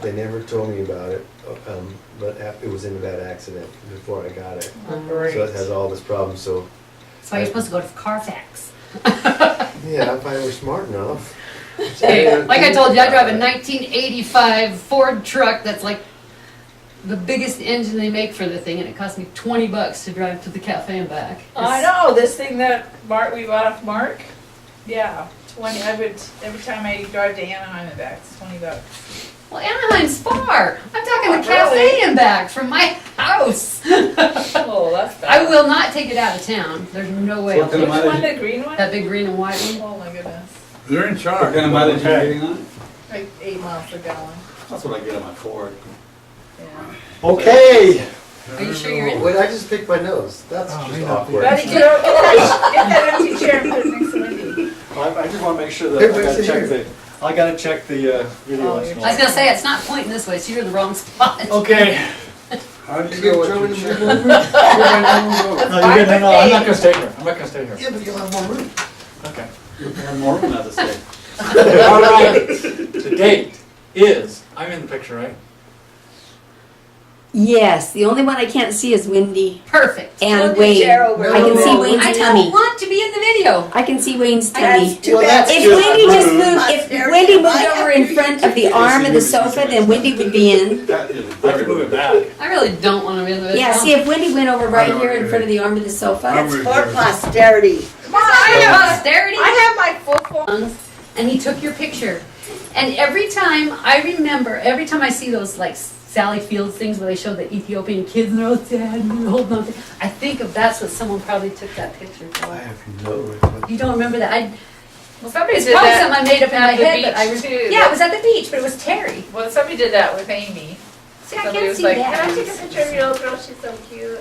They never told me about it, but it was in a bad accident before I got it. Great. So it has all this problem, so. That's why you're supposed to go to Carfax. Yeah, if I were smart enough. Hey, like I told you, I drive a 1985 Ford truck that's like the biggest engine they make for the thing, and it cost me $20 to drive to the cafe and back. I know, this thing that we bought off Mark, yeah, 20, every time I drive to Anaheim and back, it's $20. Well, Anaheim's far. I'm talking Oh, the cafe really? and back from my house. Oh, that's bad. I will not take it out of town. There's no way I'll What take kind of it. Which one, the green one? That big green and white one. Oh my goodness, They're in What charge. kind of mileage are you getting on it? like 8 miles a gallon, That's what I get on my Ford. yeah. Okay. Are you sure you're in? Wait, I just picked my nose. That's Oh, just may not be. awkward. Buddy, get that empty chair and put it next to Wendy. Well, I just want to make sure that Hey, I wait, gotta sit check here. I gotta check the video. Oh, once in a you're I was while. gonna say, it's not pointing this way, so you're in the wrong spot. Okay. How do You you get know what Joe in you're the checking? middle? No, you're good. No, I'm not gonna stay here. I'm not gonna stay here. Yeah, but you'll have more room. Okay. You're more room now to stay. All right. The date is, I'm in the picture, right? Yes, the only one I can't see is Wendy Perfect. and Move your Wayne. chair over. I can see No, Wayne's I tummy. don't want to be in the video. I can see Wayne's That's tummy. too Well, bad. that's If just Wendy just rude. moved, if Wendy moved over in front of the arm of the sofa, then Wendy would be in. That is I can move it back. I really don't want to be in the video. Yeah, see if Wendy went over right here in front of the arm of the sofa. I'm with For you. posterity. Come on, I have, Posterity. I have my full phone. And he took your picture. And every time I see those like Sally Fields things where they show the Ethiopian kids and they're all sad and they're holding on to, I think of that's what someone probably took that picture I for. have no idea. You don't remember that? Well, somebody It's did probably that something I made up in my at the head, but I beach, too. yeah, it was at the beach, but it was Terry. Well, somebody did that with Amy. See, I Somebody can't was see like, that. can I take a picture of your little girl? She's so cute.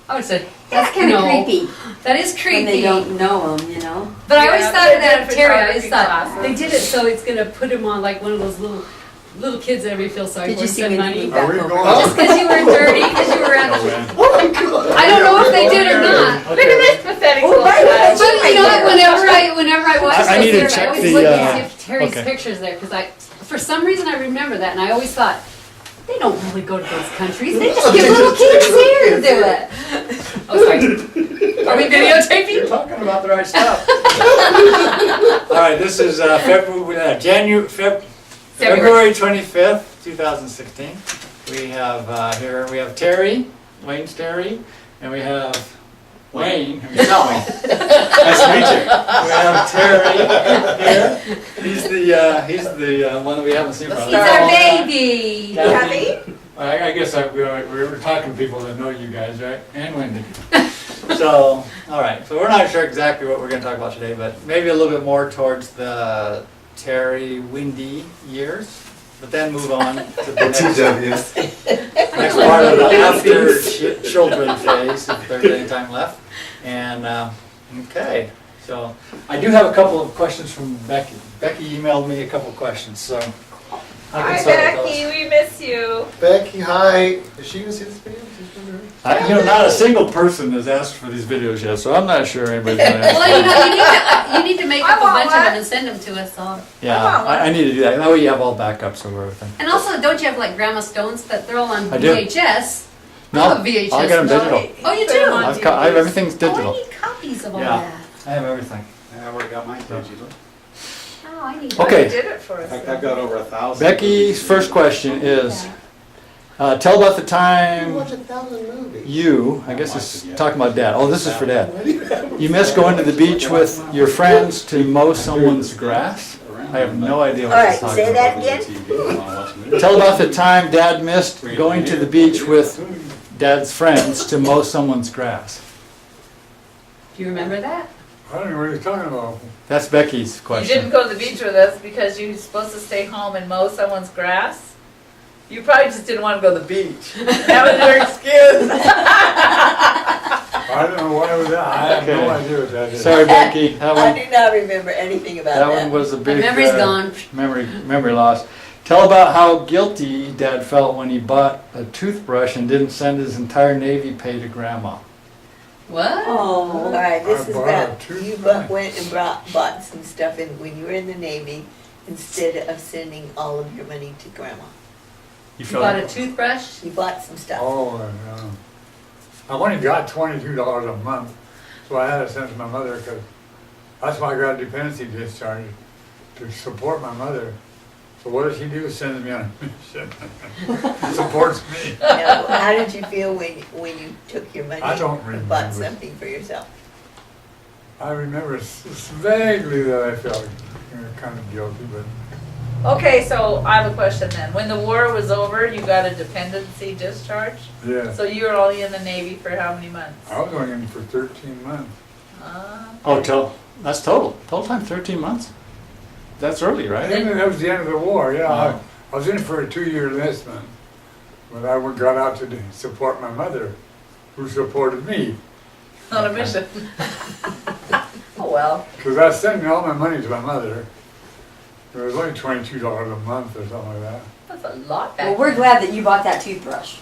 I would say That's kind of no. creepy That is when creepy. they don't know them, you know. But I always Yeah, thought they of that did of Terry. I always photography thought classes. they did it so it's gonna put him on like one of those little kids that everybody feels sorry Did for you and see spend Wendy money. move Are back we over? going? Just because you were dirty, because you were around. Oh my God. I don't know if they did or not. Look at this pathetic Oh, little right, child. But you know what? Whenever I watch I those need to videos, I check always the, look and see if Terry's okay. pictures there because for some reason, I remember that, and I always thought they don't really go to those countries. They just give little kids here to do it. Oh, sorry. Are we You're videotaping? talking about the right stuff. All right, this is February 25th, 2016. We have we have Terry, Wayne's Terry, and we have Wayne himself. Nice to meet you. We have Terry here. He's the one that we haven't seen for a He's while. our baby. Kathy? I guess we were talking to people that know you guys, right? And Wendy. So, all right. So we're not sure exactly what we're going to talk about today, but maybe a little bit more towards the Terry, Wendy years, but then move on to the TWs. next part of the after children phase, if there's any time left. And okay, so I do have a couple of questions from Becky. Becky emailed me a couple of questions, so I Hi, can start with those. Becky, we miss you. Becky, hi. Is she gonna see this video? Not a single person has asked for these videos yet, so I'm not sure anybody's gonna ask. Well, you need to make I up a want bunch of one. them and send them to us all. Yeah, Come on, I need to do that. That way you have all backups of everything. And also, don't you have like Grandma Stones that they're all on I do. VHS? No, I have a VHS. I got them no. digital. Oh, you Put 'em do? on I have everything's Oh, I digital. need copies of all Yeah. that. I have everything. I already got mine digital. Oh, I need. Okay. You did it for In us. fact, I've got over 1,000. Becky's first question is, tell about the You time watch 1,000 movies. you, I guess it's talking about dad. Oh, this is for dad. You miss going to the beach with your friends to mow someone's grass? I have no idea what All he's right, talking say about. that again. Tell about the time dad missed going to the beach with dad's friends to mow someone's grass. Do you remember that? I don't know what you're talking about. That's Becky's You question. didn't go to the beach with us because you were supposed to stay home and mow someone's grass? You probably just didn't want to go to the beach. That was your excuse. I don't know why it was that. I have no Okay. idea what that is. Sorry, Becky. That I one, do not remember anything about that that. one was a My big memory's gone. memory loss. Tell about how guilty Dad felt when he bought a toothbrush and didn't send his entire Navy pay to Grandma. What? Oh, all right, this I is bought about, a toothbrush. went and bought some stuff in, when you were in the Navy, instead of sending all of your money to grandma? You You feel bought a like, toothbrush? You bought some stuff. Oh, I've only got $22 a month, so I had to send to my mother, because that's why I got a dependency discharge, to support my mother. So what does she do? Sends me on a mission. Supports me. Now, how did you feel when you took your money I don't and bought remember. something for yourself? I remember vaguely that I felt kind of guilty, but Okay, so I have a question then. When the war was over, you got a dependency discharge? yeah. So you were only in the Navy for how many months? I was only in for 13 months. that's total time, 13 months? That's early, right? And that was the end of the war, yeah. Oh. I was in for a 2-year enlistment, but I got out to support my mother, who supported me. On a mission. Oh, well. Because I was sending all my money to my mother. It was only $22 a month or something like that. That's a lot back Well, we're then. glad that you bought that toothbrush.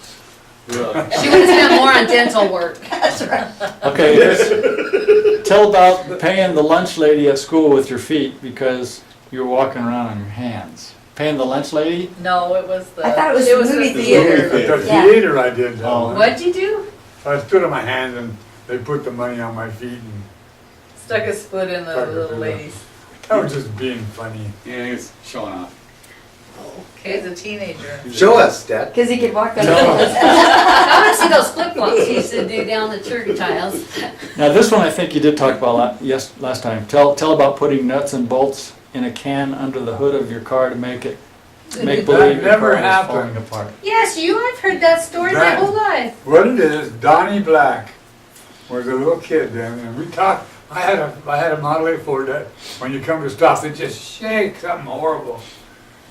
Really? She would have spent more on dental work. That's right. Okay, tell about paying the lunch lady at school with your feet because you were walking around on your hands. Paying the lunch lady? No, it was the. I thought it was the movie the theater. At the Yeah. theater I did that Oh. one. What'd you do? I stood on my hands and they put the money on my feet, and Stuck a split in the Stuck a little split. ladies. that was just being funny. Yeah, he was showing off. He was a teenager. Show us, Dad. Because he could walk on No. I want to see those flip flops you used to do down the church tiles. Now this one I think you did talk about last time. Tell about putting nuts and bolts in a can under the hood of your car to make believe your never car is happened. falling apart. Yes, I've heard that story my Right. whole life. What it is, Donnie Black was a little kid then, and we talked. I had a Model A Ford that when you come to stop, it just shakes, something horrible.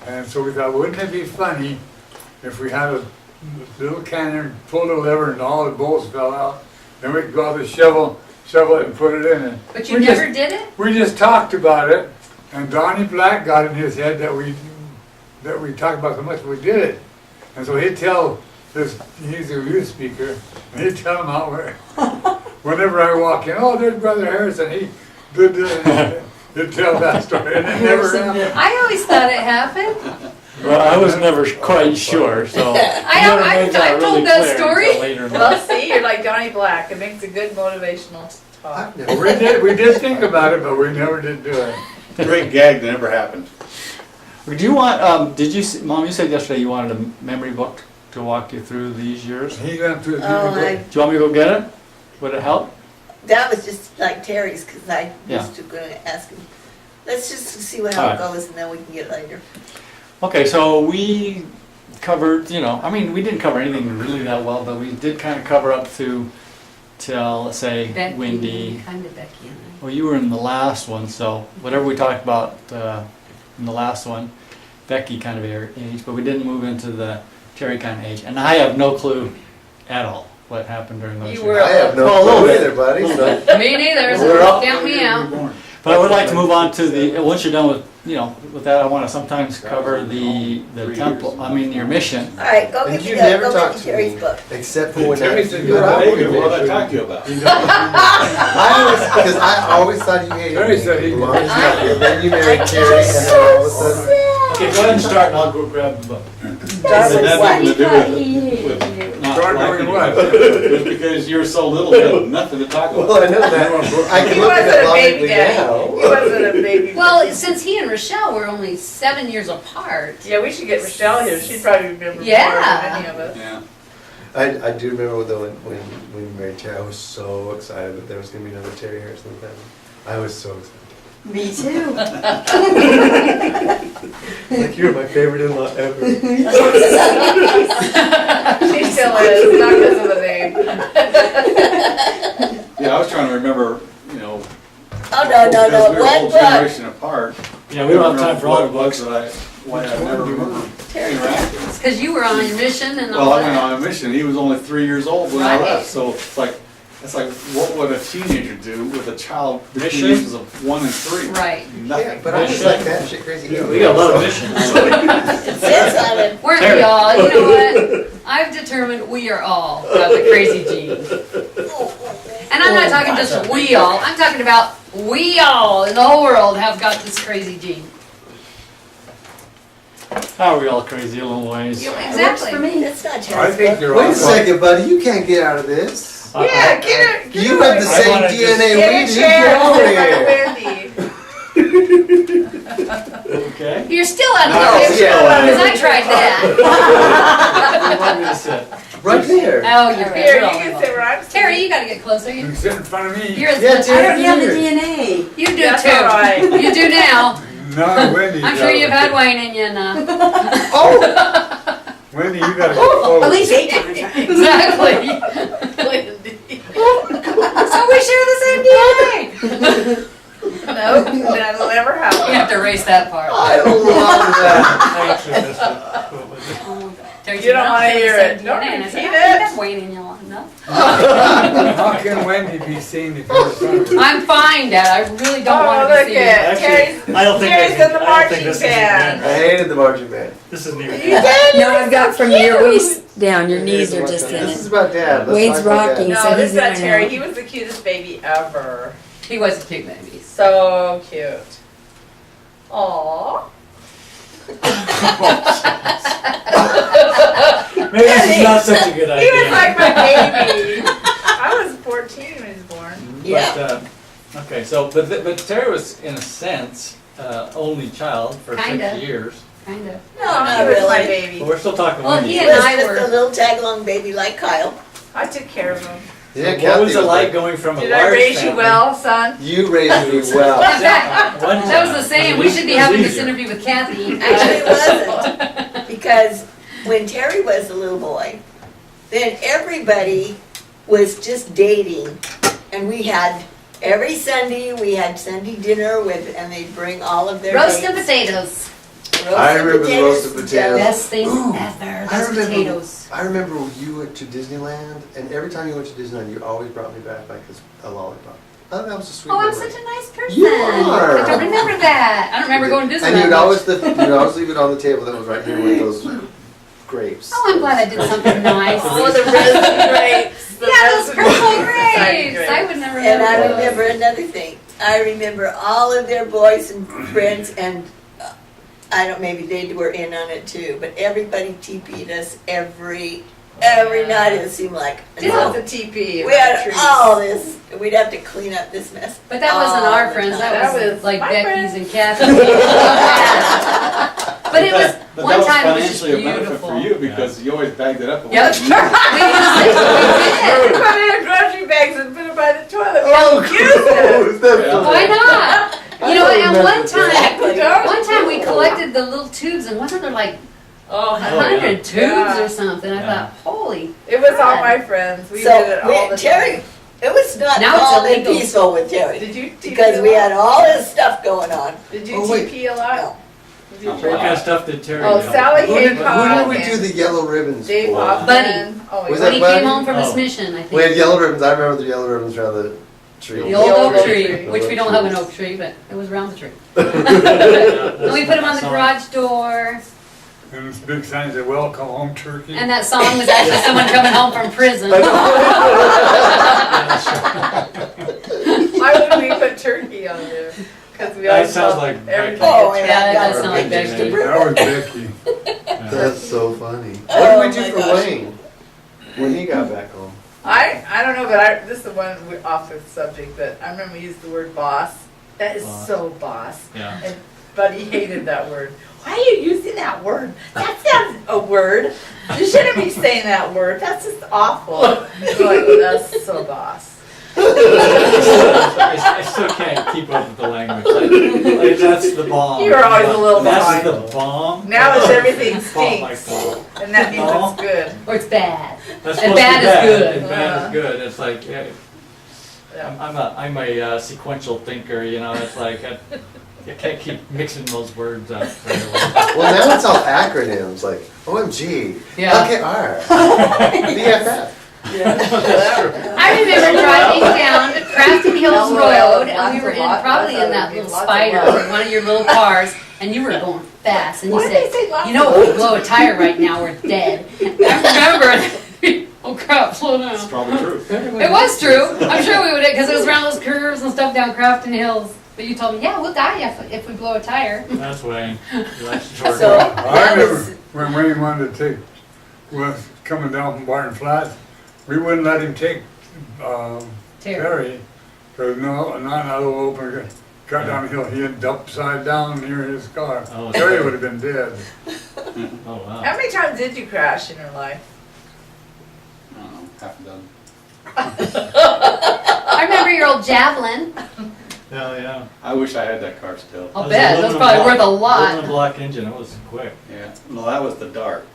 And so we thought, wouldn't it be funny if we had a little cannon, pulled the lever, and all the bolts fell out? Then we could go out with a shovel it, and put it in. And But you we never just, did it? We just talked about it, and Donnie Black got in his head that we talked about so much we did it. And so he'd tell this, he's a youth speaker, and he'd tell him out where, whenever I walk in, oh, there's Brother Harrison, he did this. He'd tell that story, and it never happened. I always thought it happened. Well, I was never quite sure, so. I've told that story. Later in Well, life. see, you're like Johnny Black. It makes a good motivational talk. I've never- We did think about it, but we never did do it. Great gag that never happened. Do you want? Mom? You said yesterday you wanted a memory book to walk you through these years. Do He went through the Oh, you want me to go get it? Would it help? that was just like Terry's, because I Yeah. was going to ask him. Let's just see how All it right. goes, and then we can get it later. Okay, so we covered. We didn't cover anything really that well, but we did kind of cover up till let's say Becky, Wendy. kind of Becky and I. Well, you were in the last one, so whatever we talked about in the last one, Becky kind of age, but we didn't move into the Terry kind of age, and I have no clue at all what happened during those You years. were- I have no Oh, a little clue bit. either, buddy, so. Me neither, We're so up. count me out. But I would like to move on to once you're done with that, I want to sometimes cover the temple, your mission. All right, go And get you the, never go talked get to Terry's me, book. except for when Terry I, said you were out you with don't me. want to talk to you about. Because I always thought you hated Terry me. said he- Well, and then you married Terry, and then all of a sudden. Okay, go ahead and start, and I'll go grab the book. Start with what? He thought he hated you. Start doing what? Just because you're so little, you have nothing to talk about. Well, I know that. I He can look at wasn't it a baby logically daddy. now. He wasn't a baby. Well, since he and Rochelle were only 7 years apart. Yeah, we should get Rochelle here. She'd probably remember more Yeah. than any of us. Yeah. I do remember though when we married Terry, I was so excited that there was going to be another Terry Harrison in the family. I was so excited. Me too. Like, you're my favorite in-law ever. She still is, not because of the name. Yeah, I was trying to remember, Oh, no, because we were a what whole book? generation apart. Yeah, we don't have time for all the books. Why I never remember Terry interacting. It's because you were on your mission and all Well, I went that. on a mission. He was only 3 years old when I Right. left, so it's like, what would a teenager do with a child between the Mission? ages of 1 and 3? Right. Yeah, Nothing. but I was like that shit crazy. We got a lot of missions. It says on it. Weren't Terry. we all? You know what? I've determined we are all got the crazy gene. And I'm not talking just we all. I'm talking about we all in the whole world have got this crazy gene. How are we all crazy in little ways? Works for me. That's not I Terry's think book. you're Wait all a second, buddy, you can't get out of this. Yeah, get it. You have the I same wanna DNA Get we a do, chair. get over Sit by here. Wendy. Okay. You're still out of No, the picture, yeah. because I tried that. Where do you want me to sit? Right there. Oh, you're Here, you're you all can involved. sit where I'm sitting. Terry, you gotta get closer. You You, sit in front of me. you're as Yeah, much. I don't have the Here. DNA. You do That's too. all right. You do now. No, Wendy. I'm sure you've had Wayne in you enough. Oh! Wendy, you gotta get close. At least 8 times, right? Exactly. So we share the same DNA. Nope, that'll never You happen. have to erase that part. I love that. Thank you, Mr. Terry, You don't wanna share the hear same it. Don't DNA. And I said, repeat I think it. that's Wayne in you enough. How can Wendy be seen if you're in front of her? I'm fine, Dad. I really don't Oh, want to look be seen. at Terry's. I don't think Terry's I in the can- I don't think marching this is band. I hated the marching band. This isn't even. You did? No, I've got from your waist down. Your knees are just in This is it. about Dad. Let's Wade's talk about Dad. rocking. No, So this he's is not in Terry. it. He was the cutest baby ever. He was a cute baby. So cute. Aww. Maybe this is not such a good He was idea. like my baby. I was 14 when he was born. Yeah. But, okay, so, but Terry was, in a sense, only child for Kinda. 6 years. Kind of. No, not he was my really. baby. But we're still talking Well, Wendy. he He and was I just were- a little tag-along baby like Kyle. I took care of him. Yeah, What Kathy was it like like, going from a Did large I raise family? you well, son? you raised me well. In fact, One that was the child. same. Was We it should be easier? having this interview with Kathy. Actually, it wasn't. Because when Terry was a little boy, then everybody was just dating. And we had, every Sunday, we had Sunday dinner with, and they'd bring all of their Roast and dates. potatoes. I remember the roasted potatoes. Best thing Ooh, ever. I Those remember, potatoes. I remember when you went to Disneyland, and every time you went to Disneyland, you always brought me back like a lollipop. Oh, that was a sweet Oh, I'm memory. such a nice person. You are. I don't remember that. I don't remember going to Disneyland. And you'd much. always leave it on the table that was right here with those grapes. Oh, I'm glad I did something nice. Oh, the resin grapes. The Yeah, those resin purple grapes. grapes. I would never And I remember those. remember another thing. I remember all of their boys and friends, and I don't, maybe they were in on it too, but everybody TP'd us every night, it seemed like. This was a TP. We had all this, we'd have to clean up this mess. But that wasn't all our the friends. time. That That was was like my Becky's friends. and Kathy's. But it was But one that time it was just financially a benefit beautiful. for you because you always bagged it up. Yep. we used to, We we did. put it in grocery bags and put it by the toilet. We Oh, don't use it. is that Yeah. funny? Why not? You know, and one Exactly. time, one time we collected the little tubes, and wasn't there like Oh, 100 tubes Yeah. or something? I Yeah. thought, holy. It was all my friends. We So, did it all the Terry, time. it was not Now it's calm and illegal. peaceful with Terry, Did you TP because a we lot? had all this stuff going on. Did you Oh, wait. TP a lot? No. Did you What kind of stuff did Terry Oh, do? Sally Who did Haycock we do and the yellow ribbons Dave for? Hoffman. Buddy. Oh, Was yeah. When he Buddy? came home from his Oh. mission, I think. We had yellow ribbons. I remember the yellow ribbons around the tree. The old oak oak tree, tree. which we don't have an oak tree, but it was around the tree. Yeah, And we put them on the that's- garage door, And this big sign that welcome home turkey. and that song was actually someone coming home from prison. Why would we put turkey on there? Because we That always sounds felt like everything. Becky. Oh, had Yeah, yeah, that does sound like Becky. Becky. That was Becky. That's so funny. Oh What did we my do for gosh. Wayne when he got back home? I don't know, but this is the one we're off the subject, but I remember we used the word boss. That is Boss. so boss. Yeah. And Buddy hated that word. Why are you using that word? That's not a word. You shouldn't be saying that word. That's just awful. We're like, that's so boss. I still can't keep up with the language. Like, that's the bomb. You were always a little That's behind. the bomb. Now it's everything Bomb like stinks, bomb. and that means No. it's good. Or it's bad. That's And supposed bad to be is bad. good. And bad is good. It's like, yeah, Yeah. I'm a sequential thinker, you know, it's like, I can't keep mixing those words up. Right away. Well, now it's all acronyms like OMG, Yeah. LKR, BFF. I remember driving down Crafton Hills Road, and we were in, probably in that little Spider, one of your little cars, and you were going fast, and you Why did they said, say lots you know, of if we words? blow a tire right now, we're dead. I remember, oh crap, slow It's down. probably true. It was true. I'm sure we would, because it was around those curves and stuff down Crafton Hills. But you told me, yeah, we'll die if we blow a tire. That's Wayne. He likes to short. So- I That remember was- when Wayne wanted to take, was coming down from Barton Flats, we wouldn't let him take, Terry, cause no, not out of open, cut down the hill, he ended upside down near his car. Oh, Terry okay. would have been dead. Oh, wow. How many times did you crash in your life? I don't know, half a dozen. I remember your old Javelin. Yeah, yeah. I wish I had that car still. I'll bet, that's probably worth a lot. Aluminum block engine, it was quick. Yeah, no, that was the Dart,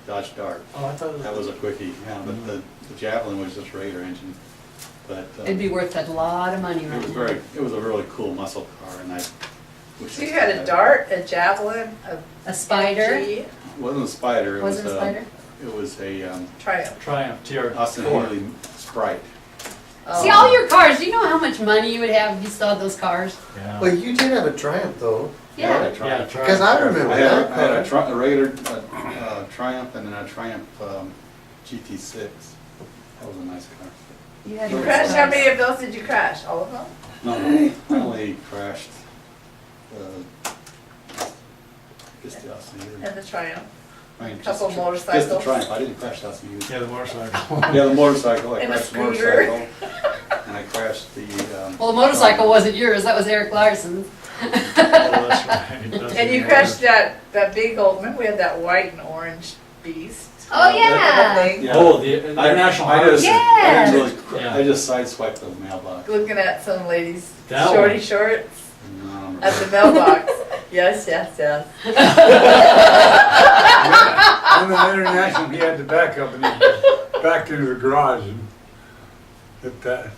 Dodge Dart. Oh, I thought it was. That was a quickie, yeah, but the Javelin was just Raider engine. But It'd be worth a lot of money it right was now. it was a really cool muscle car, and I wish. So I you had a it. Dart, a Javelin, A Spider? MG, It wasn't a Spider, it was Wasn't a Spider? It was a Triumph. Triumph TR. Austin Four. Haley Sprite. Oh. See, all your cars, do you know how much money you would have if you still had those cars? Yeah. Well, you did have a Triumph though, I had Yeah. a Triumph. because I remember I had that I had car. a regular Triumph and then a Triumph GT6. That was a nice car. You had You those crashed, how cars. many of those did you crash? All of them? No, I only crashed, just the Austin Haley. And the Triumph? I mean, just Couple the tri- motorcycles. Just the Triumph, I didn't crash the Austin Haley. Yeah, the motorcycle. Yeah, the motorcycle, I And a crashed the scooter. motorcycle. And I crashed the, Well, the motorcycle wasn't yours, that was Eric Larson's. Oh, that's right. That's And you right. crashed that big old, remember we had that white and orange beast? Oh, yeah. That thing? Yeah. Oh, the International I Highway. just, Yeah. Yeah. I just sideswiped the mailbox. Looking at some ladies' That shorty one. shorts No, at the mailbox. Yes, yes, yes. On the International, he had to back up and he backed into the garage and hit that,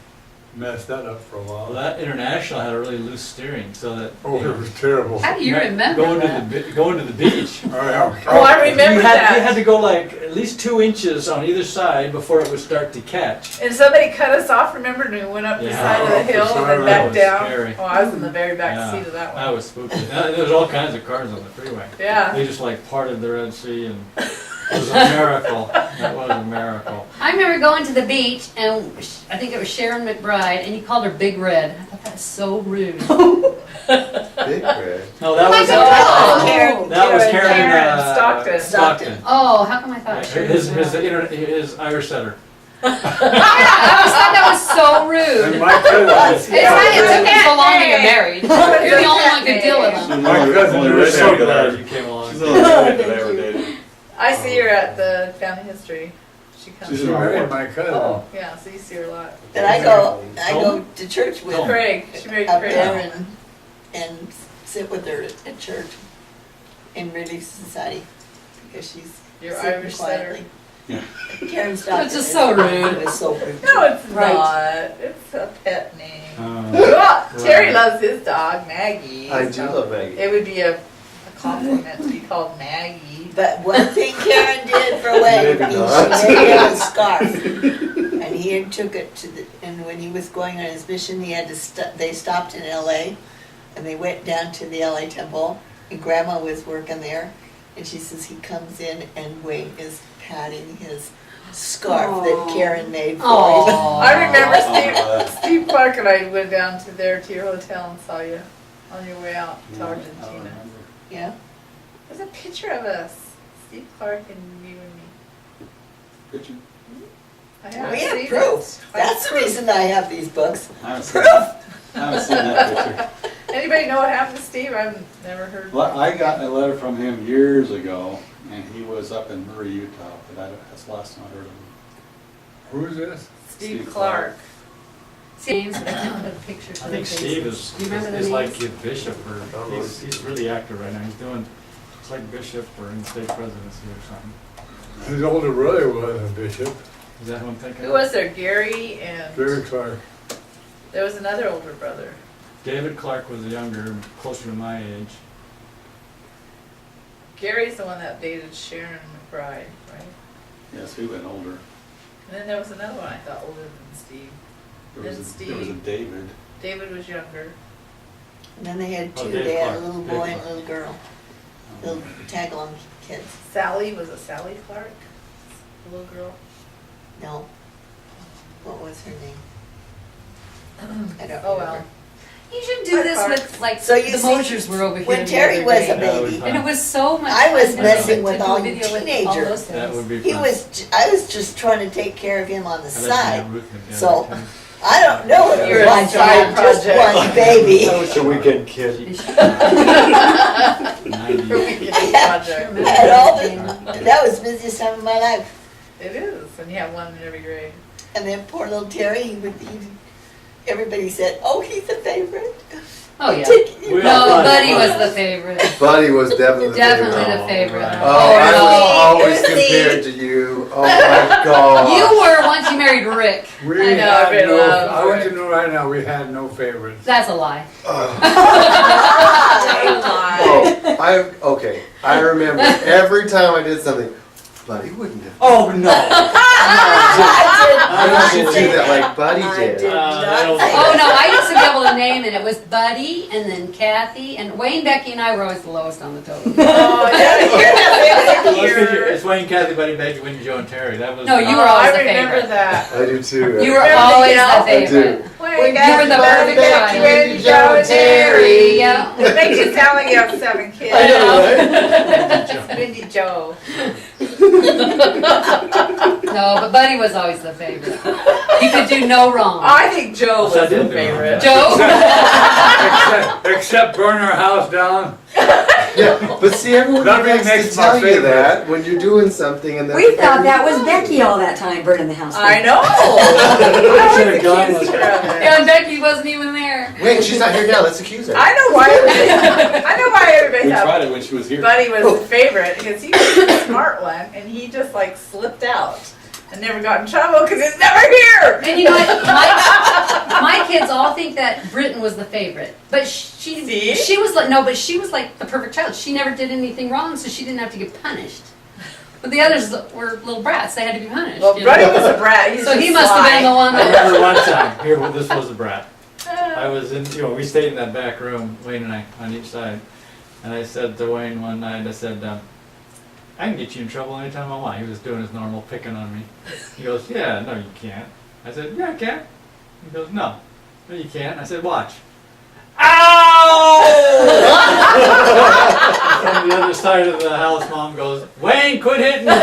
messed that up for a Well, while. that International had a really loose steering, so that. Oh, it was terrible. How do you remember Going that? going to the beach. Oh, yeah. Oh, I remember You had that. to go like at least 2 inches on either side before it would start to catch. And somebody cut us off, remember, and we went up the Yeah, side of the off the hill side and then of back it was down. scary. Oh, I was in the very back Yeah, seat of that That one. was spooky. There was all kinds of cars on the freeway. Yeah. They just like parted the Red Sea and it was a miracle. That was a miracle. I remember going to the beach and I think it was Sharon McBride and he called her Big Red. I thought that was so rude. Big red. No, that was Oh, Karen- that was Karen Karen Stockton. Stockton. Oh, how come I thought Sharon His McBride? his Irish setter. I always thought that was so And rude. my cousin, It's why it took me so long to get married. You're the only one who could deal with them. my cousin, Only you were redneck so that I Glad ever- you came along. She's the only redneck that I ever dated. I see her at the family history. She comes. She's She in our married ward. my cousin. Oh, yeah, so you see her a lot. And I go to church with her Craig, she married up Craig. there and sit with her at church in Relief Society because she's Your sitting Irish setter. quietly. Yeah. Karen Stockton. That's just so rude. It's so rude. No, it's Right. not. It's a pet name. Oh. Terry loves his dog, Maggie. I do so love Maggie. It would be a compliment to be called Maggie. But one thing Karen did for Wayne, Maybe she not. made him a scarf. And he took it to the, and when he was going on his mission, he had to, they stopped in LA. And they went down to the LA temple and Grandma was working there. And she says he comes in and Wayne is patting his scarf that Karen made for him. Aw. I remember Oh, Steve Clark and I went down to your hotel and saw you on your way out to I don't Argentina. remember. Yeah. There's a picture of us, Steve Clark and you and me. Picture? I We haven't have seen proof. it. That's the reason I have these books. I haven't seen that. I haven't seen that picture. Anybody know what happened to Steve? I've never heard. Well, I got a letter from him years ago, and he was up in Murray, Utah, but that's the last time I heard of him. Who's this? Steve Steve Clark. Names, but I can't put a picture for I their think Steve faces. is, Do you remember the is like names? a bishop or he's really active right now. He's doing, it's like bishop or in state presidency or something. His older brother was a bishop, Is that who I'm thinking Who of? was there? Gary and Jerry Clark. there was another older brother. David Clark was younger, closer to my age. Gary's the one that dated Sharon McBride, right? Yes, he went older. And then there was another one I thought older than Steve. There was And there was a Steve. David. David was younger. And then they had Oh, two, Dave they had a Clark. little Dave boy and a Clark. little girl, little tag-along kids. Sally, was it Sally Clark? The little girl? No. What was her name? I don't Oh, remember. well. You should do this with, like, So you the see, Mosers were over here. when the Terry other was day. a baby, And it was so much I was fun messing to with do a all you video with all teenagers. those That things. would be he fun. I was just trying to take care of him on the I bet side. Aunt Ruth would be So- on there, too. I don't know if You're it a was side just project. one baby. That was the weekend kid. 90. Project. I had all the, that was the busiest time of my life. It is, and you have one in every grade. And then poor little Terry, everybody said, oh, he's a favorite. Oh, yeah. We No, all thought Buddy it was the favorite. Buddy was definitely the Definitely favorite. the favorite. right. Oh, I was Oh, always see. compared to you. Oh my god. You were once you married Rick. We I know, had everybody no, loves I want Rick. to know right now, we had no favorites. That's a lie. Oh, okay. I remember every time I did something, Buddy wouldn't have. Oh, no. I used to do that like Buddy I did. did not that'll- say Oh, that. no, I used to be able to name, and it was Buddy, and then Kathy, and Wayne, Becky, and I were always the lowest on the totem. Oh, yeah, you're the favorite here. It's Wayne, Kathy, Buddy, Becky, Wendy, Joe, and Terry. That was. No, you Oh, were always I the remember favorite. that. I do too. You were Remember the always yell? the favorite. When You were the perfect child. Wendy, Joe, and Terry. Yeah. It makes you sound like you have 7 kids. I know, right? Wendy Joe. No, but Buddy was always the favorite. He could do no wrong. I think Joe was I the did do favorite. Joe? Except burn our house down. Yeah, but see, everyone Nothing likes makes to my tell you favorite. that when you're doing something and then We thought that was Becky all that time burning the house I down. know. I Should've was gone accused with her of it. Yeah, and Becky wasn't even there. Wait, she's not here now. Let's accuse her. I know why. I know why everybody We thought tried it when she was here. Buddy was the favorite because he was the smart one, and he just like slipped out and never got in trouble because he's never here. And you know what? My kids all think that Britton was the favorite, but See? she was like, no, but she was like the perfect child. She never did anything wrong, so she didn't have to get punished. But the others were little brats; they had to be punished. Well, you know? Buddy was a brat. He's So he just must have been the sly. one I that. remember one time, here, well, this was a brat. I was in, we stayed in that back room, Wayne and I, on each side. And I said to Wayne one night, I said, I can get you in trouble anytime I want. He was doing his normal picking on me. He goes, yeah, no, you can't. I said, yeah, I can. He goes, no, you can't. I said, watch. Ow! From the other side of the house, Mom goes, Wayne, quit hitting your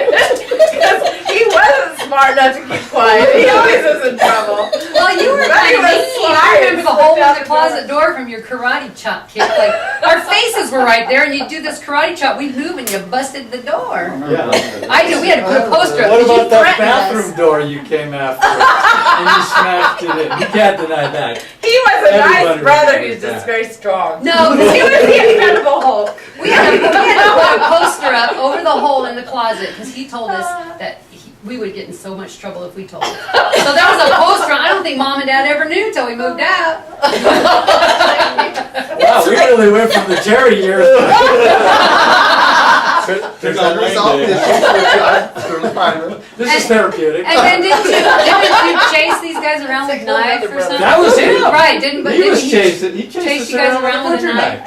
He wasn't smart enough to keep quiet. He always was in trouble. Well, you were Buddy kind of was mean. sly I and remember the slipped hole in out the the closet door from your karate chop kick. Like our faces were right there, and you do this karate chop. We'd move, and you busted the door. Yeah. I do. We had to put a poster up. What 'cause you about that threatened us. bathroom door you came after? And you smashed it in. You can't deny that. He was a nice Everybody brother. remembers He was just that. very strong. No, He was the Incredible Hulk. we had to put a poster up over the hole in the closet because he told us that we would get in so much trouble if we told him. So there was a poster. I don't think Mom and Dad ever knew till we moved out. Wow, we really went from the Terry years to There's on unresolved Wayne Day. issues, which I'm totally fine with. this is therapeutic. And then didn't you chase these guys around with knives or something? That was him. Right, didn't but He didn't was chasing. He chase chased you us guys around around with a butcher knife?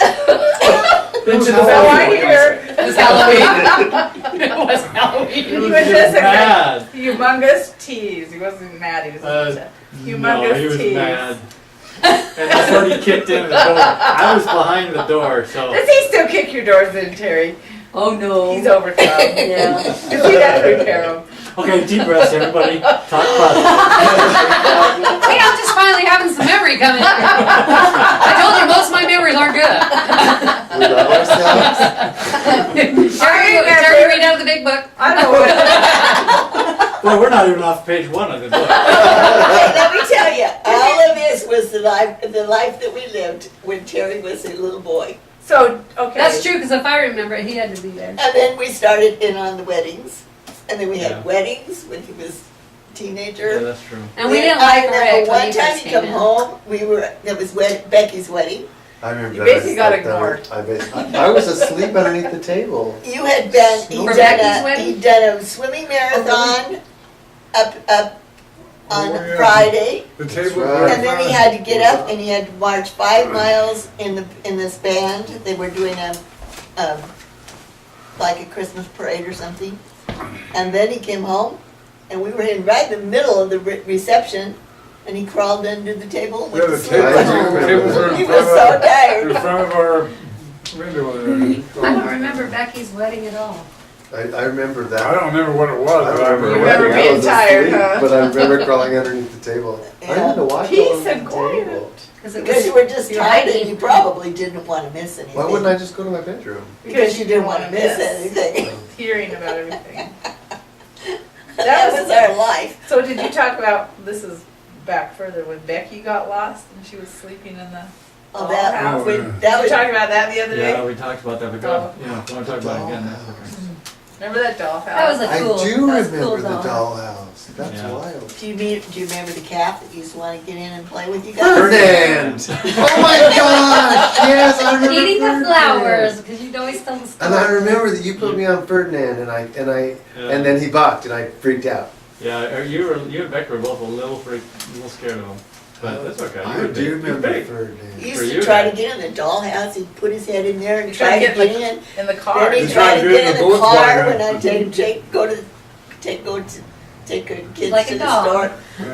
Into the So I bathroom. hear It was Halloween. It was He Halloween. he was was just a mad. humongous tease. He wasn't mad. He was just a humongous No, he was tease. mad. And that's when he kicked in the door. I was behind the door, so. Does he still kick your doors in, Terry? Oh, no. He's overcome. Yeah. Because he does repair them. Okay, deep breaths, everybody. Talk positive. Hey, I'm just finally having some memory coming. I told you most of my memories aren't good. We love ourselves. Terry, read out of the big book. I don't know what. Well, we're not even off page 1 of the book. Hey, let me tell you, all of this was the life that we lived when Terry was a little boy. So, okay. That's true, because if I remember it, he had to be there. And then we started in on the weddings. And then we had Yeah. weddings when he was a teenager. Yeah, that's true. And we Then didn't I like remember Rick when one he time first he came come in. home, there was Becky's wedding. I remember You that. basically got that- ignored. I was asleep underneath the table. You had been, For Becky's wedding? he'd done a swimming marathon up on Oh, yeah. Friday. The table. right. And then he had to get up and he had to march 5 miles in this band. They were doing like a Christmas parade or something. And then he came home, and we were in right in the middle of the reception, and he crawled under the table and went Yeah, to the sleep. I do remember tables that. are He in was front so of, tired. in front of our window there. I don't remember Becky's wedding at all. I remember that. I don't remember what it was, I but don't I remember remember. remember when I being was tired, asleep, huh? but I remember crawling underneath the table. I had to watch Peace all and the quiet. table. Because you were just you were tired and hiding. you probably didn't want to miss anything. Why wouldn't I just go to my bedroom? Because you didn't want to miss anything. Hearing about everything. That was our life. So did you talk about, this is back further, when Becky got lost and she was sleeping in the Oh, that, dollhouse? when- yeah. that Did you was, talk about that the other Yeah, day? we talked about that, but Oh. you know, if you want to talk about it again, that's okay. Remember that dollhouse? That was a I cool. do that was a remember cool the doll. dollhouse. That's Yeah. wild. do you remember the cat that used to want to get in and play with you guys? Ferdinand! Oh my gosh! Yes, I remember Eating the Ferdinand. flowers because you'd always tell the story. And I remember that you put me on Ferdinand, and then he balked, and I freaked out. Yeah, you and Beck were both a little scared of him, but that's okay. I You were do big. You're remember big. Ferdinand. He For used you, to try then. to get in the dollhouse, he'd put his head in there and He try to tried get to get in. in the car. Then he'd He try tried to to get get in in the the car boat when I take her kids Like to a the dog. store.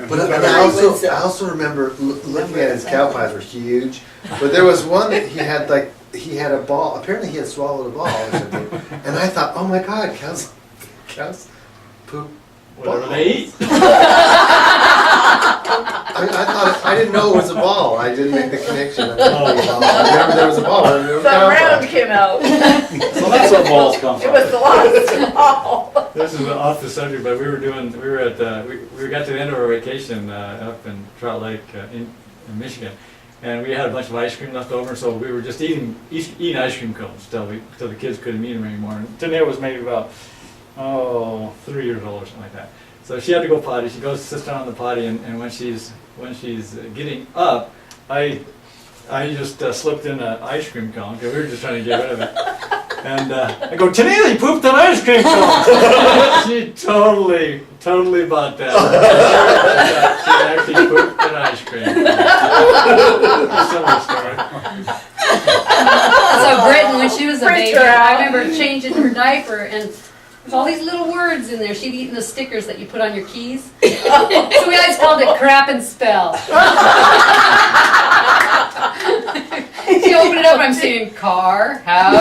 But And I was, also remember looking at his cow pies were huge. But there was one that he had a ball. Apparently he had swallowed a ball or something. And I thought, oh my God, cows poop. Whatever they eat. I thought I didn't know it was a ball. I didn't make the connection. I remember there was a ball. I remember Some cow round pies. came out. So that's where balls come It from. was the lost ball. This is off the subject, but we got to the end of our vacation up in Trout Lake in Michigan, and we had a bunch of ice cream left over, so we were just eating ice cream cones till the kids couldn't eat them anymore. And Tania was maybe about 3 years old or something like that. So she had to go potty. She goes, sits down on the potty, and when she's getting up, I just slipped in an ice cream cone because we were just trying to get rid of it. And I go, Tania, you pooped an ice cream cone. She totally bought that. She actually pooped an ice cream cone. Similar story. So Britain, when she was a Freaked baby, her out. I remember changing her diaper and there's all these little words in there. She'd eaten the stickers that you put on your keys. So we always called it crap and spell. She opened it up, I'm seeing car, house.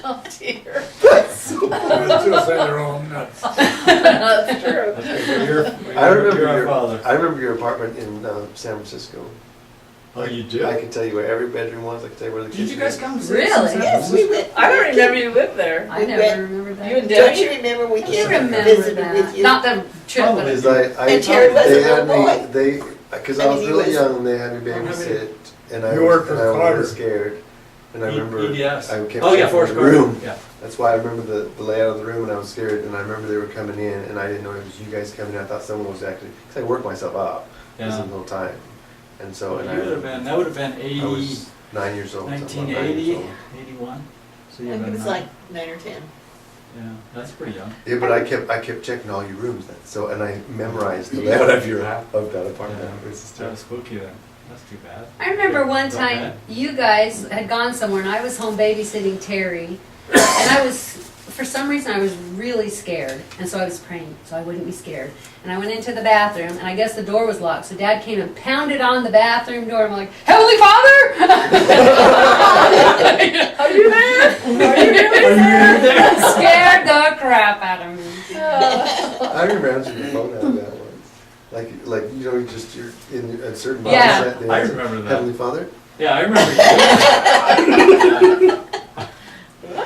Oh dear. They still say they're all nuts. That's true. That's good. You're our father. I remember your apartment in San Francisco. Oh, you do? I can tell you where every bedroom was. I can tell you where the kitchen Did you guys is. come? Really? Yes, we went. I don't remember you lived there. I We never went- remember that. You and Don't you Debbie? remember we I came and remember visited that. with you? Not the trip, but Because I And Terry was they a had little me, boy. because I I was mean, he really was- young and they had me babysit, and I You was, worked and with I was Carter. really scared. And I remember, EDS. I kept Oh, yeah, checking Forrest the Gump. room. Yeah. That's why I remember the layout of the room and I was scared, and I remember they were coming in, and I didn't know it was you guys coming in. I thought someone was actually, because I worked myself up this Yeah. whole time. And so, So and that would have been I was 9 years old. something like 9 1980, years old. 81. So I you've think been it was nine. like 9 or 10. Yeah, that's pretty young. Yeah, but I kept checking all your rooms then. So, and I memorized the layout of that apartment. Yeah. It was just That was spooky then. That's too bad. I remember one Not time bad. you guys had gone somewhere and I was home babysitting Terry. And I was, for some reason, I was really scared. And so I was praying so I wouldn't be scared. And I went into the bathroom and I guess the door was locked. So Dad came and pounded on the bathroom door. I'm like, Heavenly Father! Are you there? Are you really there? Scared the crap out of me. I remember answering your phone out of that once. Like you know, you're in a certain Yeah. mindset. and I it's, remember that. Heavenly Father. Yeah, I remember.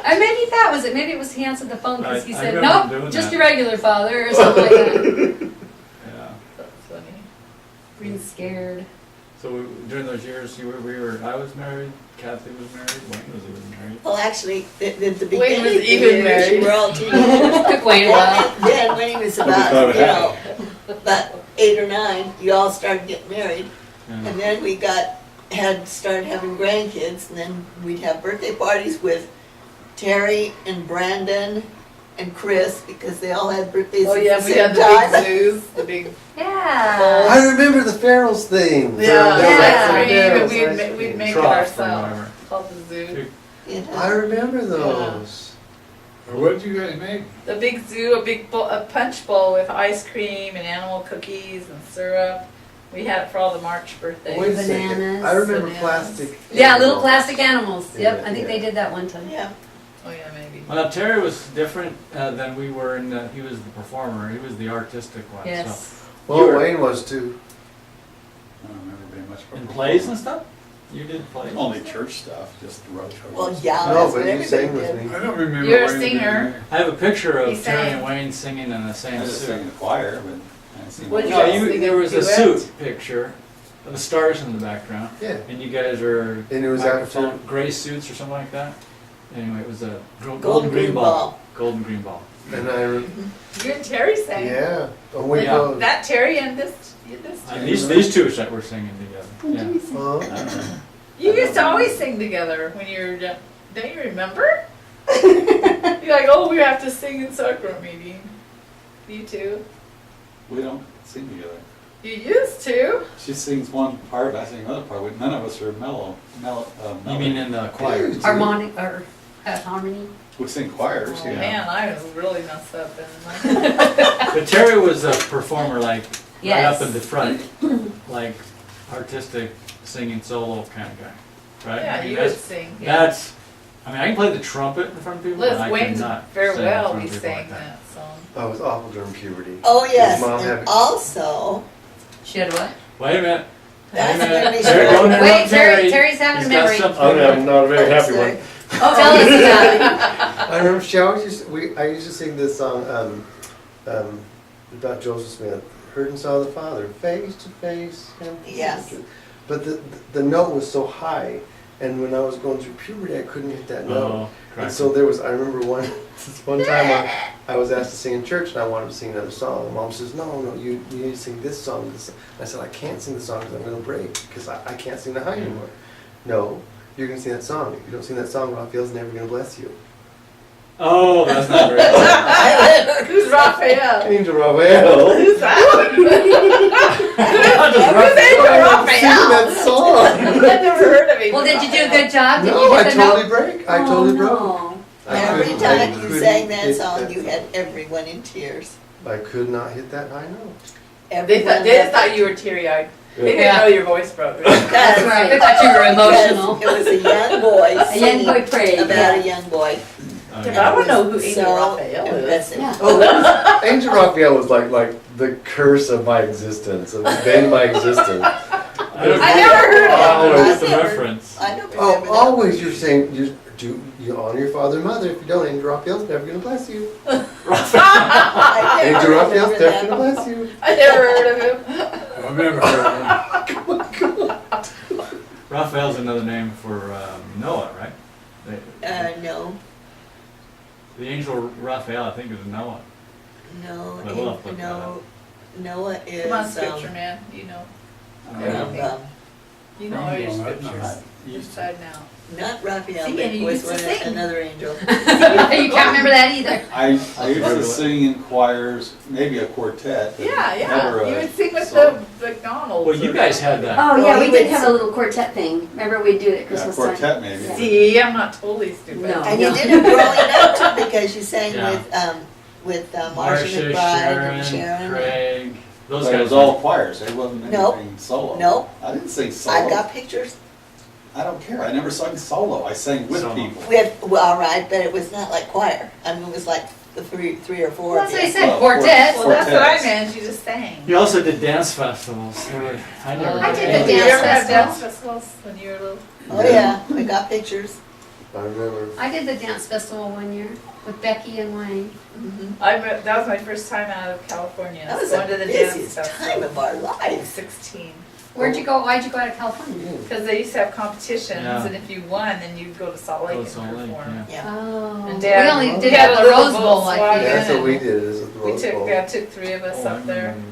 And maybe that was it. Maybe it was he answered the phone because he I said, remember nope, doing just that. your regular father or something like that. Yeah. That's funny. Being scared. So during those years, I was married, Kathy was married, Wayne was even married. Well, actually, at the beginning Wayne was of the even years, married. we were all teenagers. Took Wayne a while. Then when he was about, about 8 or 9, you all started getting married. Yeah. And then we started having grandkids, and then we'd have birthday parties with Terry and Brandon and Chris, because they all had birthdays Oh at yeah, the we same had the time. big zoos, the big. Yeah. I remember the Farrell's thing. Yeah, Yeah. we'd make it Trough or ourselves. whatever. Called the zoo. You know? I remember those. Or what did you guys make? The big zoo, a punch bowl with ice cream and animal cookies and syrup. We had it for all the March birthdays. Wait a second. Bananas. I remember Bananas. plastic. Yeah, little plastic animals. Yep, Yeah, I think yeah. they did that one time. Yeah. Oh yeah, maybe. Well, Terry was different than we were in that he was the performer. He was the artistic one. Yes. Well, You were- Wayne was too. I don't remember being much. So, in plays and stuff? You did plays? Only church stuff, just road shows. Well, yeah, No, that's but what you everybody sang with did. me. I don't remember. You're a Wayne being singer. there. I have a picture of He Terry sang. and Wayne singing in the I same just sang in suit. the choir, but I didn't see. What'd you No, guys sing there a was a duet? suit picture of the stars in the background, Yeah. and you guys are And it was microphone, after. gray suits or something like that. Anyway, it was a Golden green ball. Golden green ball. And I. You and Terry sang. Yeah. Oh, we Yeah. both. That Terry and this And these two that were singing together. Yeah. Huh? You used to always sing together when you were young. Don't you remember? You're like, oh, we have to sing in sacrament meeting. You two. We don't sing together. You used to. She sings one part, I sing another part. None of us are mellow. You mean in the choir? Harmonic or harmony. We sing choirs, Oh yeah. man, I was really messed up in my But Terry was a performer, like right Yes. up in the front, like artistic singing solo kind of guy, right? Yeah, I mean, you would that's, sing. Yeah. that's. I mean, I can play the trumpet in front of people, but Liz I Wayne's cannot very sing in well. front We of people sang like that song. I was awful during puberty. Oh, yes, His mom had and a- also, She had what? Wait a minute. That's Wait a minute. really Terry, short. don't interrupt Wait, Terry. Terry's having He's a got memory. something. not a very happy Sorry. one. Tell us about I remember she always used I used to sing this song about Joseph Smith. Heard and saw the Father face to face. Yes. But the note was so high, and when I was going through puberty, I couldn't hit that note. Oh, And correct. so there was. I remember one time I was asked to sing in church, and I wanted to sing another song. And Mom says, "No, you need to sing this song." I said, "I can't sing the song because I'm going to break because I can't sing the high anymore." No, you're going to sing that song. If you don't sing that song, Raphael's never going to bless you. Oh, that's not very good. Who's Raphael? Angel Raphael. Who's that? Who's Angel Sing Raphael? that song. I've never heard of him. Well, did you do a good job? Did No, you I hit the totally note? break. I totally broke. No. I Every couldn't- time I you couldn't sang that hit song, you had everyone in tears. I could not hit that high note. They Everyone thought you were teary-eyed. They didn't Yeah. know your voice broke. That's right. I thought you were emotional. It was a young boy A young boy singing prayed. about a young boy. Oh, Yeah, yeah. but I want to know who It was Angel so Raphael is. impressive. Yeah. Oh, Angel Raphael was like the curse of my existence, of bane my existence. I don't I know. never heard of Oh, him. what's the I've never- reference? I don't remember Oh, that. always you're saying you honor your father and mother. If you don't, Angel Raphael's never going to bless you. I Angel never Raphael's remember never going to that. bless you. I never heard of him. I remember her. Raphael's another name for Noah, right? No, The angel Raphael, I think, is Noah. no, Well, we'll have to look that no, Noah is, Come on, scripture man. You know. You know all your No, not- scriptures. Inside and out. not Raphael, See, but and it you was used to one- sing. another angel. You can't remember that either. I used to sing in choirs, maybe a quartet. but Yeah, never yeah. a You would sing with solo. the McDonald's. Well, you guys had that. Oh, Well, yeah, he we did would have a little quartet thing. Remember we'd do it at Yeah, Christmas time? quartet maybe. See, I'm not totally stupid. No. And you did it growing up too, because you sang Yeah. with Marcia Marcia, McBride Sharon, and Sharon. Craig, those But it guys. was all choirs, it wasn't Nope. anything solo. Nope. I didn't sing solo. I've got pictures I don't care, I never sang solo, I sang with Solo. people. with, well, all right, but it was not like choir. I mean, it was like the three or four Well, of that's what I you. said, Well, quartet. Well, that's what I Quartets. meant. You just sang. You also did dance festivals. I never. I did Did the you dance ever have festival. dance festivals when you were little? Oh, yeah, I got pictures. I remember. I did the dance festival one year with Becky and Wayne. Mhm. That was my first time out of California. That was going the to the dance busiest festival. time of our I was lives. 16. Where'd you go? Why'd you go out of California? Because they used to have competitions, Yeah. and if you won, then you'd go to Salt Lake Go and to Salt Lake, perform. yeah. Oh. And We Dad- only did we had it a at the little Rose boat Bowl, I swag. think. Yeah, that's what we did. Is at the We Rose took Bowl. took three of us Oh, I up there. remember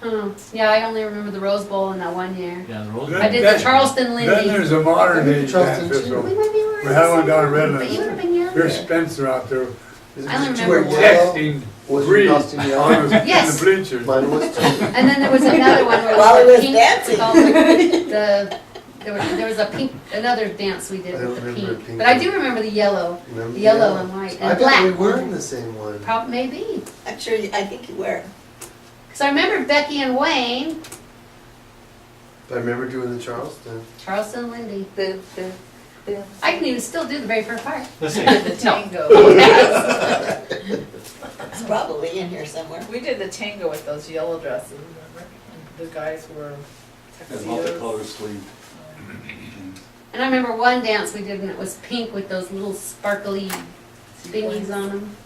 the Rose Bowl. Yeah, I only remember the Rose Bowl in that one year. Yeah, the Rose Then- Bowl. I did then- the Charleston Then Lindy. there's a modern day Charleston dance too. festival. We might be We had one down in Redlands. But you would have been young. Here's Spencer out there Is it I only just remember wear one. yellow? texting Was your Bree costume on yellow? the, in Yes. the bleachers. Mine was too. And then there was another one where While it he was was pink dancing. with all the There was a pink, another dance we did I don't with the remember pink. pink But I one. do remember the yellow. Remember The yellow and white I and bet we black. were in the same one. Maybe. I'm sure, I think you were. Because I remember Becky and Wayne, But I remember doing the Charleston. Charleston and Lindy. Boo, boo, boo. I can even still do the very first part. Let's see. We did the tango. It's probably in here somewhere. We did the tango with those yellow dresses, remember? And the guys were And multicolor tuxedos. sleeve. And I remember one dance we did and it was pink with those little sparkly thingies on them.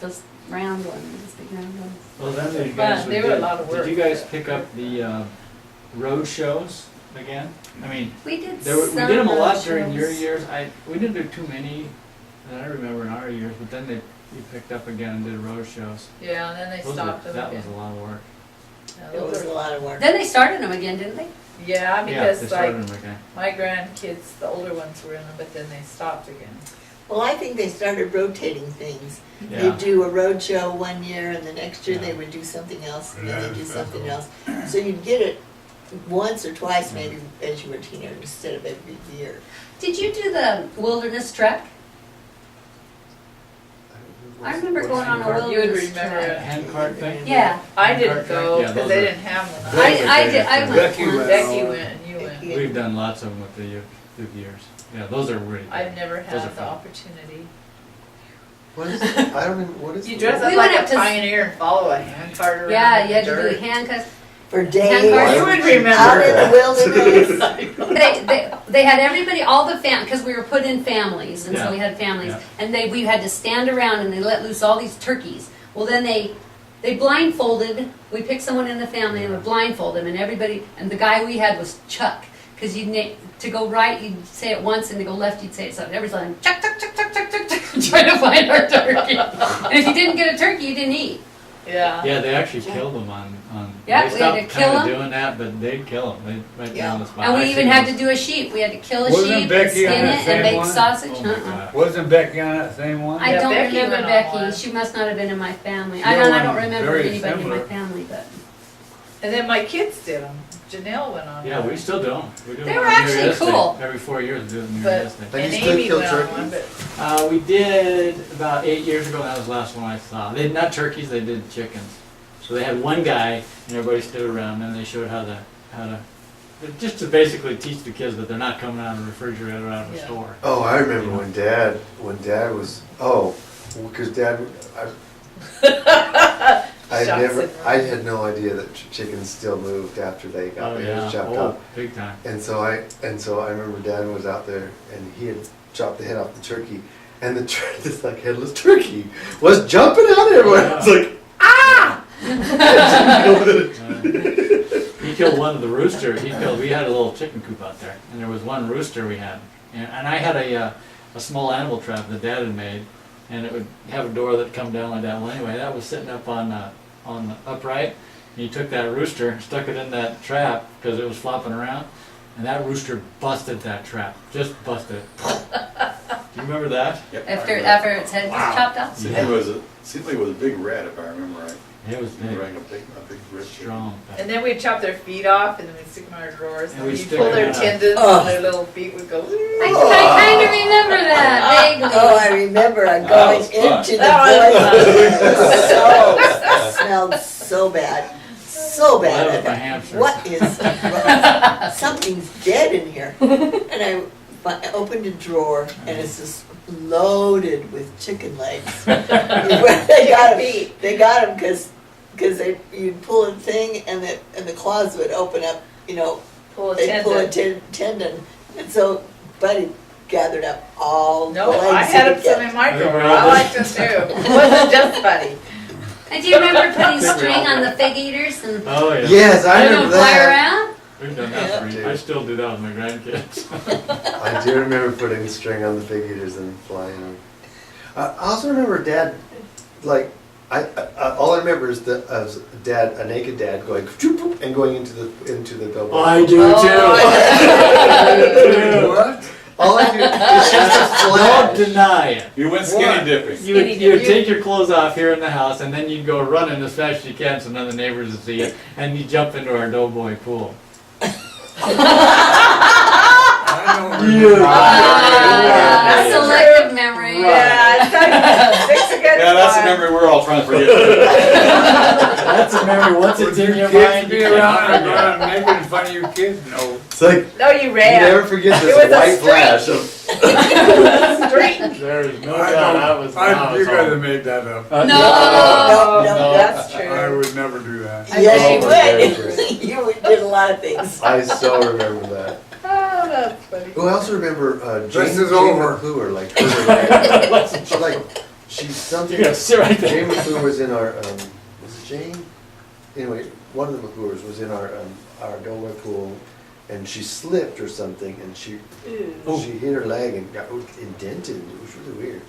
Those round ones, big round ones. Well, then you Fun. guys They were a lot of work. Did you guys pick up the road shows again? I mean, We did we did some them a lot road during your shows. years. We didn't do too many that I remember in our years, but then you picked up again and did road shows. Yeah, and then they stopped them That again. was a lot of work. Yeah, It those was were- a lot of work. Then they started them again, didn't they? Yeah, Yeah, they because like, started them again. my grandkids, the older ones were in them, but then they stopped again. Well, I think they started rotating things. Yeah. They'd do a road show one year, and the next year Yeah. they would do something else, and then Yeah, they'd do that's something cool. else. So you'd get it once or twice maybe as you were a teenager instead of every year. Did you do the wilderness trek? I remember going on a Handcart? You would wilderness remember trek. it. Hand cart thing? Yeah, I didn't Cart go track? Yeah, because those they are- didn't have one. I did, I went Becky once. went. Becky went and you went. We've done lots of them with the youth through the years. Yeah, those are really good. I've never Those are had the fun. opportunity. What is it? I don't even, what is You it? dress up We like went a up to- pioneer and follow a handcart around. Yeah, in you had the to do dirt. handcuffs. For Handcart. days, You would out in remember. the wilderness. They had everybody, all the because we were put in families, and so Yeah. we had families, Yeah. and we had to stand around and they let loose all these turkeys. Well, then they blindfolded. We picked someone in the family and would blindfold them, and everybody. And the guy we had was Chuck, because to go right you'd say it once, and to go left you'd say it something. Everybody's like Chuck, Chuck, Chuck, Chuck, Chuck, Chuck, Chuck, trying to find our turkey. And if you didn't get a turkey, you didn't eat. Yeah. Yeah, they actually killed them on. Yeah, they we had to stopped kill kind of 'em. doing that, but they'd kill them. They'd right Yeah. down the spot. And we I even seen had those. to do a sheep. We had to kill a Wasn't sheep, and Becky on skin that it, and same make one? sausage. Oh my Uh-uh. God. Wasn't Becky on that same one? I Yeah, don't Becky remember went on Becky. one. She must not have been in my family. She I went don't remember very anybody in similar. my family, but And then my kids did them. Janelle went on. Yeah, one. we still do them. We do They them were on New actually Year's Day. cool. Every 4 years, we do them New But Year's Day. But and you still Amy kill went on one, turkeys? but We did about 8 years ago. That was the last one I saw. They not turkeys. They did chickens. So they had one guy, and everybody stood around, and they showed how to just to basically teach the kids that they're not coming out of the refrigerator or out of the Yeah. store. Oh, I remember when Dad was, because Dad, I Shock never, syndrome. I had no idea that chickens still moved after they got Oh their yeah, heads chopped oh, off. big time. And so I remember Dad was out there and he had chopped the head off the turkey, and this like headless turkey was jumping out everywhere. It's like, He killed one of the roosters. We had a little chicken coop out there, and there was one rooster we had, and I had a small animal trap that Dad had made, and it would have a door that come down like that. Well, anyway, that was sitting up on the upright. And he took that rooster, stuck it in that trap because it was flopping around, and that rooster busted that trap. Just busted it. Do you remember that? Yep, I after remember. its head was chopped off. Seemed like it was a big rat, if I remember right. It was He big, rang a big wrist. strong. and then we'd chop their feet off, and then we'd stick them in our drawers, And and we'd we'd stick pull them their in our- tendons, Oh. and their little feet would go. I kind of remember that vaguely. Oh, I remember going was fun. into the That boiler. So, smelled so bad. So Well, that bad. was my I hamster. thought, what is, something's dead in here. And I opened a drawer and it's just loaded with chicken legs. They got them because you'd pull a thing and the claws would open up, Pull a they'd pull a tendon. tendon. And so Buddy gathered up all the No, legs. I he had could some get. in my They drawer. were all I liked them too. It wasn't just Buddy. And do you remember putting They were string all- on the fig eaters and Oh yeah. yes, I let them remember fly that. around? We've done that for you. I still do that with my grandkids. I do remember putting string on the fig eaters and flying them. I also remember Dad, like, all I remember is Dad, a naked Dad going and going into the billboard. I do too. What? All I do is just a Don't flash. deny it. You went skinny dipping. You would take your clothes off here in the house, and then you'd go running as fast as you can so none of the neighbors would see you, and you jump into our doughboy pool. you. That's Selective memory. Yeah, it's a good Yeah, that's the one. memory we're all trying to forget. That's a memory, once it's in your Kids mind, be you around can't and forget. going making fun of you kids? No. It's like, No, you you ran. never forget It this was a white streak. flash of, Street. There's no doubt I was. You guys have made that up. No. No, That's I true. would never do that. Yes, Oh, you would. You did a lot of things. I so remember that. Oh, that's funny. Oh, I also remember This Jane is over. McClure, like, she's something. You gotta sit right there. Jane McClure was in our, was it Jane? Anyway, one of the McClures was in our doorway pool, and she slipped or something, and she hit her leg and got indented. It was really weird.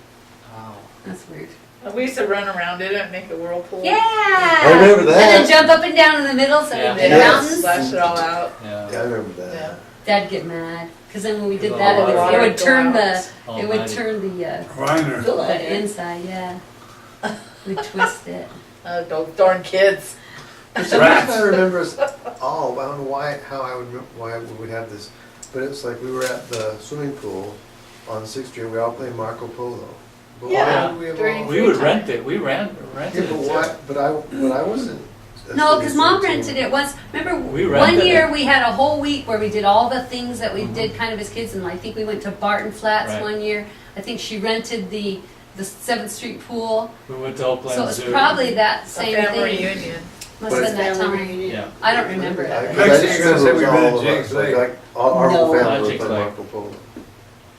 Wow. That's weird. We used to run around it and make a whirlpool. Yeah. I remember that. And then jump up and down in the middle so Yeah. we And did Yes. mountains. Splash it all out. Yeah, I Yeah. remember that. Yeah. Dad'd get mad. Because then when we did All that, the it water would would go turn out. the, All it would night. turn the, Liner. the inside, yeah. We'd twist it. Those darn kids. For some reason I remember us all. I don't know why we would have this, but it was like we were at the swimming pool on 6th Street. We all played Marco Polo. But Yeah, why did we have during- all? We would rent it, we rented Yeah, it but too. why? But I wasn't. No, because Mom rented it once. Remember, We one rented year it. we had a whole week where we did all the things that we did kind of as kids, and I think we went to Barton Flats Right. one year. I think she rented the 7th Street pool, We went to Oakland so it's Zoo. probably that A same family thing. reunion. Must have been that Family time. reunion. Yeah. I don't remember it. I Next thing you're gonna say, remember we it was been all at of Jake's us, Lake. like our No. whole family Not would Jake's play Lake. Marco Polo.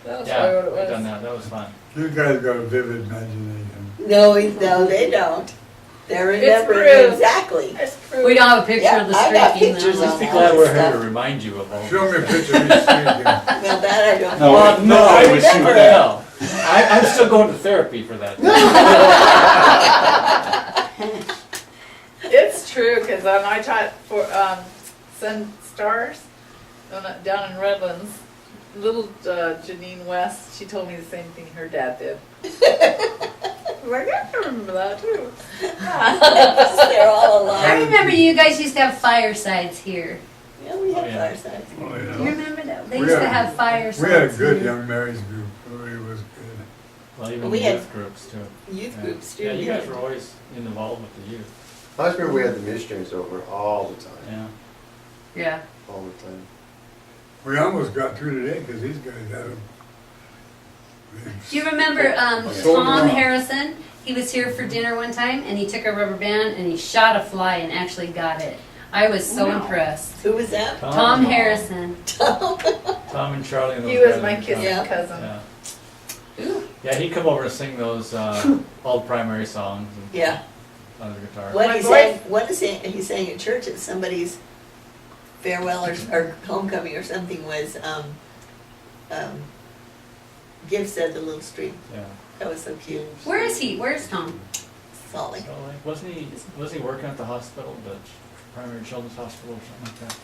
That's Yeah, probably what it we've was. done that, that was fun. You guys got a vivid imagination. No, they don't. They remember true. it exactly. That's true. We don't have a picture Yeah, of the I street. got even pictures though- on Just be all glad this we're here stuff. to remind you of all. Show me a picture of each street. Well, that I don't. No, Well, no, I would shoot remember that. No, I'm still going to therapy for that. It's true, because when I taught for Sun Stars down in Redlands, little Janine West, she told me the same thing her dad did. I'm like, I remember that too. They're all I alive. remember you guys used to have firesides here. Yeah, we have Oh, yeah. firesides. Oh, You yeah. remember that? They We used to had- have firesides. We had a good here. young Mary's group. It really was good. Well, even We the had- youth groups too. Youth Yeah. groups too. Yeah, you guys were always involved with the youth. I just remember we had the missionaries over all the time, Yeah. Yeah. all the time. We almost got through today because these guys had them. Do you remember Sold Tom them out. Harrison? He was here for dinner one time, and he took a rubber band and he shot a fly and actually got it. I was so Wow. impressed. Who was that? Tom Harrison. Tom and Charlie and those He was guys my would kissing come. Yeah. cousin. Yeah. Yeah, he'd come over to sing those old primary songs and Yeah. on the guitar. What My he boy- sang, he sang at church at somebody's farewell or homecoming or something was Gifts at the Little Stream. Yeah. That was so cute. Where is he? Where's Tom? Salt Lake. So, like, wasn't he working at the hospital, the primary children's hospital or something like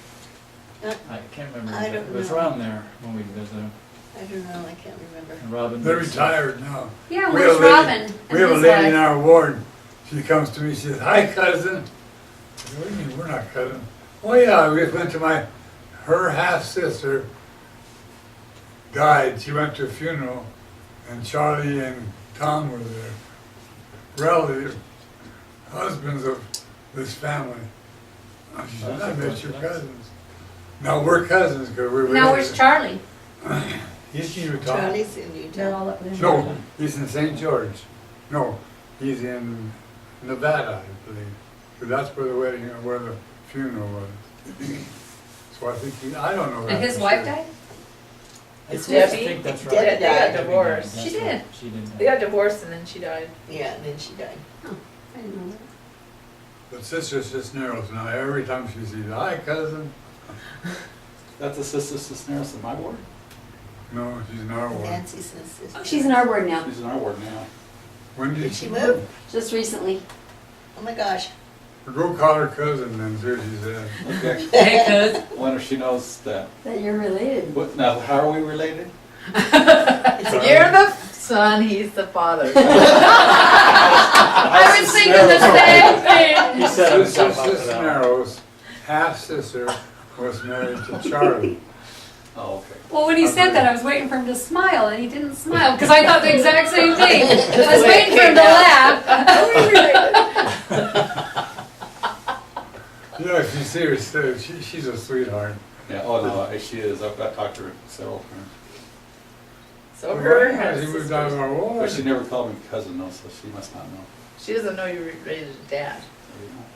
that? I can't remember. I don't It was know. around there when we visited him. I don't know, I can't remember. And Robin. They're was- retired now. Yeah, We where's have a lady- Robin? We have a And his lady in wife? our ward. She comes to me, she says, "Hi, cousin." I said, "What do you mean, we're not cousins?" "Oh yeah, we just went to her half-sister died. She went to a funeral and Charlie and Tom were there. Relative, husbands of this family." She said, "I met your cousins." Now we're cousins because we're Now where's Charlie? He's in Utah. Charlie's in They're Utah. all up there. No, he's in St. George. No, he's in Nevada, I believe. 'Cause that's where the wedding, where the funeral was. So I think I don't know that. And his for wife sure. died? It's I Debbie. think that's right. Debbie They got died. divorced. She did. She did. They got divorced and then she died. Yeah, and then she died. I didn't know that. But Sister Cisneros now, every time she sees, "Hi, cousin." That's the Sister Cisneros in my ward? No, she's in our ward. Nancy's sister. Oh, she's in our ward now, She's in our ward now. When Did she move? just recently. Oh my gosh. Go call her cousin then, see what she says. Okay. Hey, cuz. Wonder if she knows that. That you're related. What, now, how are we related? You're the son, he's the father. I was thinking the same thing. He set Sister himself up for that. Cisneros' half-sister was married to Charlie. Oh, okay. Well, when he said that, I was waiting for him to smile, and he didn't smile, because I thought the exact same thing. I was waiting for him to laugh. Yeah, if you see her, she's a sweetheart. Yeah, oh, no, she is. I've talked to her several times. So her Yeah, has she moved out of sisters. our But ward. she never called me cousin though, so she must not know. She doesn't know you're related to dad.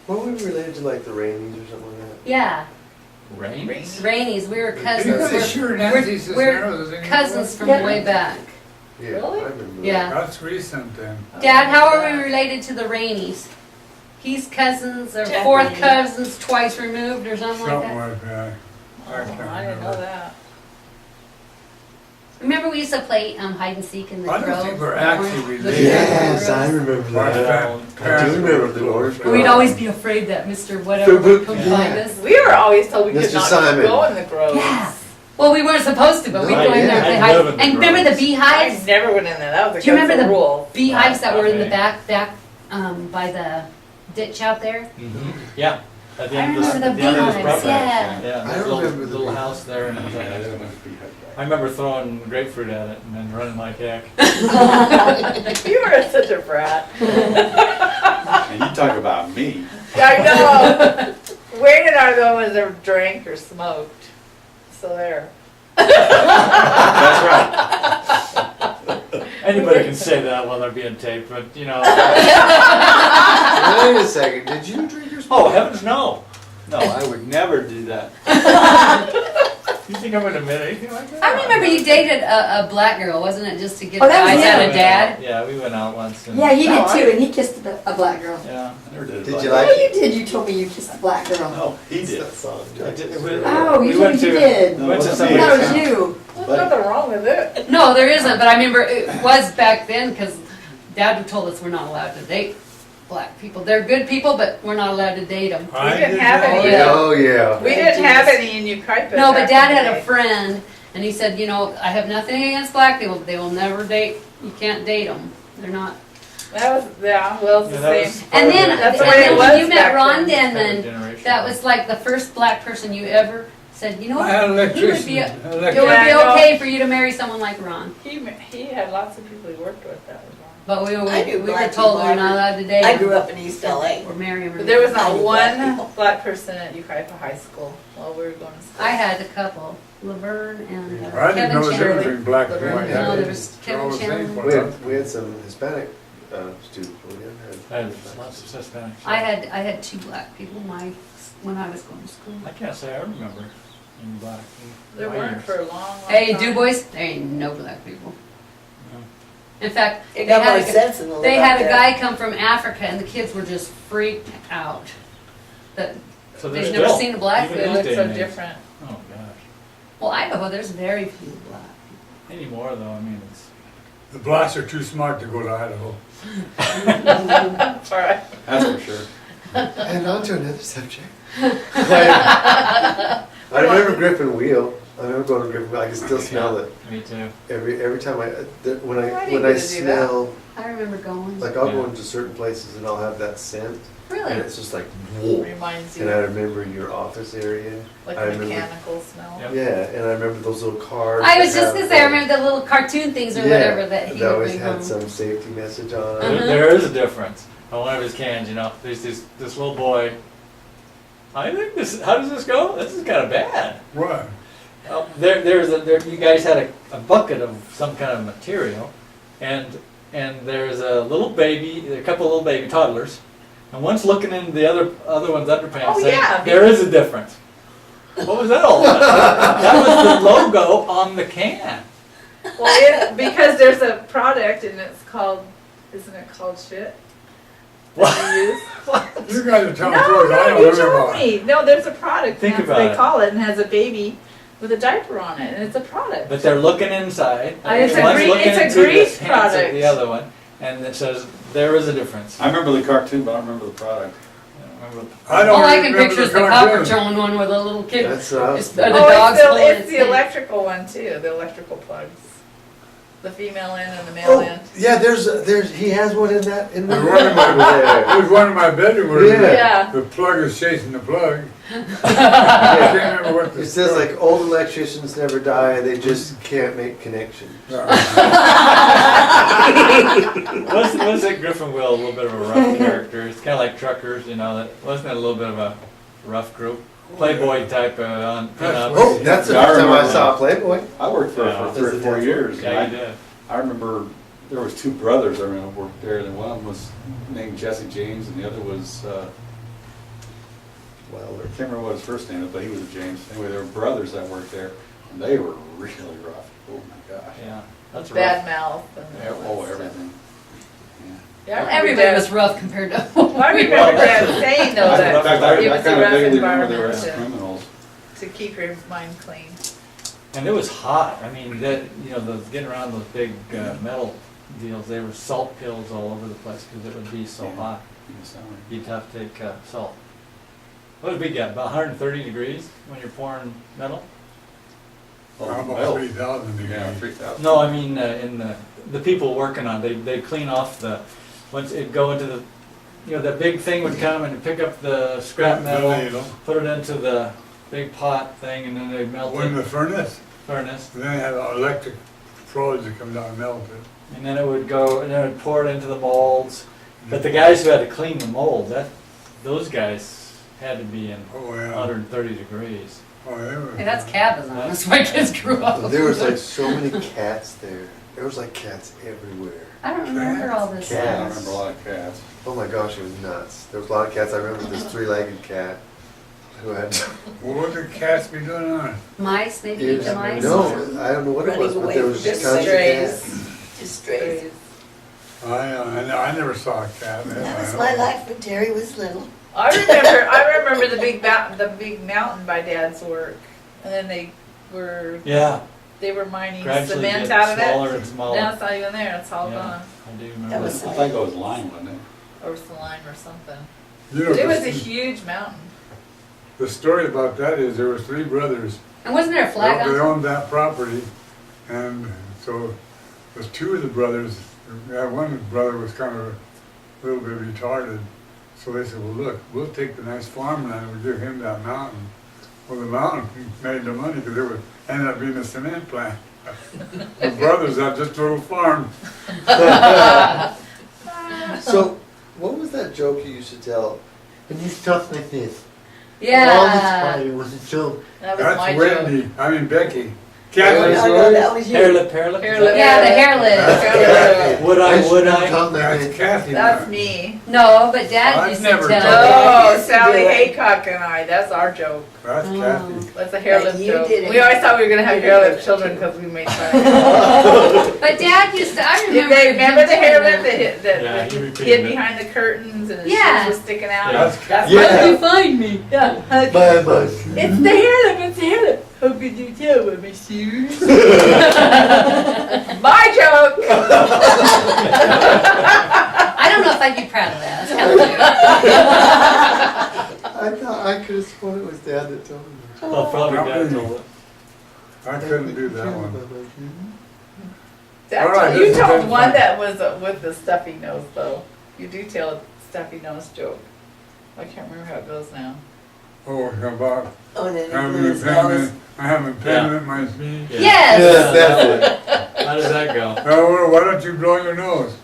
What were we related to, like the Rainies or something like that? Yeah, Rain? Rainey's, we were cousins. Because We're- sure Nancy Cisneros we're is in your cousins ward? from way back. Yeah, Really? I remember. Yeah. That's recent then. Dad, how are we related to the Rainies? He's cousins, or Jack fourth Rainey. cousins twice removed, or something like Something that. like that. Oh, I didn't know that. Remember we used to play hide and seek in the I grove? don't think we're The actually orange- related. the Yes, grove? I remember My that. parents I do were remember the close. orange grove. We'd always be afraid that Mr. Whatever would come Yeah. find us. We were always told we could Mr. not Simon. go in the groves. Yeah. Well, we weren't supposed to, but we'd No, go in there and yeah. play I'd hide. live in the And remember the groves. I beehives? never went in there. That was Do you against remember the the rule. beehives that were in the Okay. back, by the ditch out there? Mm-hmm. Yeah. At the I end of this, remember at the the end of this beehives, property. yeah. Yeah, I there's a remember the little beehives. house there and Yeah, I everything. didn't want to be I remember throwing grapefruit at it and then running like heck. You were such a brat. And you talk about me. I know. Wayne and I are the only ones that ever drank or smoked. So there. That's right. Anybody can say that while they're being taped, but you know. Wait a second, did you drink your Oh, heavens no. No, I would never do that. You think I'm gonna admit anything like that? I remember you dated a black girl, wasn't it, just to get Oh, the that was eyes out him. of dad? Yeah, we went out once. And, Yeah, he No, did too, and he kissed a black girl. Yeah. I never did. Did like you that. like Oh, you did. You told me you kissed a black girl. No, he What's did. that song? I did- Oh, We you told me went you to- did. No, Went to it wasn't some- I me. thought it was you. There's nothing wrong with it. No, there isn't, but I remember it was back then, because Dad told us we're not allowed to date black people. They're good people, but we're not allowed to date them. I didn't did have that. any. Yeah. Oh, yeah. We didn't have any in Ukaipa. No, but back Dad in the had a day. friend, and he said, you know, I have nothing against black people, but they will never date, you can't date them. They're not. That was, yeah, well, it's Yeah, the that same. was And part of then, the- That's the and way then it when was you met back Ron then. Denman, generation. that was like the first black person you ever said, you know I had what? It would electrician. be, it would electrician. be Yeah, I know. okay for you to marry someone like Ron. He had lots of people he worked with that was wrong. But we I knew were black told people. we're not allowed to date I them grew up in East LA. or marry them. But there was I not knew black one people. black person at Ukaipa High School while we were going to school. I had a couple, Laverne and I didn't know Kevin the difference Chandler. between black and Laverne. white. No, there was They're all the Kevin same Chandler. for us. We had some Hispanic students. We didn't I had have. lots of Hispanics. I had two black people when I was going to school. I can't say I remember any black. There my weren't years. for a long, long Hey, time. Du Bois, there ain't no black people. No. In fact, It got more sense in the they live had out a there. guy come from Africa, and the kids were just freaked out that So they've there's never still- seen a black even It people. these looks day so and age. different. Oh gosh. Well, Idaho, there's very few black. Anymore though, I mean it's. The blacks are too smart to go to Idaho. All right. That's for sure. And on to another subject. I remember Griffin Wheel. I remember going to Griffin Wheel. I can still smell it Me too. every time I when Why I do you when I get to do that? smell I remember going. like I'll go Yeah. into certain places and I'll have that scent and Really? it's just like whoa. Reminds And I you remember your office area. like I a remember- mechanical smell. Yep. Yeah, and I remember those little cars. I was that just have gonna say, I the- remember the little cartoon things or Yeah, whatever that he that would always bring had home. some safety message on Uh-huh. it. There is a difference. On one of his cans, you know, there's this little boy. I think this. How does this go? This is kind of bad. What? You guys had a bucket of some kind of material, and there's a little baby, a couple of little baby toddlers, and one's looking into the other one's underpants Oh, saying, yeah. "There is a difference." What was that all about? That was the logo on the can. Well, because there's a product and it's called, isn't it called shit? What? That you use? You guys are telling No, stories I no, don't you remember told about. me. No, there's a product. Think and that's about what it. they call it, and has a baby with a diaper on it, and it's a product. But they're looking inside. It's a One's grease- looking it's a into the grease pants of product. the other one, and it says there is a difference. I remember the cartoon, but I don't remember the product. I don't remember. I don't All I can remember picture is the cartoon. Paw Patrol one with a little kid. That's what I was It's- or thinking. the dog's pulling it's its the tail. electrical one too, the electrical plugs. The female end and the male end. Yeah, there's he has one in There's one in my, there. there's one in my bedroom where Yeah. Yeah. the plug is chasing the plug. I can't remember what the It says story- like old electricians never die, they just can't make connections. Was it Griffin Will a little bit of a rough character? It's kind of like truckers, you know. That wasn't it a little bit of a rough group, Playboy type on pinups. Oh, that's the Yeah, I first time I remember saw Playboy. I worked there Yeah. for 3 or 4 years. Yeah, you and did. I remember there was 2 brothers I remember worked there, and one was named Jesse James, and the other was, well, I can't remember what his first name was, but he was a James. Anyway, they were brothers that worked there, and they were really rough. Oh my gosh. Yeah, that's Bad rough. mouth and Yeah, all that oh, stuff. everything. Yeah, I remember Everybody Dad- was rough compared to. I remember Dad saying though In that fact, it I was kind a of rough vaguely remember they were environment criminals. to keep your mind clean. And it was hot. I mean, that, you know, the getting around those big metal deals, they were salt pills all over the place because it would be so Yeah. hot. in the summer. You'd have to take salt. What did we get? About 130 degrees when you're pouring metal? Oh, Almost well, 3,000 yeah, degrees. 3,000. No, I mean in the people working on it, they clean off the, once it go into the, you know, that big thing would come and pick up the scrap metal, ladle. put it into the big pot thing, and then they melt When it the furnace, furnace, then they had electric prods that come down and melt it. and then it would go, and then it would pour it into the molds. But the guys who had to clean the mold, those guys had to be in Oh, yeah. 130 degrees. Oh, they were. Hey, that's cabin. That's where kids grew up. There was like so many cats there. There was like cats everywhere. I don't remember all this. I Cats. remember a lot of cats. Oh my gosh, it was nuts. There was a lot of cats. I remember this 3-legged cat who had. What would the cats be doing on it? Mice, maybe It eat was- the mice. no, I don't know what it Running was, but away there from was just just tons of cats. strays. Just strays. I never saw a cat. That was my life when Terry was little. I remember the big mountain by Dad's work, and then they were mining Gradually cement get out of smaller it. and smaller. Now it's not even there; it's all Yeah. gone, I do remember That was I think it was lime, wasn't it? or slime or something. You know, But it was a the, huge mountain. the story about that is there was 3 brothers. And wasn't there a flag They on? owned that property, and so there's 2 of the brothers. One brother was kind of a little bit retarded, so they said, "Well, look, we'll take the nice farmland and we'll give him that mountain." Well, the mountain made the money because it would ended up being a cement plant. The brothers had just a little farm. So, what was that joke you used to tell? When you talk like this, Yeah. all the time, it was a joke. That was my That's joke. Wendy. I mean Becky. No, Kathy's no, that was you. Hair lip, hair lip. Hair lip. Yeah, the hair That's lip. Kathy. Would I, should would have I? done that. That's Kathy. That's now. me. No, but Dad I've used to never tell. done that. Oh, used to Sally do it. Haycock and I. That's our joke. That's Oh. Kathy. That's a hair But lip you joke. didn't. We always thought we were gonna have hair lip children because we made fun of it. But Dad used to. I Did remember. they remember him the hair doing lip that that. Yeah, hid, he that repeated hid it. behind the curtains and his Yeah. shoes were sticking out? Yeah. That's Kathy. Yeah. How did you find me? Yeah. Bye, bye. It's the hair lip. It's the hair lip. How could you tell with my shoes? My joke. I don't know if I'd be proud of that. That's kind of weird. I thought I could have sworn it was Dad that told me. Oh, probably Dad told it. I couldn't do that one. That All right, you this has told been one fun. that was with the stuffy nose though. You do tell a stuffy nose joke. I can't remember how it goes now. Oh, about Oh, and then he having blew his nose. impediment. I have impediment in my speech. Yeah. Yes. Yes, that's it. How does that go? Oh, well, why don't you blow your nose?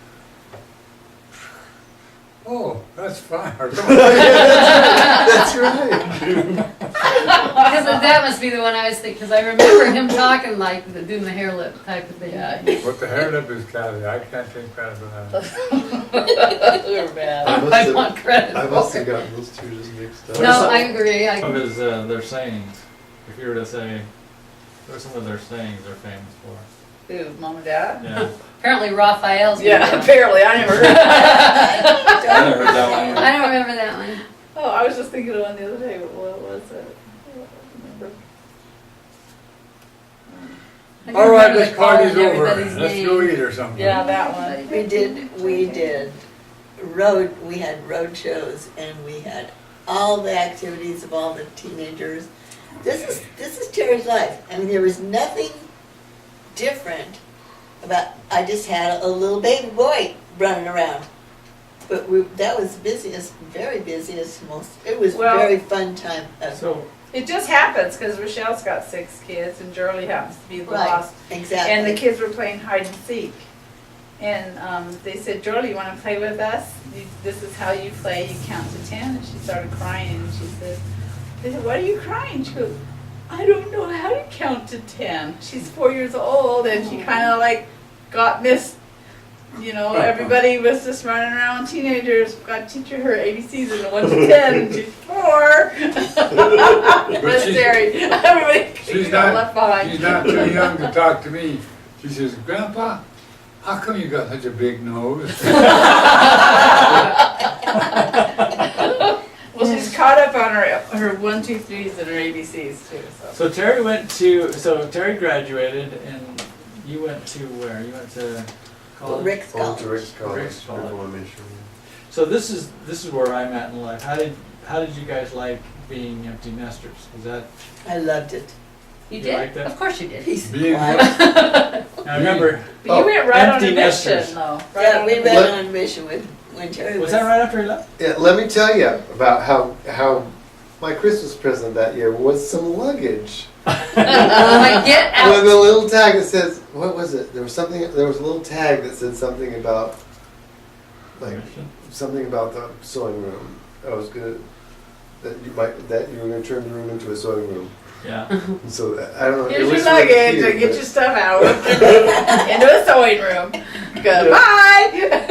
Oh, that's fine. Or something. That's right. Because that must be the one I was thinking. Because I remember him talking like doing the hair lip type of thing. Yeah. But the hair lip is Kathy. I can't take credit for that. We were bad. I must I have- want credit. I must have gotten those 2 just mixed up. No, I agree. Some of his, their sayings, if you were to say, what are some of their sayings they're famous for? Who, Mom and Dad? Yeah. Apparently Raphael's. Yeah, one. apparently. I never heard that. I never heard that one either. I don't remember that one. Oh, I was just thinking of one the other day. What was it? I don't remember. I do All right, remember this they called party's him over. everybody's Let's name. go eat or something. Yeah, that one. We did we had road shows and we had all the activities of all the teenagers. This is Terry's life. I mean, there was nothing different about, I just had a little baby boy running around. But that was busiest, very busiest most, it was Well- very fun time. So, It just happens, because Rochelle's got 6 kids, and Jolie happens to be the Right, last. exactly. And the kids were playing hide and seek. And they said, Jolie, you want to play with us? This is how you play. You count to 10. And she started crying. And she said, they said, why are you crying? She goes, I don't know how to count to 10. She's 4 years old, and she kind of like got missed. You know, everybody was just running around. Teenagers got to teach her ABCs and 1 to 10. And she's 4. But she's- Terry, everybody She's got left not, behind. she's not too young to talk to me. She says, Grandpa, how come you got such a big nose? Well, she's caught up on her 1, 2, 3s and her ABCs too. So. Terry graduated, and you went to where? You went to college? Rick's Oh, College. to Rick's College. Rick's College. Rick One Mission. So this is where I'm at in life. How did you guys like being empty nesters? Is that I loved it. You You did? like that? Of course you did. Peace Being and what? quiet. I remember? But you went right on empty a nesters. mission, though. Right Yeah, on we a went mission. on a mission when Terry was. Was that right after he left? Yeah, let me tell you about how my Christmas present that year was some luggage. Like, get With a out. little tag that says, what was it? There was a little tag that said something about, like, something about the sewing room. I was gonna, that you were gonna turn the room into a sewing room. Yeah. So I don't know. Here's it your was really luggage cute, and get but- your stuff out into a sewing room. Goodbye.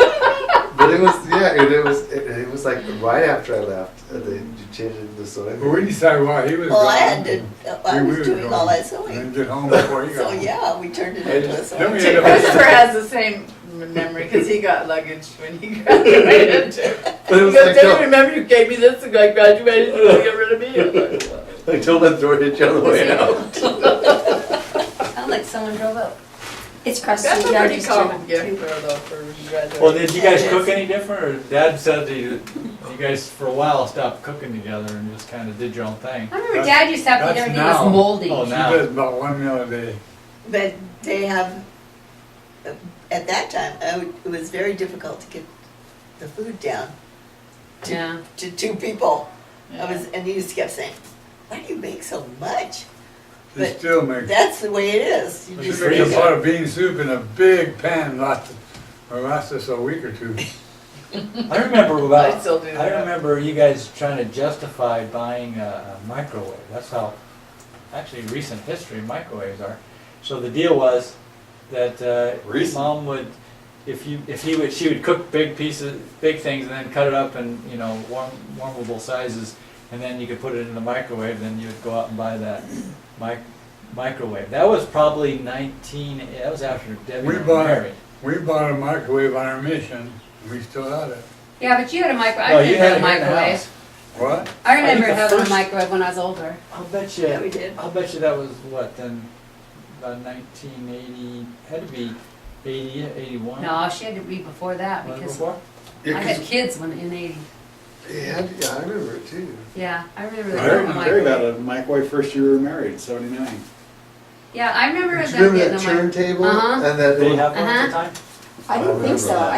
But it was, yeah, it was like right after I left, they changed it to sewing But we room. decided while he was Well, gone. I had to, I we was were doing gone, all that And sewing. then get home before he got So home. yeah, we turned it Then into a we sewing. ended up- Christopher has the same memory because he got luggage when he graduated too. But it He was goes, like, don't no. you remember you gave me this and I graduated, you're gonna get rid of me? I'm like, "Well." I told that door hit you on the way out. Sounds like someone drove up. It's across That's a the yard. pretty common gift though for graduation. Well, did you guys cook any different, or Dad said that you guys for a while stopped cooking together and just kind of did your own thing? I remember Dad used to have to That's eat everything now. was moldy. Oh, She now. does about 1 meal a day. But they have, at that time, it was very difficult to get the food down Yeah. to 2 people. Yeah. And he just kept saying, why do you make so much? She But still makes, That's the way it is. You She just she makes a freeze pot of bean soup in a big pan, lasts us a week or 2. I remember I still do I that. remember you guys trying to justify buying a microwave. That's how, actually, recent history microwaves are. So the deal was that Recent? Mom would, she would cook big things, and then cut it up in warmable sizes, and then you could put it in the microwave. Then you would go out and buy that microwave. That was probably that was after Debbie We was bought married. We bought a microwave on our mission, and we still had it. Yeah, but you had a microwave. No, I you remember had a it in the microwave. house. What? I remember I think the having first- a microwave when I was older. I'll bet you. Yeah, we did. I'll bet you that was what then? About 1980. Had to be 80, 81. No, she had to be before that Was it because before? Yeah, I had 'cause kids when in '80. yeah, I remember it too. Yeah, I remember I that remember Terry got microwave. a microwave first year we were married, 79. Yeah, I remember Do them you remember getting that a microwave. turntable? Uh-huh. And that Did you have one at the Uh-huh. time? I didn't think so. remember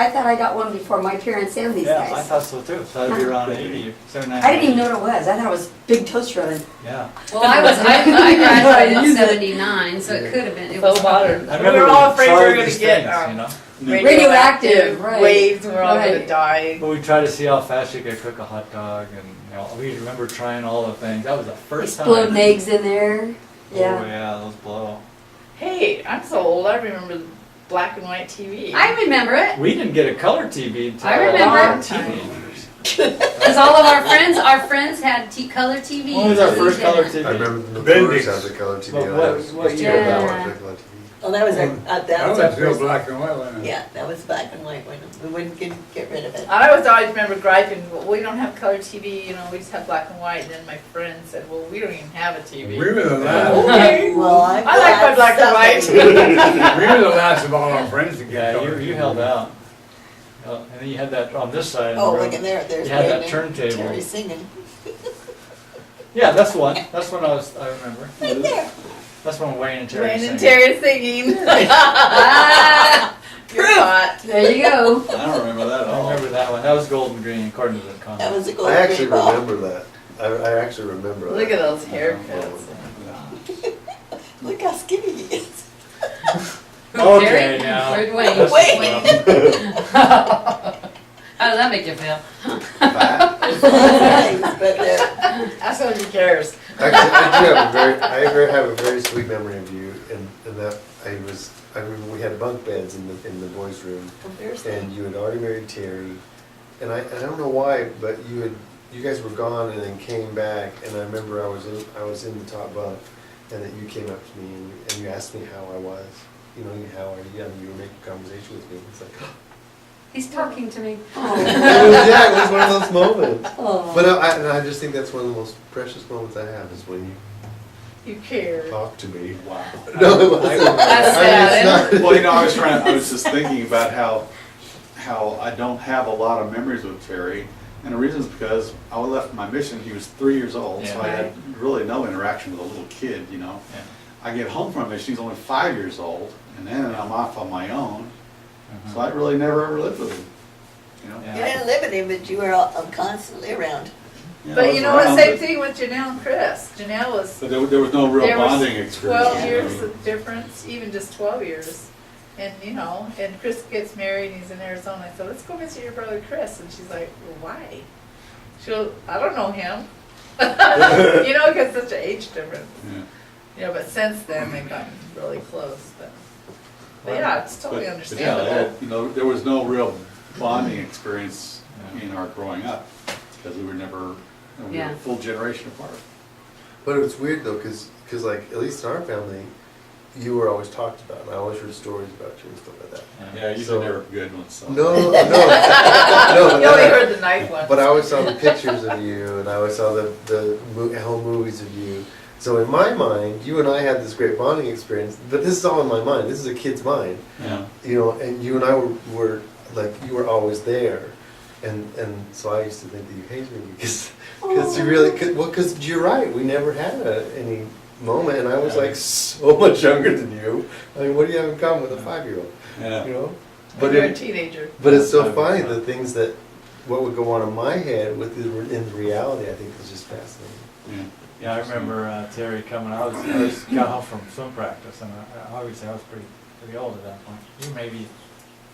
I thought I got one before my parents and these Yeah, I guys. thought so too. So that'd be around 80, 79. I didn't even know what it was. I thought it was big toaster oven. Yeah. Well, I graduated in '79, so it could have been. It So was modern. I We remember were all afraid we were tried gonna these get things, Radioactive, right. waves and we're all gonna Right. die. But we tried to see how fast you could cook a hot dog, and we remember trying all the things. That was the first time. Exploding eggs in there. Oh Yeah. yeah, those blow. Hey, I'm so old, I remember black and white TV. I remember it We didn't get a color TV until I remember. we were teenagers. because all of our friends had color TVs. When was our and we first color didn't. TV? I remember the Bendix. doors had the color TV. But on it. what- I was what just year told was that that? one, color TV. Well, that was That that was was our still first. black and white, wasn't it? Yeah, that was black and white when we wouldn't get rid of it. I always remember griping, well, we don't have color TV, we just have black and white. And then my friend said, well, we don't even have a TV. We were the last. Okay. Well, I'm I like my glad black and somebody- white. We were the last of all our friends to get Yeah, color you TV. held out. And then you had that on this side. of the Oh, room. look in there, there's You had that Wayne turntable. and Terry singing. Yeah, that's one. That's one I remember. Right there. That's when Wayne and Terry Wayne sang. and Terry singing. Prove pot. There you go. I don't remember that at I all. remember that one. That was Golden Green, according to the That comment. was a I golden actually great ball. remember that. I actually remember that. Look at those haircuts. Look how skinny he is. Okay, Terry? now. Where'd Wayne? That's Wayne. How does that make you feel? Fat. Nice, but they're- That's what he cares. Actually, I have a very sweet memory of you, and that I remember we had bunk beds in the boys' room, and you had already married Terry, and I don't know why, but you guys were gone and then came back, and I remember I was in the top bunk, and that you came up to me and you asked me how I was, how are you, and you were making conversation with me. It's like, He's talking to me. it was one of those moments. Oh. But I just think that's one of the most precious moments I have is when you You care. talk to me. Wow. No, it wasn't. That's I mean, sad, it's not- Well, I was just thinking about how I don't have a lot of memories with Terry. And the reason is because I left my mission, he was 3 years old, so Yeah. I had really no interaction with a little kid, Yeah. I get home from my mission, he's only 5 years old, and then I'm off on my own. Mhm. So I really never ever lived with him, Yeah. You didn't live with him, but you were all constantly around. Yeah, I But was you know what, around, same but- thing with Janelle and Chris. Janelle was, But there was no real there was bonding experience. 12 years of difference, even just 12 years. And and Chris gets married and he's in Arizona. I said, let's go visit your brother Chris. And she's like, well, why? She goes, I don't know him. Because such an age difference. Yeah. But since then they've gotten really close. But yeah, it's totally But, understandable. yeah, there was no real bonding experience Yeah. in our growing up, because we were never, we were Yeah. a full generation apart. But it's weird though, because like at least in our family, you were always talked about, and I always heard stories about you and stuff like that. Yeah, usually So- they were good ones, so. No, no, You only heard the nice one. But I always saw the pictures of you, and I always saw the home movies of you. So in my mind, you and I had this great bonding experience. But this is all in my mind. This is a kid's mind, Yeah. And you and I were like you were always there, and so I used to think that you hated me because you really because you're right. We never had any moment, and I was like so much younger than you. I mean, what do you have in common with a 5-year-old? Yeah. When you're a teenager. But it's so funny, the things what would go on in my head in reality, I think is just fascinating. Yeah. Yeah, I remember Terry coming. I was got home from swim practice, and obviously I was pretty old at that point. You maybe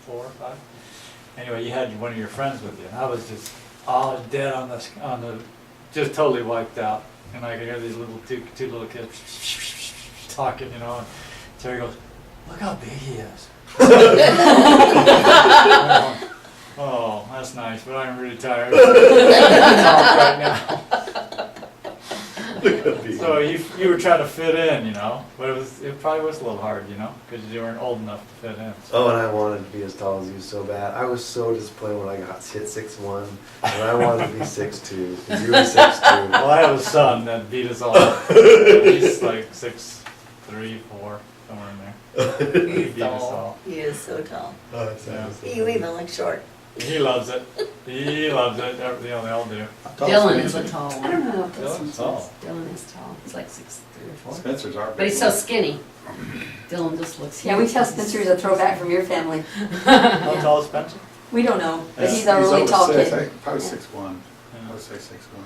4 or 5. Anyway, you had one of your friends with you, and I was just all dead on the, just totally wiped out. And I could hear these two little kids talking, and Terry goes, "Look how big he is." Oh, that's nice, but I'm really tired. Right now. So you were trying to fit in, but it probably was a little hard, because you weren't old enough to fit in. Oh, and I wanted to be as tall as you so bad. I was so disappointed when I got hit 6'1", and I wanted to be 6'2", and you were 6'2". Well, I have a son that beat us all. He's like 6'3", 4", somewhere in there. He beat us all. He is so tall. Oh, that's Yeah. He even looks short. He loves it. He loves it. They all do. Dylan is a tall I one. don't know if Dylan's this tall. one's Dylan is tall. He's like 6'3" or 4". Spencer's our big But he's so one. skinny. Dylan just looks. Yeah, we tell Spencer he's a throwback from your family. How tall is Spencer? We don't know, but Yeah. he's a really over tall 6, kid. I think probably Yeah. 6'1". I would say 6'1".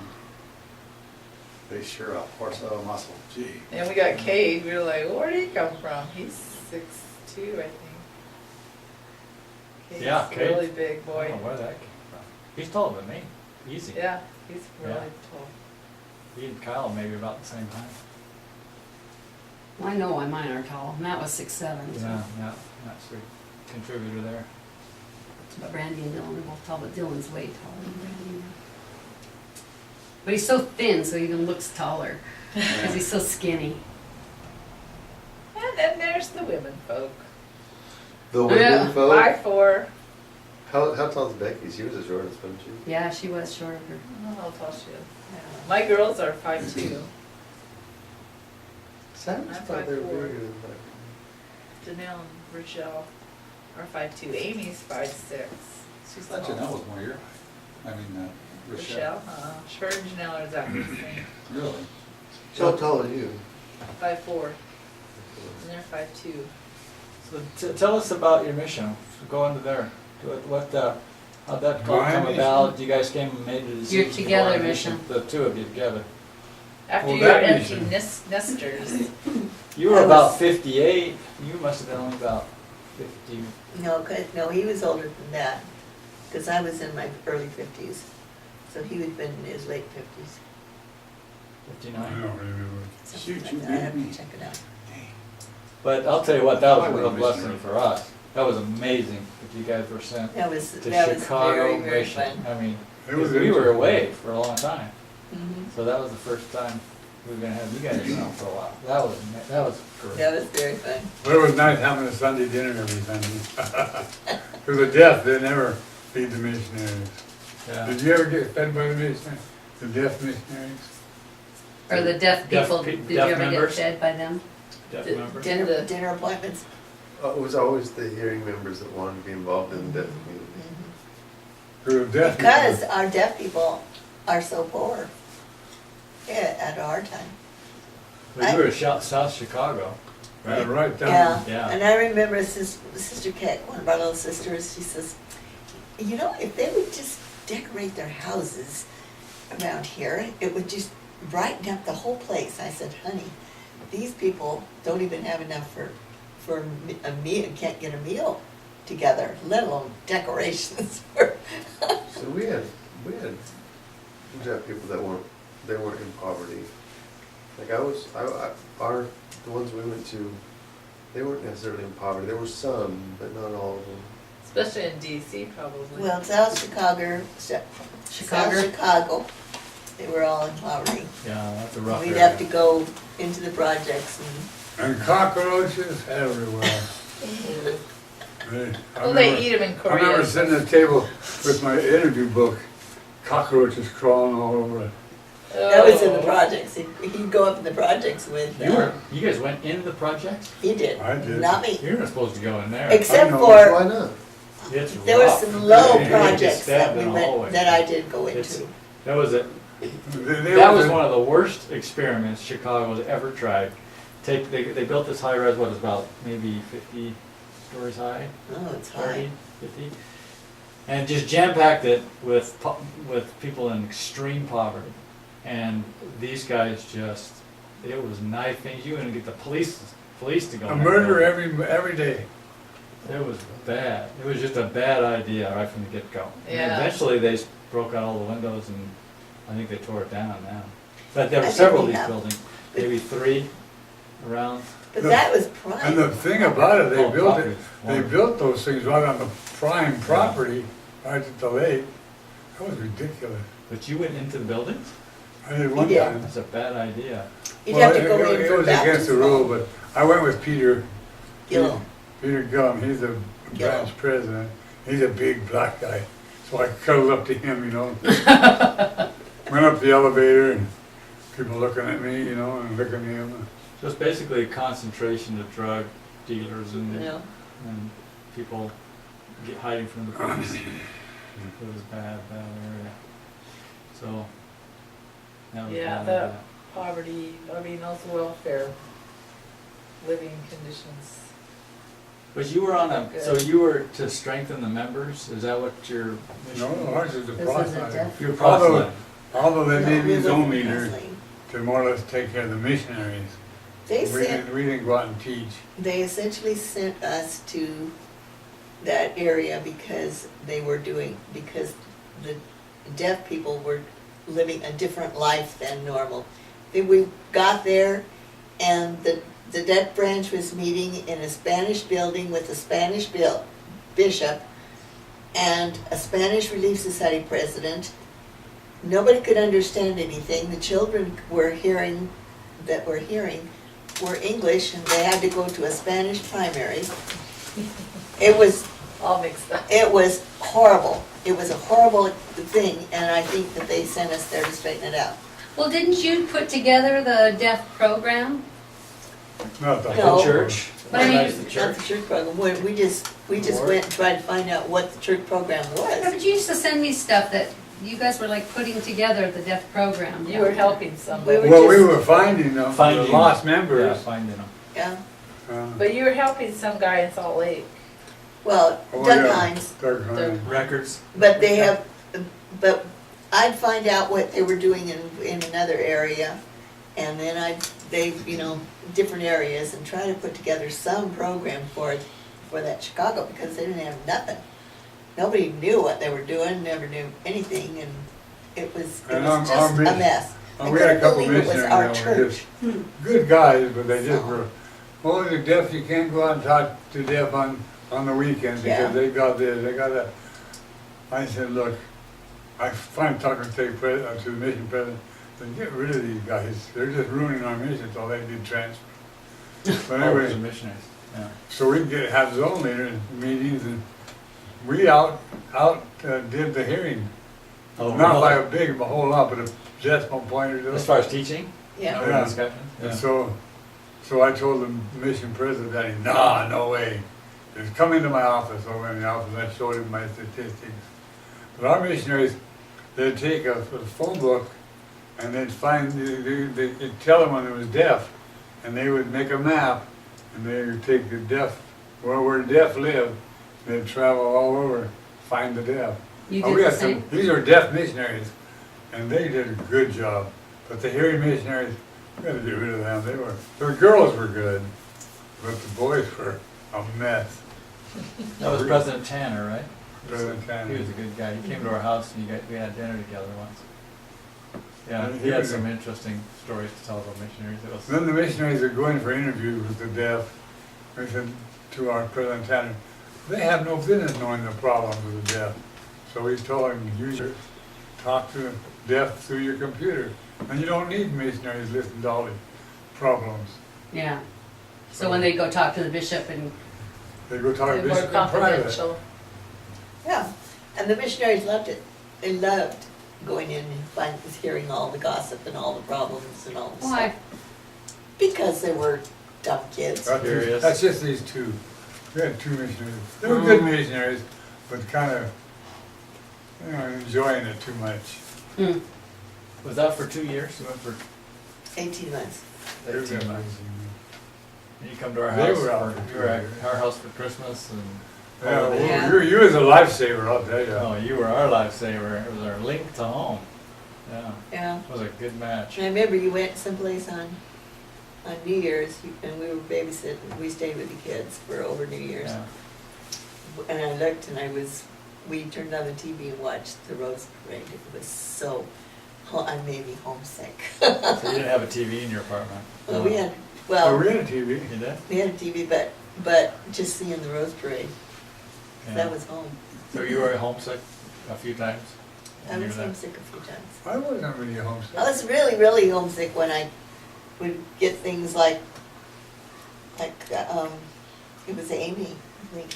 But he's sure a horse of muscle. Gee. And we got Cade. We were like, well, where did he come from? He's 6'2", I think. Cade's Yeah, a Cade. really big I boy. don't know where that came from. He's taller than me. Easy. Yeah, he's really Yeah. tall. He and Kyle are maybe about the same height. I know why mine are tall. Matt was 6'7". So. Yeah, that's a contributor there. But Brandy and Dylan are both tall, but Dylan's way taller than Brandy. But he's so thin, so he even looks taller because he's so skinny. And then there's the women folk. The women folk. 5'4". How tall is Becky? She was as short as, wasn't she? Yeah, she was short of her. I don't know how tall she is. My girls are 5'2". Sam I'm thought they were 5'4". bigger than that. Janelle and Rochelle are 5'2". Amy's 5'6". She's I thought tall. Janelle was more your height. I mean, Rochelle. Rochelle? Her and Janelle are exactly the same. Really? So how tall are you? 5'4". And they're 5'2". So tell us about your mission. Go into there. How'd that all My come mission? about? You guys came and made a decision. Your together to go on a mission. The two of you together. After Well, you were that empty mission- nesters. You were I about was- 58. You must have been only about 50. No, he was older than that, because I was in my early 50s. So he would have been in his late 50s. 59. I don't remember. something Shoot, like you that. I have beat me. to check it out. But I'll tell you what, that was I a was real a blessing missionary. for us. That was amazing that you guys were sent That was to very, Chicago very mission. fun. I mean, It was we were interesting. away for a long time. Mhm. So that was the first time we were gonna have you guys around for a while. That was great. That was very fun. But it was nice having a Sunday dinner every Sunday. Because the deaf, they never feed the missionaries. Yeah. Did you ever get fed by the missionaries? The deaf missionaries? Or the deaf Deaf people, pe- did you deaf ever get members? fed by them? Deaf Did- members? did- the- Dinner appointments. It was always the hearing members that wanted to be involved in the deaf Mm-hmm. community. For the deaf Because people. our deaf people are so poor. Yeah, at our time. Well, you were in South Chicago, Yeah, right? right down. Yeah, Yeah. and I remember Sister Keck, one of our little sisters, she says, you know, if they would just decorate their houses around here, it would just brighten up the whole place. I said, honey, these people don't even have enough for a meal, can't get a meal together, let alone decorations. So we had deaf people that weren't in poverty. Like the ones we went to, they weren't necessarily in poverty. There were some, but not all of them. Especially in DC, probably. Well, South Chicago, South Chicago, they were all in poverty. Yeah, that's a rough We'd area. have to go into the projects and And cockroaches everywhere. Well, they eat them in I Korea. remember sitting at the table with my interview book, cockroaches crawling all over it. that was in the Oh. projects. He'd go up in the projects with, You guys went in the project? he did, I did. not me. You're not supposed to go in there. Except know. for, Why not? It's there were rough. some low You get projects stabbed that we in the hallway. went, that I did go It's- into. That was it. They That was a- one of the worst experiments Chicago's ever tried. They built this high rise, what is about maybe 50 stories high, Oh, it's 30, high. 50? And just jam-packed it with people in extreme poverty. And these guys just, it was knifing, you wouldn't get the police to go A in there. murder every day. It was bad. It was just a bad idea right from the get-go. And Yeah. eventually they broke out all the windows and I think they tore it down now. But there I were think several of we these have. buildings, maybe 3 around. But that was And the prime. thing about it, Oh, properties. they built those things right on the prime property, right at the lake. That was ridiculous. But you went into the buildings? I did one did. time. That's a bad idea. You'd have to Well, go in it for was against the baptism. rule, but I went with Peter. Gillum. Peter Gillum, he's the branch president. He's a big black guy. So I cuddled up to him, you know. Went up the elevator and people looking at me, you know, and looking at him. So it's basically a concentration of drug dealers and people hiding from the police. It was bad area. So, that was Yeah, bad the idea. poverty, I mean, those welfare living conditions. But you were on Good. so you were to strengthen the members? Is that what your mission No, was? ours is the This is a proselyte. deaf- You're Although, proselyting. although they No, made me we his live own in leader Kathleen. to more or less take care of the missionaries. They sent, We didn't go out and teach. they essentially sent us to that area because because the deaf people were living a different life than normal. Then we got there and the deaf branch was meeting in a Spanish building with a Spanish bishop and a Spanish Relief Society president. Nobody could understand anything. The children were hearing were English and they had to go to a Spanish primary. It was All mixed up. horrible. It was a horrible thing, and I think that they sent us there to straighten it out. Well, didn't you put together the deaf program? Not the No. whole Church? But I mean- Organize the Not church? the church program. We just Board? went and tried to find out what the church program Yeah, was. but you used to send me stuff that you guys were like putting together the deaf program. You were helping We somebody. were Well, we just- were finding them, the Finding. lost Yeah, members, finding them. Yeah, But you were helping some guy in Salt Lake. Well, Oh, Doug yeah. Hines, Doug Hines. Records. but they have, but I'd find out what they were doing in another area, and then they, different areas, and try to put together some program for that Chicago, because they didn't have nothing. Nobody knew what they were doing, never knew anything, and it was And just our a mission- mess. I We had a couldn't couple believe it was missionaries our that were church. just good guys, but they just So. were, well, the deaf, you can't go out and talk to deaf on the weekends Yeah. because they got this, they got that. I said, look, I finally talked to the state president, to the mission president, said, get rid of these guys. They're just ruining our mission, so they did transfer. But Oh, anyway, the missionaries. Yeah. so we could have zone leader meetings, and we did the hearing. Oh, Not by really? a whole lot, but a decimal point or two. As far as teaching? Yeah. No Yeah. discussion? And Yeah. so I told the mission president that, nah, no way. Just come into my office, over in the office, and I showed him my statistics. But our missionaries, they'd take a phone book, and they'd they'd tell them when it was deaf, and they would make a map, and they would take the deaf, where deaf live, they'd travel all over, find the deaf. You Oh, did we the had same? these are deaf missionaries, and they did a good job. But the hearing missionaries, we had to get rid of them. The girls were good, but the boys were a mess. That was President Tanner, right? President Tanner. He was a good guy. He came to our house and we had dinner together once. Yeah, Yeah, he he had was some a- interesting stories to tell about missionaries. It was, Then the missionaries are going for interviews with the deaf. They said to our President Tanner, they have no business knowing the problems of the deaf. So he told him, you should talk to the deaf through your computer. And you don't need missionaries listening to all the problems. Yeah. So when they go talk to the bishop and, They go talk to They're more Bishop in private. confidential. Yeah, and the missionaries loved it. They loved going in and hearing all the gossip and all the problems and all the why? stuff. Because they were dumb kids. Curious. That's just these two. We had two missionaries. They were good missionaries, but kind of, enjoying it too much. Hmm. was that for 2 years? You went for 18 months. They were 18 good months. missionaries. You come to our They house. were out for, for you were at 2 years. our house for Christmas and. Yeah, holidays. Yeah. you was a lifesaver, I'll tell you. Oh, you were our lifesaver. It was our link to home. Yeah, Yeah. it was a good match. And I remember you went someplace on New Year's, and we were babysitting, we stayed with the kids for over New Year's. Yeah. And I looked and we turned on the TV and watched the Rose Parade. It was so, I made me homesick. So you didn't have a TV in your apartment? Well, we had, Oh, well, we had a TV. You did? we had a TV, but just seeing the Rose Parade, Yeah. that was home. So you were homesick a few times? I when you was were there? homesick a few times. I wasn't really homesick. I was really, really homesick when I would get things like, it was Amy, I think,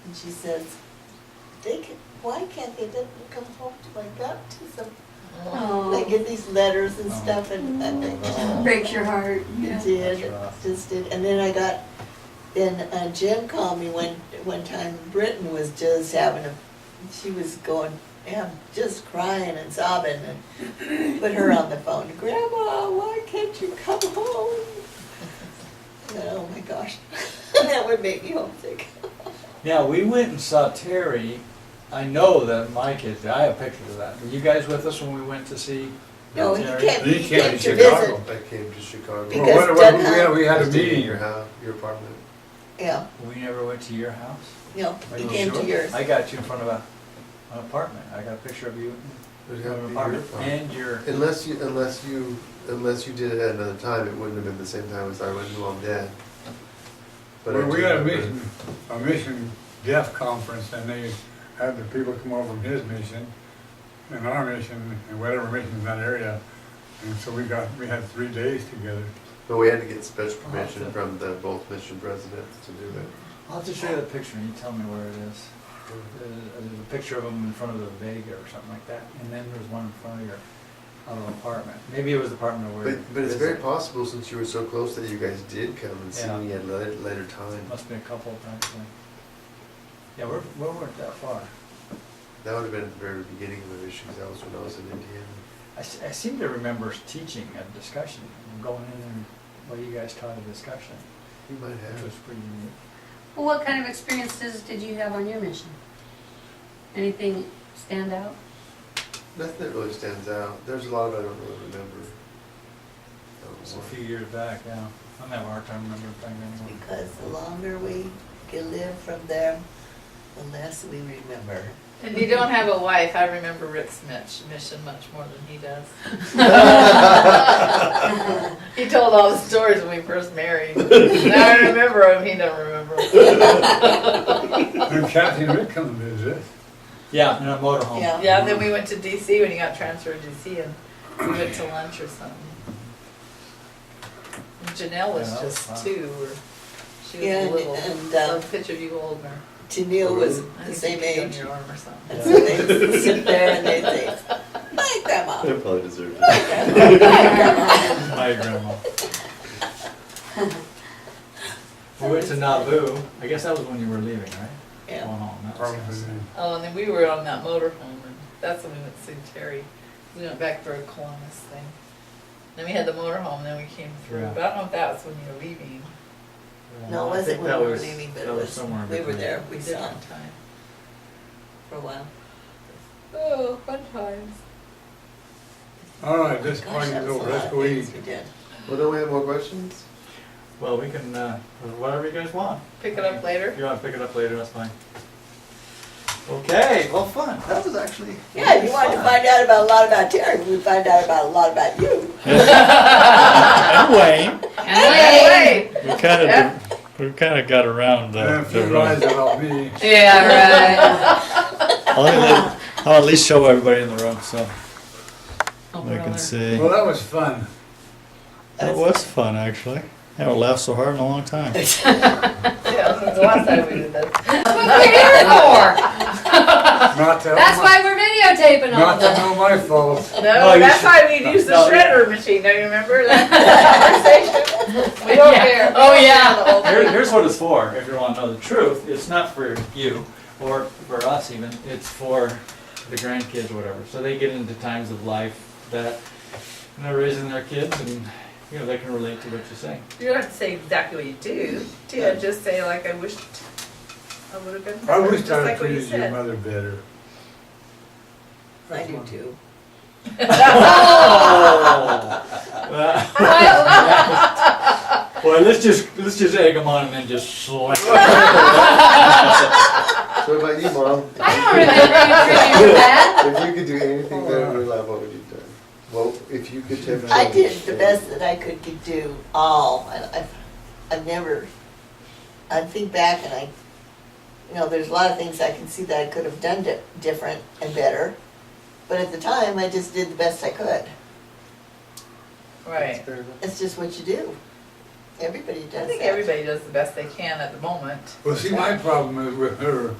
and she says, why can't they let me come home to my baptism? They get these letters and Oh. stuff, and they Breaks your heart. did, That's rough. just did. And then Jim called me one time. Britain was just she was going, just crying and sobbing, and put her on the phone. Grandma, why can't you come home? And, oh my gosh, that would make me homesick. Yeah, we went and saw Terry. I know that my kids did. I have pictures of that. Were you guys with us when we went to see No, he Terry? came, He he came came to to Chicago. visit. I came to Chicago. Because Well, Doug we had a I stayed in meeting. your house, your apartment. Yeah, We never went to your house? no, Are he you came sure? to yours. I got you in front of an apartment. I got a picture of you It'd in have an to be your apartment. apartment. And your, Unless you did it at another time, it wouldn't have been the same time as I went to Mom and Dad. But I Well, we do had remember- a mission deaf conference, and they had the people come over from his mission and our mission and whatever mission in that area. And so we had 3 days together. But we had to get special I'll permission have to- from both mission presidents to do that. I'll have to show you the picture and you tell me where it is. There's a picture of them in front of the Vega or something like that. And then there's one in front of your other apartment. Maybe it was the apartment where. But it's very possible, since you were so close, that you guys did come and see Yeah. me at a later time. Must be a couple actually. Yeah, we weren't that far. That would have been at the very beginning of the mission, 'cause that was when I was in Indiana. I seem to remember teaching a discussion, going in and, well, you guys taught a discussion. You might which have. was pretty unique. Well, what kind of experiences did you have on your mission? Anything stand out? Nothing that really stands out. There's a lot of I don't really remember. It's a few years back, yeah. I don't have a hard time remembering things anymore. Because the longer we can live from them, the less we remember. And you don't have a wife. I remember Rick's mission much more than he does. He told all the stories when we first married. And I remember him, he don't remember. And Kathy and Rick come to visit. Yeah, in a motorhome. Yeah. Yeah, then we went to DC when he got transferred to DC and we went to lunch or something. And Janelle was Yeah, that was just fun. 2 or she was Yeah, little. and, Some picture of you older. Janelle was I the think same you could go on age. your arm or something. And so they sit there and they say, "My grandma." They probably deserve it. My grandma. We went to Nauvoo. I guess that was when you were leaving, right? Yeah. Going home. That was Probably. nice. Oh, and then we were on that motorhome, and that's when we went to see Terry. We went back for a Columbus thing. Then we had the motorhome, and then we came through. Yeah. But I don't know if that was when you were leaving. No, it I wasn't think when that we were was- leaving, but that it was, somewhere in we were between. there, we saw it Different time. for a while. Oh, fun times. All right, this Gosh, party's that was a over, lot let's of go things eat. we did. Well, don't we have more questions? Well, we can, whatever you guys want. Pick it up later. If you want to pick it up later, that's fine. Okay, well, fun. That was actually. Yeah, you wanted to find out about a lot about Terry, we find out about a lot about you. Anyway, Hey! we kind of got around. And a few lies about me. Yeah, right. I'll at least show everybody in the room so Oh, they can brother. see. Well, that was fun. That was fun, actually. I haven't laughed so hard in a long time. Yeah, since the last time we did this. That's what we're here for. Not to, That's why we're videotaping all not to this. know my fault. No, No, you that's should- why we used the no, shredder machine. Don't you remember that conversation? We don't Yeah. care. Oh, yeah. The whole thing. Here's what it's for, if you want to know the truth. It's not for you, or for us even. It's for the grandkids or whatever. So they get into times of life that they're raising their kids and, you know, they can relate to what you say. You don't have to say exactly what you do. Yeah, just say like, I wished I would have been I better, wished just I'd like what you treated your said. mother better. I do too. Well, let's just egg them on and then just slap. So what about you, Mom? I don't remember you treating her bad. If you could do anything better in your life, what would you do? Well, if you could take. I did the best that I could do all, and I've never, I think back and there's a lot of things I can see that I could have done different and better, but at the time, I just did the best I could. Right. It's just what you do. Everybody does I think that. everybody does the best they can at the moment. Well, see, my problem is with her.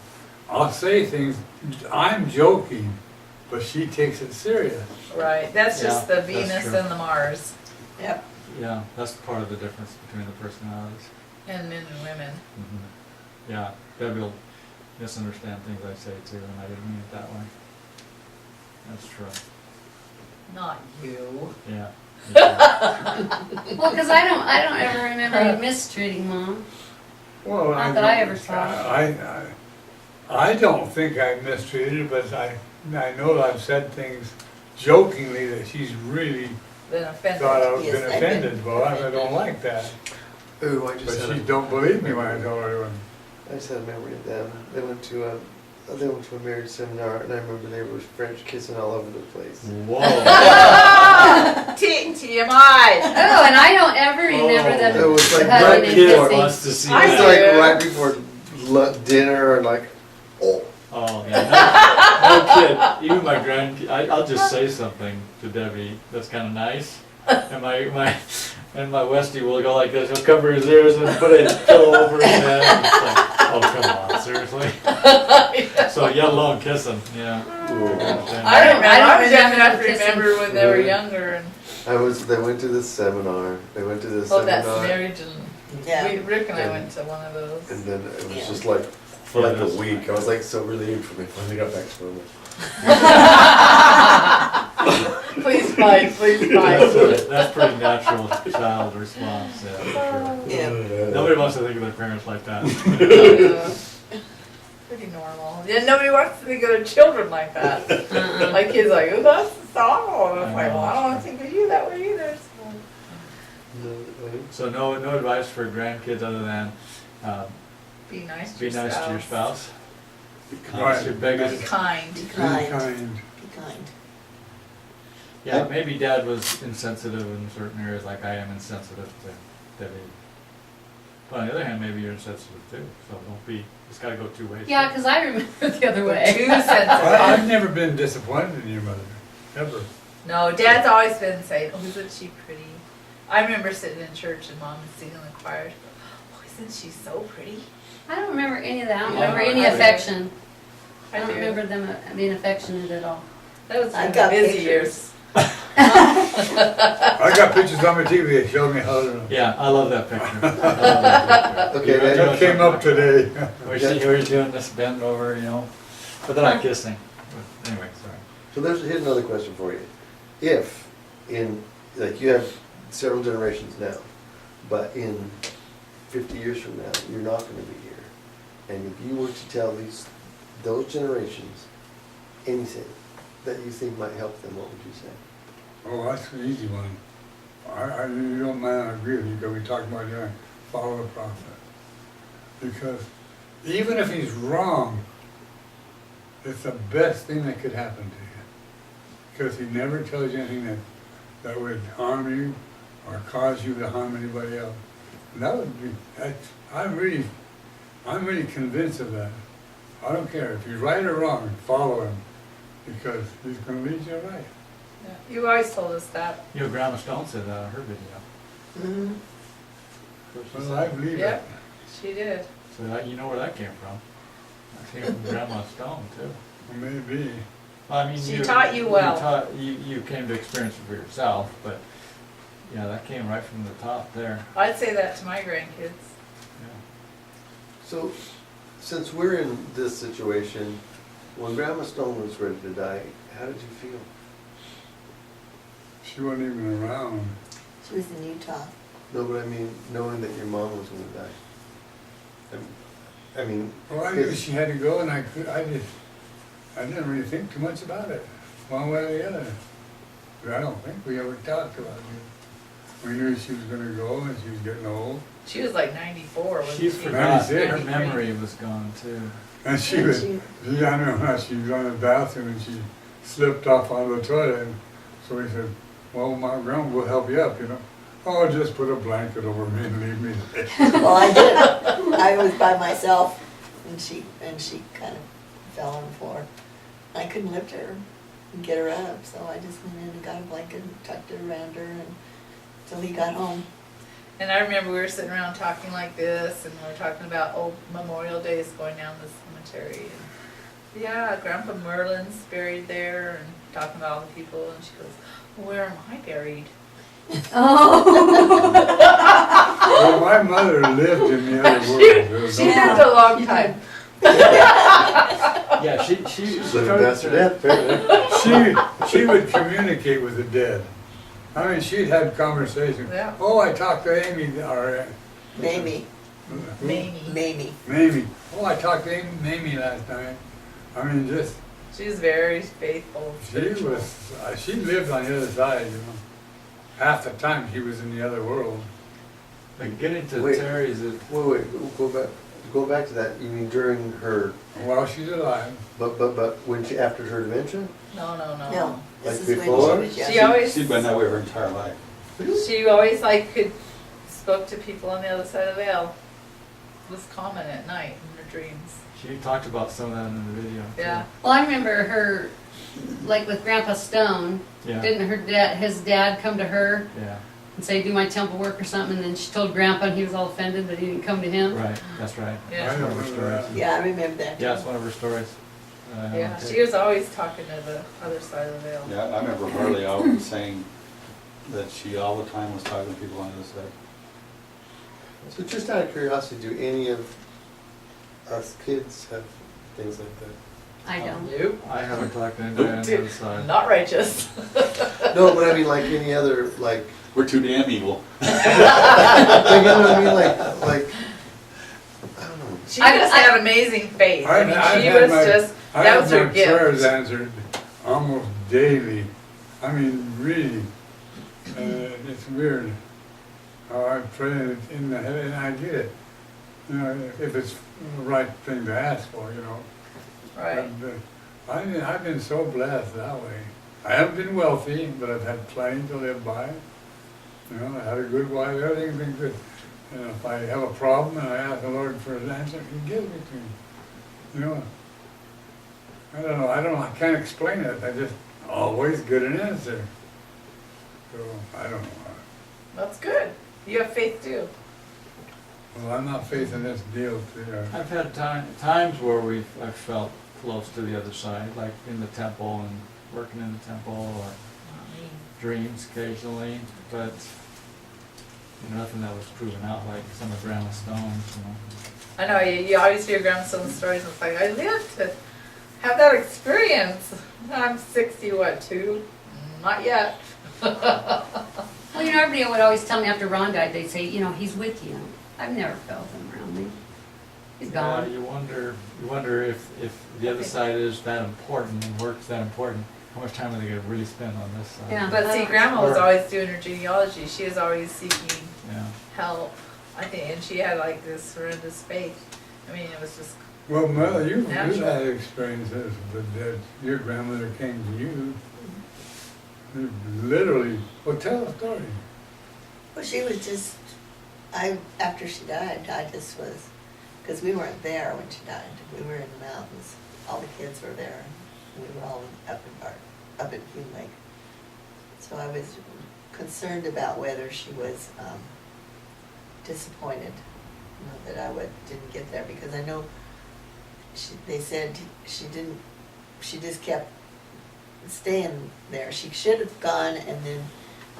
I'll say things, I'm joking, but she takes it serious. Right. That's just Yeah, the that's Venus true. and the Mars, Yep. Yeah, that's part of the difference between the personalities. and men and women. Yeah, Debbie will misunderstand things I say too, and I didn't mean it that way. That's true. Not you. Yeah. Well, because I don't ever remember you mistreating Mom. Well, Not that I ever saw. I don't think I mistreated her, but I know that I've said things jokingly that she's really Been offended. thought I've Yes, been I've been- offended. Well, I don't like that. Ooh, I But just had she don't believe me when I tell her. I just had a memory of them. They went to a marriage seminar, and I remember they were French kissing all over the place. Whoa. TMI. Oh, and I don't ever remember them It was like hugging right and before. kissing. Wants to see I It was do. that. like right before dinner, and like, oh. Oh, yeah. No kid. Even my grandkid, I'll just say something to Debbie that's kind of nice. And my Westie will go like this. He'll cover his ears and put a pillow over his head. And it's like, oh, come on, seriously? So, let alone kissing, yeah. I don't remember. I was young remember enough to kissing. remember when they were younger and They went to this seminar. They went to this that's seminar, marriage and Yeah. Rick and I went to one of those. and then it was Yeah. just like for Yeah, like a that's week. nice. I was like so relieved when they finally got back to normal. Please fine, please, fine. That's pretty natural child response, yeah, for sure. Yeah. Nobody wants to think of their parents like that. Pretty normal. Yeah, nobody wants to think of their children like that. My kid's like, oh, that's awful. And I'm like, well, I don't want to think of you that way either. So no advice for grandkids other than Be nice to be your nice spouse. to your spouse. Right. Your Be biggest, kind. Be Be kind. kind. Be kind. yeah, maybe dad was insensitive in certain areas like I am insensitive to Debbie. But on the other hand, maybe you're insensitive too, so don't be, it's gotta go two ways. Yeah, because I remember the other Too way. sensitive. I've never been disappointed in your mother, ever. No, Dad's always been saying, oh, isn't she pretty? I remember sitting in church and Mom was singing in the choir. She'd go, oh, isn't she so pretty? I don't remember any of that. I don't Oh, remember any I do. affection. I I don't do. remember them being affectionate at all. That was I've in the got busy pictures. years. I got pictures on my TV that showed me how to. Yeah, I love that picture. I love that picture. Okay, You know, that That came up today. Where you're doing this bend over, you know, but they're not kissing. But anyway, sorry. So here's another question for you. If like you have several generations now, but in 50 years from now, you're not gonna be here. And if you were to tell those generations anything that you think might help them, what would you say? Oh, that's an easy one. You don't mind, I agree with you, because we talked about, follow the prophet. Because even if he's wrong, it's the best thing that could happen to you. Because he never tells you anything that would harm you or cause you to harm anybody else. And that would be, I'm really convinced of that. I don't care if he's right or wrong, follow him, because he's going to lead you right. Yeah. You always told us that. You know, Grandma Stone said that on her video. Mhm. Well, I believe it. Yep, she did. So you know where that came from. That came from Grandma Stone too. Well, maybe. Well, I mean, She taught you well. You came to experience it for yourself, but yeah, that came right from the top there. I'd say that to my grandkids. Yeah. So, since we're in this situation, when Grandma Stone was ready to die, how did you feel? She wasn't even around. She was in Utah. No, but I mean, knowing that your mom was gonna die. I mean, Well, I knew she had to go, and I didn't really think too much about it, one way or the other. But I don't think we ever talked about it. We knew she was gonna go, and she was getting old. She was like 94. Wasn't She she? forgot, 96. her memory was gone too. And she And was, she- I know how she was on the bathroom, and she slipped off onto the toilet, and so he said, well, my grandma will help you up, Oh, just put a blanket over me and leave me there. Well, I did. I was by myself, and she kind of fell on the floor. I couldn't lift her and get her up, so I just went in and got a blanket and tucked it around her until he got home. And I remember we were sitting around talking like this, and we were talking about old Memorial Days going down the cemetery. And yeah, Grandpa Marilyn's buried there, and talking about all the people. And she goes, well, where am I buried? Oh. Well, my mother lived in the other world. There was She no- lived a long time. Yeah, she living past her death, apparently. She would communicate with the dead. I mean, she'd had conversations. Yeah. Oh, I talked to Amy, or Mamie, Mamie. Mamie. Mamie. Oh, I talked to Mamie last night. I mean, just, She was very faithful. she she lived on the other side, Half the time she was in the other world. Like getting to Wait. Terry's, Wait, go back to that. You mean during her, While she's alive. but when she, after her dementia? No. No, this Like is when before? she was young. She always, She'd been that way her entire life. she always spoke to people on the other side of the veil. Was common at night in her dreams. she talked about some of that in the video. too. Yeah. Well, I remember her, like with Grandpa Stone, Yeah. didn't his dad come to her Yeah. and say, do my temple work or something, and then she told Grandpa and he was all offended that he didn't come to him? Right. That's right. Yeah. That's one of her stories. Yeah, I remember that. Yeah, it's one of her stories. Yeah, she was always talking to the other side of the veil. Yeah, I remember Marley always saying that she all the time was talking to people on this side. So just out of curiosity, do any of us kids have things like that? I don't. Nope. I haven't talked to anybody on the other side. Not righteous. No, but I mean like any other, like, We're too damn evil. you know what I mean, like, I don't know. She I- just I- had amazing faith. I mean, I've she had was my- just, I that have was her my prayers gift. answered almost daily. I mean, really. It's weird how I pray in the head and I get it. You know, if it's the right thing to ask for, you know. Right. But, I've been so blessed that way. I haven't been wealthy, but I've had plenty to live by. You know, I had a good wife, everything's been good. And if I have a problem and I ask the Lord for an answer, He gives it to me. You know, I don't know, I can't explain it. I just always get an answer. So, I don't know. That's good. You have faith too. Well, I'm not facing this deal to, I've had times where I've felt close to the other side, like in the temple and working in the temple, or dreams occasionally, but nothing that was proven out like some of Grandma's stones, you know. I know, you always hear grandson stories, and it's like, I lived to have that experience. I'm 2? Not yet. Well, you know, everybody would always tell me after Ron died, they'd say, you know, he's with you. I've never felt him around me. He's Yeah, gone. you wonder if the other side is that important and work's that important, how much time are they gonna really spend on this side? Yeah. But see, Grandma was always doing her genealogy. She was always seeking Yeah. help, I think, and she had like this horrendous faith. I mean, it was just, well, Mother, you've Natural. had experiences with that your grandmother came to you. Literally, well, tell a story. Well, she was just, after she died, I just was, because we weren't there when she died. We were in the mountains. All the kids were there. We were all up in Hume Lake. So I was concerned about whether she was disappointed, you know, that I didn't get there, because I know they said she just kept staying there. She should have gone,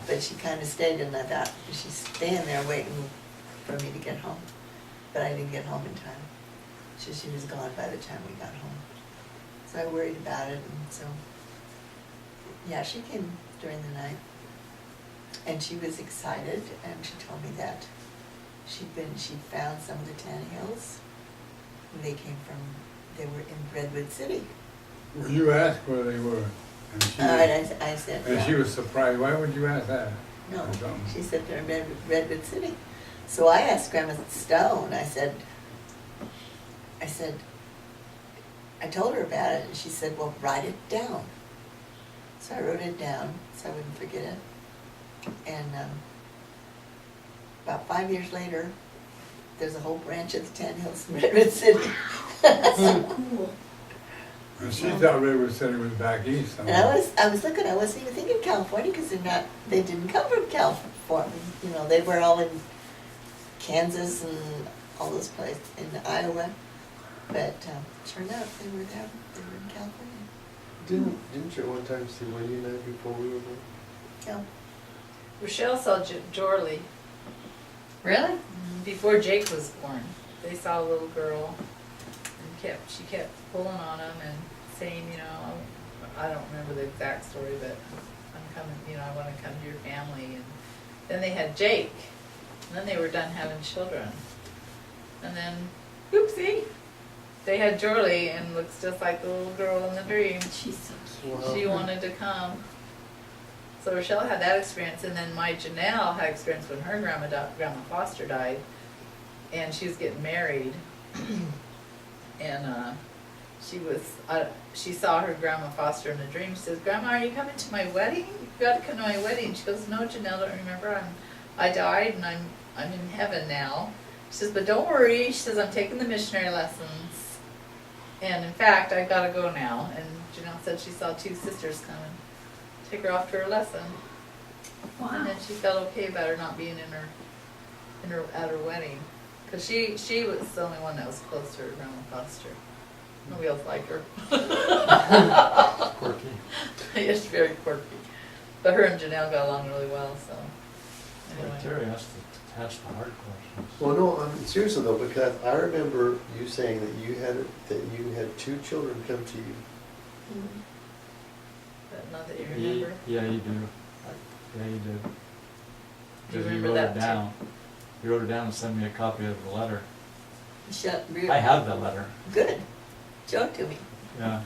but she kind of stayed, and I thought, she's staying there waiting for me to get home. But I didn't get home in time. She was gone by the time we got home. So I worried about it, and so, yeah, she came during the night. And she was excited, and she told me that she found some of the tan hills. They were in Redwood City. You asked where they were. And she, I said, and yeah. she was surprised. Why would you ask that? No, Or something. she said they're in Redwood City. So I asked Grandma Stone, I told her about it, and she said, well, write it down. So I wrote it down, so I wouldn't forget it. And about 5 years later, there's a whole branch of the Tan Hills in Redwood City. So cool. And she thought Redwood City was back east And somewhere. I was looking, I wasn't even thinking California, because they didn't come from California. You know, they were all in Kansas and all those places, in Iowa. But turned out they were there, they were in California. Didn't you at one time see Wendy and I before we were there? Yeah. Rochelle saw Jorley Really? before Jake was born. They saw a little girl, and she kept pulling on him and saying, you know, I don't remember the exact story, but I'm coming, you know, I want to come to your family. And then they had Jake, and then they were done having children. And then, oopsie, they had Jorley, and looks just like the little girl in the dream. She's so cute. Wow. She wanted to come. So Rochelle had that experience, and then my Janelle had experience when her grandma Foster died, and she was getting married, and she saw her grandma Foster in a dream. She says, "Grandma, are you coming to my wedding? You've got to come to my wedding." She goes, "No, Janelle, don't remember. I died, and I'm in heaven now." She says, "But don't worry." She says, "I'm taking the missionary lessons, and in fact, I gotta go now." And Janelle said she saw 2 sisters coming. Take her off to her lesson. And Wow. then she felt okay about her not being at her wedding. Because she was the only one that was close to her grandma Foster. Nobody else liked her. Quirky. It's very quirky. But her and Janelle got along really well, so. Well, Anyway. Terry has to ask the hard questions. Well, no, seriously though, because I remember you saying that you had 2 children come to you. But not that you remember. Yeah, you do. Yeah, you do. Do you Because you remember wrote that it too? down. You wrote it down and sent me a copy of the letter. Shut, I have that letter. Good. Show it to me, Yeah,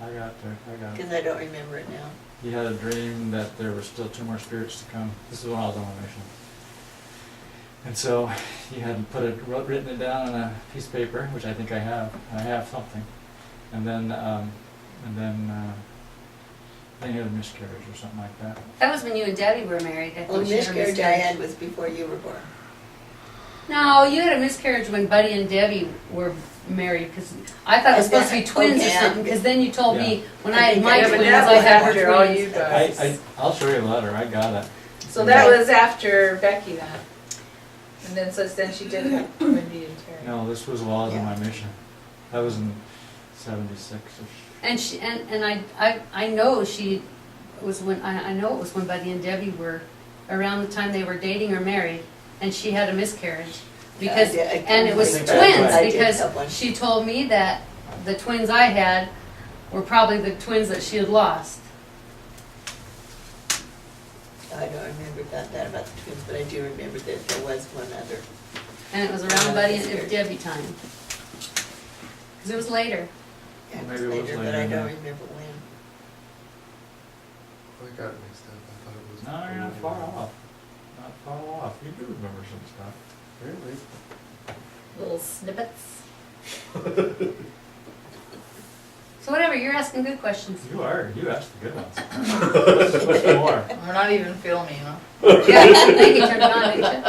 I got it. because I don't remember it now. He had a dream that there were still 2 more spirits to come. This is when I was on my mission. And so he had written it down on a piece of paper, which I think I have. I have something. And then he had a miscarriage or something like that. That was when you and Debbie were married. I Well, think the she had a miscarriage I had was before you were born. No, you had a miscarriage when Buddy and Debbie were married, because I thought it was supposed to be twins or Okay. something, because then you told me, when I had think my I- Yeah, twins, but that I was had her after all you twins. guys. I'll show you the letter. I got it. So that was after Becky then. And then, so then she did have Wendy and Terry. No, this was while I was on my mission. That was in '76ish. And she, and I know she was when, I know it was when Buddy and Debbie were around the time they were dating or married, and she had a miscarriage. Because, and it was I think twins, that's right. because she told me that the twins I had were probably the twins that she had lost. I don't remember about that about the twins, but I do remember that there was one other. And it was around Buddy and Debbie time. Because it was later. Yeah, it Maybe was it was later, but later, I don't yeah. remember when. I got mixed up. I thought it was. No, you're not far off. Not far off. You do remember some stuff. Really? Little snippets. So whatever, you're asking good questions. You are. You asked the good ones. What's more? We're not even filming, huh? Yeah, I think he turned it on, didn't you?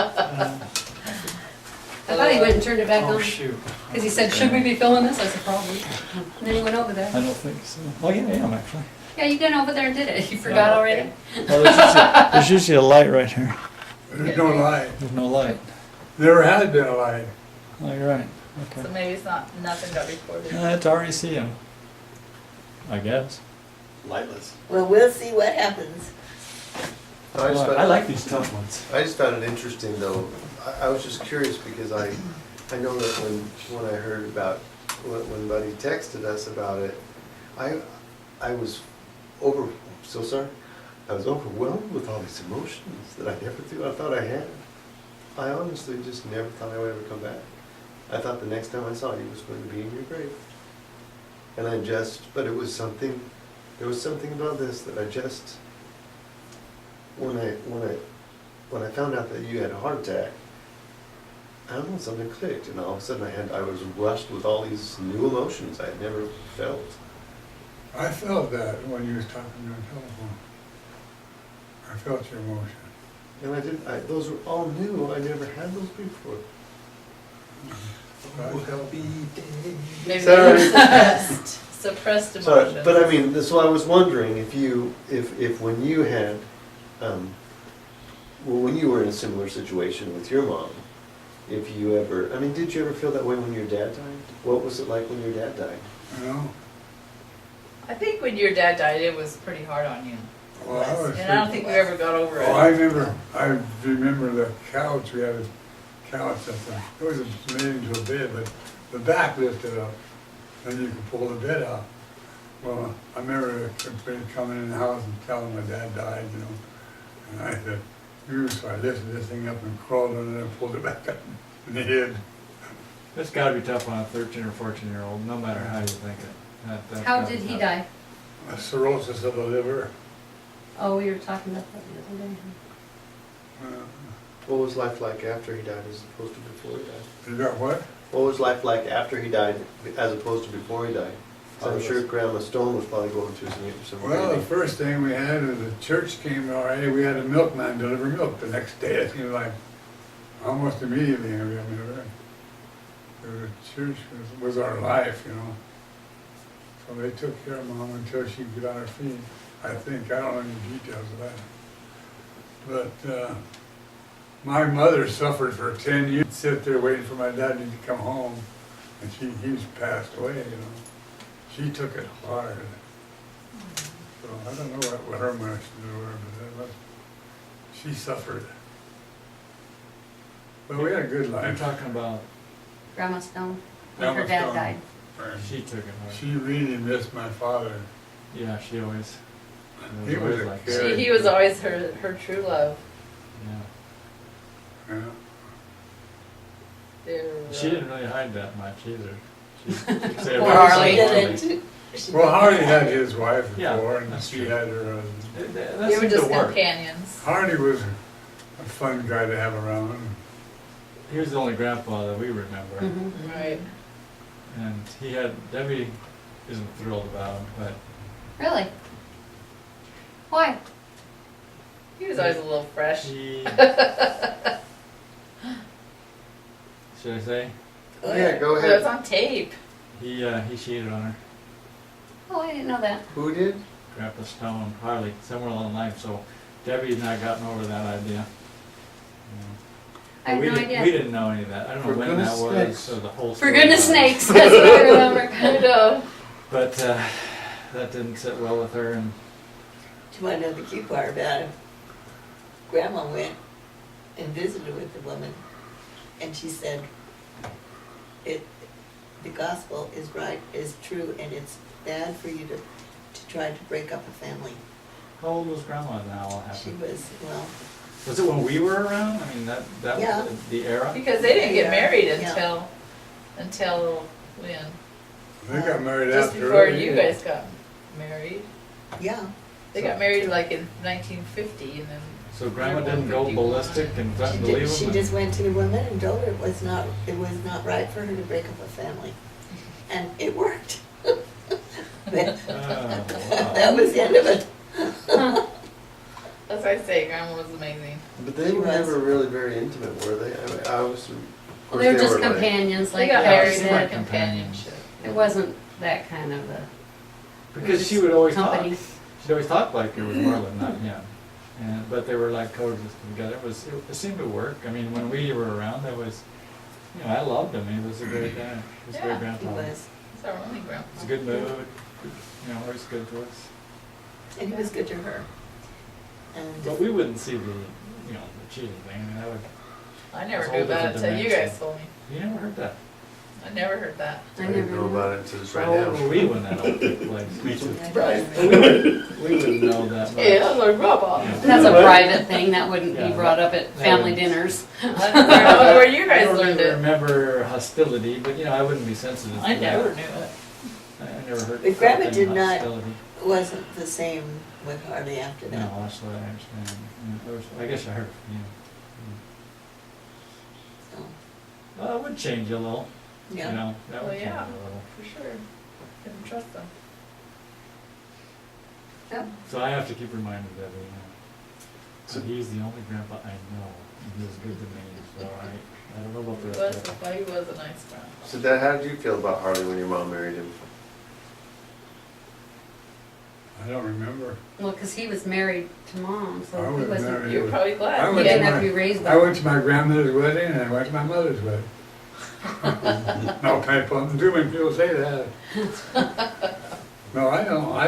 I thought he went and turned it back Oh, on. shoot. Because he said, should we be filming this? I said, probably. And then he went over there. I don't think so. Oh, yeah, I am actually. Yeah, you went over there and did it. You forgot Oh, already? Well, there's usually a light right here. There's no light. There's no light. Never has been a light. Oh, you're right. So Okay. maybe it's not, nothing got recorded. It's RECM. I guess. Lightless. Well, we'll see what happens. I just I found- like these tough ones. I just found it interesting though. I was just curious because I know that when I heard about, when Buddy texted us about it, I was so sorry. I was overwhelmed with all these emotions that I never thought I had. I honestly just never thought I would ever come back. I thought the next time I saw you was going to be in your grave. And but it was something, there was something about this that I just, when I found out that you had a heart attack, I don't know, something clicked, and all of a sudden I was rushed with all these new emotions I had never felt. I felt that when you was talking on the telephone. I felt your emotion. And those were all new, I never had those before. Maybe Sorry. suppressed So, emotions. but I mean, so I was wondering if when you had, when you were in a similar situation with your mom, if you ever, I mean, did you ever feel that way when your dad died? What was it like when your dad died? You know? I think when your dad died, it was pretty hard on you. Well, I was And I don't think we ever got over Oh, I it. remember the couch, we had a couch that it was made into a bed, but the back lifted up, and you could pull the bed out. Well, I remember somebody coming in the house and telling my dad died, you know, and I said, so I lifted this thing up and crawled under it and pulled it back up in the head. It's gotta be tough on a 13 or 14-year-old, no matter how you think it. That's How gotta did be he tough. die? A cirrhosis of the liver. Oh, we were talking about that the other day. Uh, What was life like after he died as opposed to before he died? You got what? What was life like after he died as opposed to before he died? 'Cause I'm sure Grandma Stone was probably going through some Well, the grieving. first thing we had was the church came already, we had a milkman deliver milk the next day, it seemed like almost immediately. I mean, the church was our life, you know. So they took care of Mom until she could get on her feet, I think, I don't know any details of that. But my mother suffered for 10 years, sit there waiting for my dad to come home, and he was passed away, you know. She took it hard. So I don't know what her emotions were, but she suffered. But we had a good I'm life. talking about, Grandma Stone, when her Grandma dad Stone. died. And she took it hard. she really missed my father. Yeah, she always. He was always a like kid. He was always her true love. Yeah. Yeah. She didn't really hide that much either. She'd say Poor everything Harley. was Didn't. Well, Hardy had his wife Yeah, before, and that's she true. had her husband. That They were seemed just to work. companions. Hardy was a fun guy to have around. He was the only grandpa that we remember. Mhm. Right. And he had, Debbie isn't thrilled about him, but Really? Why? He was always a little fresh. he. Should I say? Yeah, go It was ahead. on tape. He cheated on her. Oh, I didn't know that. Who did? Grandpa Stone, Harley, somewhere along the line. So Debbie's not gotten over that idea. I had we no didn't, idea. We didn't know any of that. I don't know For when that goodness was, sakes. or the whole For story goodness about it. sakes, that's what I remember. I know. But that didn't sit well with her, and Do you want to know the cute part about it? Grandma went and visited with the woman, and she said, the gospel is right, is true, and it's bad for you to try to break up a family. how old was Grandma now? All She happened. was, well, Was it when we were around? I mean, that Yeah. was the era. Because they didn't get Yeah. married Yeah. until when? They got married Just after. before her. you guys got married. yeah. They got married like in 1950 and then. So Grandma didn't go 51. ballistic and threaten to leave him. She just went to the woman and told her it was not right for her to break up a family. And it worked. That wow. was the end of it. As I say, Grandma was amazing. But they She were was. never really very intimate, were they? I mean, I was. of course They were just like- companions, They like got Kelly married for said. companionship. It wasn't that kind of a Because she would always company. talk. She'd always talk like it was Marilyn, not him. But they were like coexisting together. It seemed to work. I mean, when we were around, I I loved him. He was a great guy. He was a Yeah, great He grandpa. was. It's our only grandpa. He was a good mood. Always good to us. And he was good to her. And But we wouldn't see the cheating thing. I mean, that would. I never It's knew all about it different until you dimensions. guys told me. You never heard that. I never heard that. I didn't know about it until just right How old now. were we when that all took place? Me too. Right. We wouldn't know that much. Yeah, I was like, grandpa. Yeah. That's a private thing, that wouldn't be Yeah. brought up at That family would- dinners. I don't know where you I guys don't learned really it. remember hostility, but I wouldn't be sensitive to I that. never knew it. I never heard. But Grandma felt did any not- hostility. wasn't the same with Harley after No, that. that's what I understand. I guess I heard from you. So, Well, it would change a little. yeah. That Well, would change yeah. a little. For sure. Couldn't trust them. So I have to keep reminding Debbie. So he's the only grandpa I know, and he was good to me. So I don't know about the He rest was, of them. he was a nice grandpa. So, Dad, how did you feel about Harley when your mom married him? I don't remember. Well, because he was married to Mom, I so he was wasn't, married. You were probably I glad. he went didn't to have to my- be raised I by. went to my grandmother's wedding and I went to my mother's wedding. No, too many people say that. No, I don't. I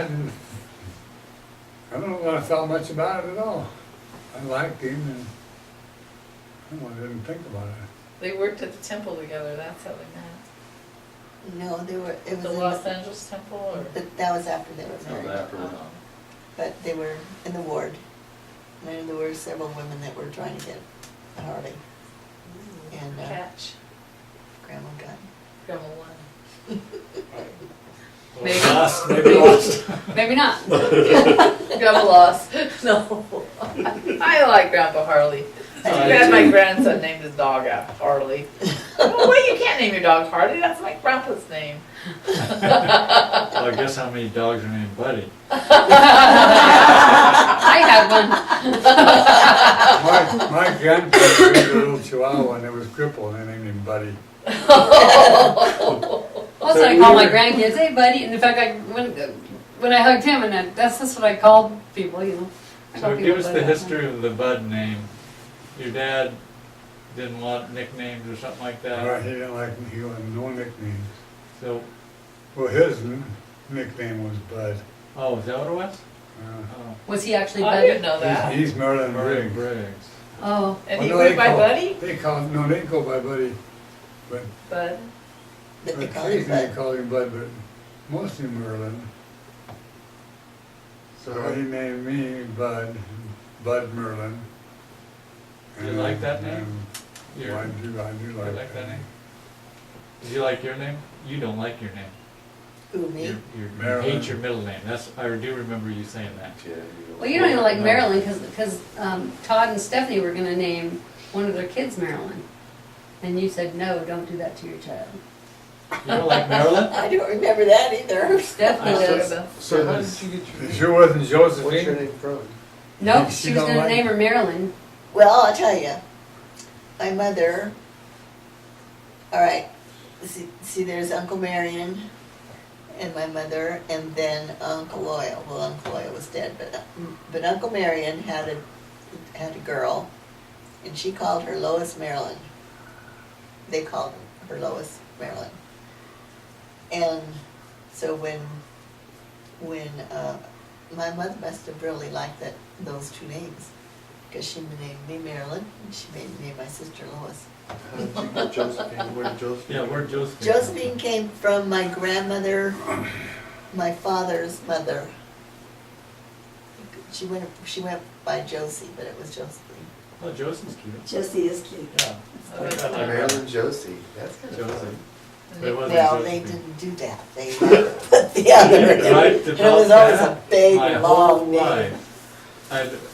don't know what I thought much about it at all. I liked him and I didn't think about it. They worked at the temple together, that's how they met. No, it was The Los Angeles temple or? but that was after they were That was married. afterwards. But they were in the ward. And there were several women that were trying to get a Harley. And Catch. Grandma got Grandma won. Maybe. Lost, maybe lost. Maybe not. Grandma lost. No. I like Grandpa Harley. I I had do my too. grandson named his dog after Harley. Oh, wait, you can't name your dog Harley. That's my grandpa's name. Well, I guess how many dogs are named Buddy? I had one. My grandfather had a little chihuahua and it was crippled and they named him Buddy. That's what I call my grandkids. Hey, buddy. And in fact, when I hugged him, and that's just what I called people. I So call give people us buddy the all time. history of the Bud name. Your dad didn't want nicknames or something like that. Right, he didn't like, he wanted no nicknames. So, Well, his nickname was Bud. oh, is that what it was? Uh, Oh, Was he actually I buddy? didn't know that. He's Marilyn Murray Briggs. Briggs. Oh, And Well, he no, went they by call- Buddy? They go by Buddy, but Bud. But they call you occasionally Bud. call him Bud, but mostly Merlin. So So he named me Bud Merlin. You like that name? Yeah, Your- I do You like like that name? Did you like your name? You don't like your name. Who, me? You Marilyn. hate your middle name. That's, I do remember you saying that. well, you don't even like No. Marilyn because Todd and Stephanie were gonna name one of their kids Marilyn. And you said, no, don't do that to your child. You don't like Marilyn? I don't remember that either. Stephanie I does. So how did you get It your sure wasn't What's your Josephine. name from? Nope, She she was don't gonna like- name her Marilyn. Well, I'll tell you. My mother, all right, see there's Uncle Marion and my mother, and then Uncle Loyal. Well, Uncle Loyal was dead, but Uncle Marion had a girl, and she called her Lois Marilyn. They called her Lois Marilyn. And so when my mother must have really liked those two names, because she named me Marilyn, and she made me name my sister Lois. How did you get Josephine? Where did Josephine? Yeah, where Josephine? Josephine came from my grandmother, my father's mother. She went by Josie, but it was Josephine. Oh, Joseph's cute. Josie is cute. Yeah. Oh, I like Marilyn Josie. That's kind of Josie. fun. But it wasn't Well, they Josephine. didn't do that. They put the other in. Right And it about was always a that, big, my long whole name. life,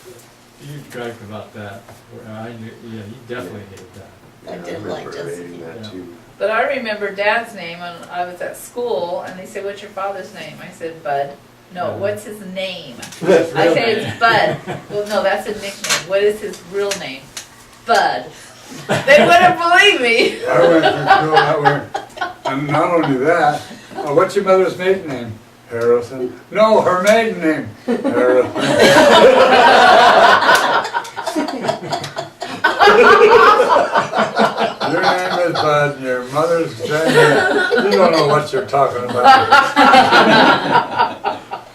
you griped about that. I knew, yeah, you definitely hated that. I didn't like remember reading Josephine. that too. But I remember Dad's name when I was at school, and they said, "What's your father's name?" I said, "Bud." No, Yeah. what's his name? That's I real say name. it's Bud. Well, no, that's a nickname. What is his real name? Bud. They wouldn't believe me. I went to school that way. And not only that, what's your mother's maiden name? Harrison. No, her maiden name. Harrison. Your name is Bud, and your mother's name. You don't know what you're talking about.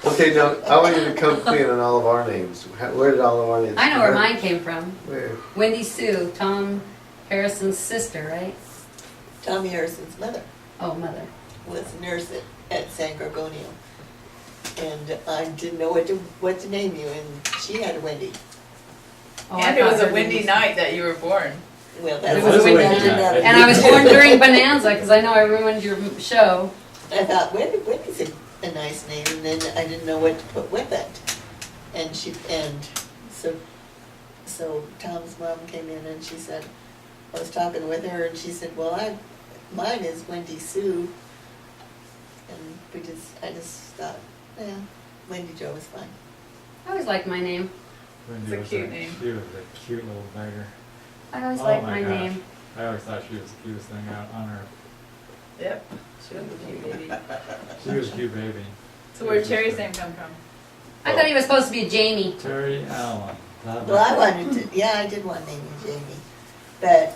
Okay, now I want you to come clean on all of our names. Where did all of our names? I know where mine came from. Where? Wendy Sue, Tom Harrison's sister, right? Tommy Harrison's mother Oh, mother. was a nurse at San Gorgonio. And I didn't know what to name you, and she had a Wendy. Oh, I And it thought was a her windy name night that you were born. Well, It that's was what a windy I night. did. And I was born during Bonanza, because I know I ruined your show. I thought Wendy's a nice name, and then I didn't know what to put with it. And so Tom's mom came in and she said, I was talking with her and she said, well, mine is Wendy Sue. And I just thought, yeah, Wendy Jo is fine. I always liked my name. Wendy It's a was cute name. She was a cute little beggar. I always Oh liked my my gosh. name. I always thought she was the cutest thing out on earth. Yep. She was a cute baby. She was a cute baby. So where'd Terry's name come from? I thought he was supposed to be Jamie. Terry Allen. Well, I wanted to, yeah, I did want to name you Jamie, but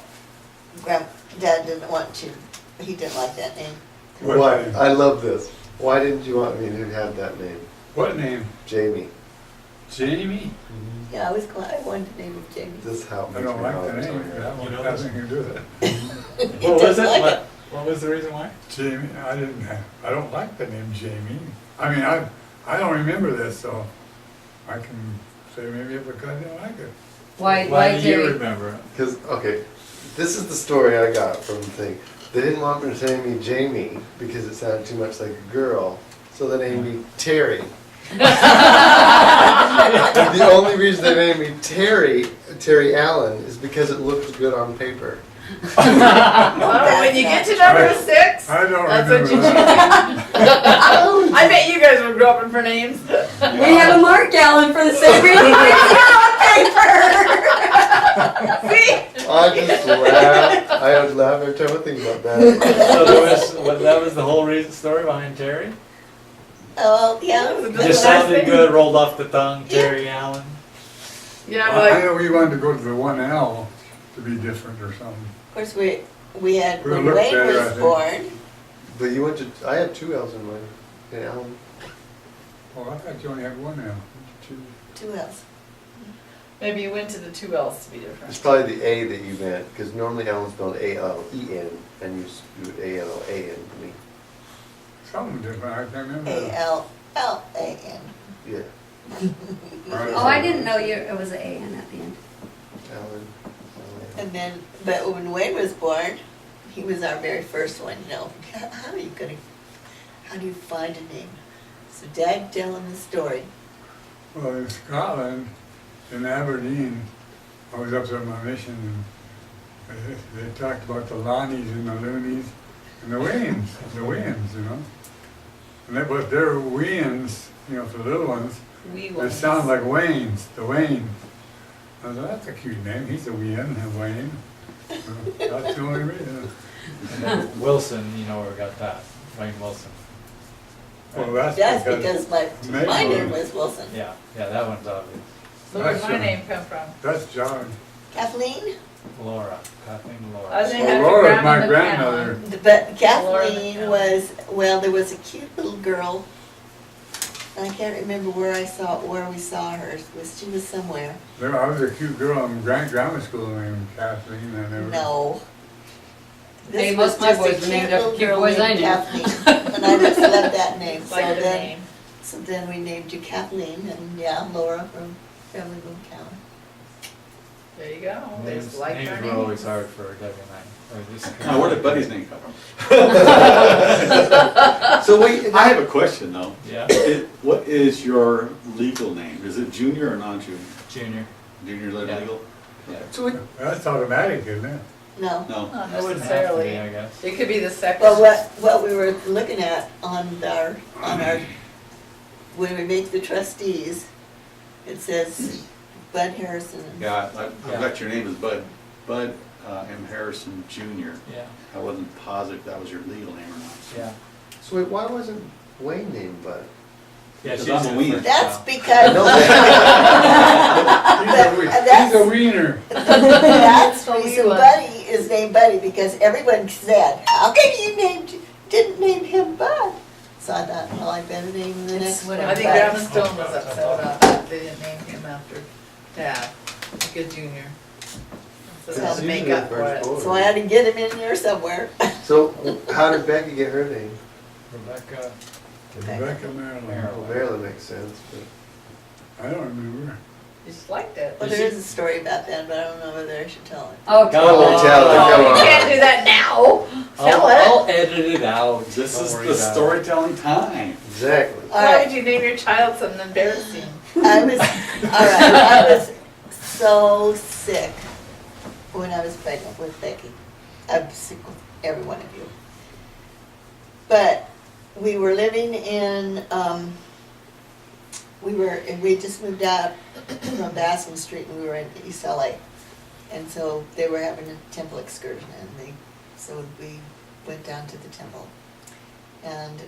Dad didn't want to. He didn't like that name. What Why? name? I love this. Why didn't you want me to have that name? What name? Jamie. Jamie? Yeah, I wanted to name him Jamie. This is how I don't like the name. Jamie. That You one know has this? nothing to do with it. He What was doesn't it? like What was the reason why? Jamie, I don't like the name Jamie. I mean, I don't remember this, so I can say maybe if I didn't like it. Why do you Terry? remember it? Because, okay, this is the story I got from the thing. They didn't want me to name me Jamie because it sounded too much like a girl, so they named me Terry. And the only reason they named me Terry Allen, is because it looked good on paper. Well, when you get to number 6, I don't that's what remember you that. choose. I bet you guys were groping for names. We have a Mark Allen for the same reason we See? I just laugh. I would laugh every time I think about that. So that was the whole story behind Terry? Oh, yeah. It was a Just good last sounded name. good, rolled off the tongue, Terry Allen. Yeah, I like, know we wanted to go to the 1L to be different or something. Of course, we had, We'll when look Wayne better, I was think. born, But you went to, I have 2 L's in mine. In Allen. Oh, I thought you only had one L. Two. 2 L's. Maybe you went to the two L's to be It's different. probably the A that you meant, because normally Ellen spelled A-L-E-N, and you do A-L-A-N to me. Something different, I can't remember. A-L-L-A-N. Yeah, Oh, I didn't know it was an A-N at the end. Ellen. And then, but when Wayne was born, he was our very first one, you know. How do you find a name? So Dad tell him the story. Well, in Scotland, in Aberdeen, I was up there on my mission, and they talked about the Lonnies and the Loonies and the Waynes, you know. And that was their Weans, you know, for the little ones. We They sound like Waynes, the Waynes. I thought, that's a cute name, he's a Wayne, a Wayne. That's the only reason. And then Wilson, you know where we got that, Wayne Wilson. Well, That's because my name was Wilson. Yeah, that one's obvious. So where'd That's my a- name come from? That's John. Kathleen? Laura, Kathleen I Laura. was named Well, after Laura's Grandma my grandmother. McCown. But Laura Kathleen McCown. was, well, there was a cute little girl. I can't remember where we saw her. She was somewhere. I was a cute girl in grammar school named Kathleen. I never. No. Hey, This most was of my just a boys were named cute after little cute girl boys I named knew. Kathleen. And I just loved that name. It's like the name. So then we named you Kathleen, and yeah, Laura from Family Boone County. There you go. They Names, just like our names were name. always hard for Debbie and I. Now, where did Buddy's name come from? So wait, I have a question though. Yeah, What is your legal name? Is it junior or non-junior? Junior. Junior Yeah. legal? so wait, That's automatic, isn't it? No. No. Not That wouldn't have to be, necessarily. I guess. It could be the second. Well, what we were looking at on our, when we make the trustees, it says Bud Harrison. Yeah, I've Yeah. got your name as Bud M. Harrison Jr. Yeah, I wasn't positive that was your legal name or not. yeah. so wait, why wasn't Wayne named Bud? Yeah, Because she's I'm a in the wiener. first That's round. because, No, He's a wiener. that's the Oh, reason you are. Buddy is named Buddy, because everyone said, how come you didn't name him Bud? So I thought, well, I better name the next one. I think Bud. Grandma Stone was upset about that. They didn't name him after Dad, like a junior. So they had to make up for it. So I had to get him in there somewhere. So how did Becky get her name? Rebecca. Rebecca Marilyn. Well, Marilyn makes sense, but I don't remember. You just liked it. Well, there is a story about that, but I don't know whether I should tell it. Oh, Come on. tell her, come You on. can't do that now. Tell I'll it. edit it out. This Don't is worry the about it. storytelling time. exactly. All Why right. would you name your child something embarrassing? I was so sick when I was pregnant with Becky. I'm sick with every one of you. But we were living in, we just moved out from Baskin Street and we were in East LA. And so they were having a temple excursion and so we went down to the temple. And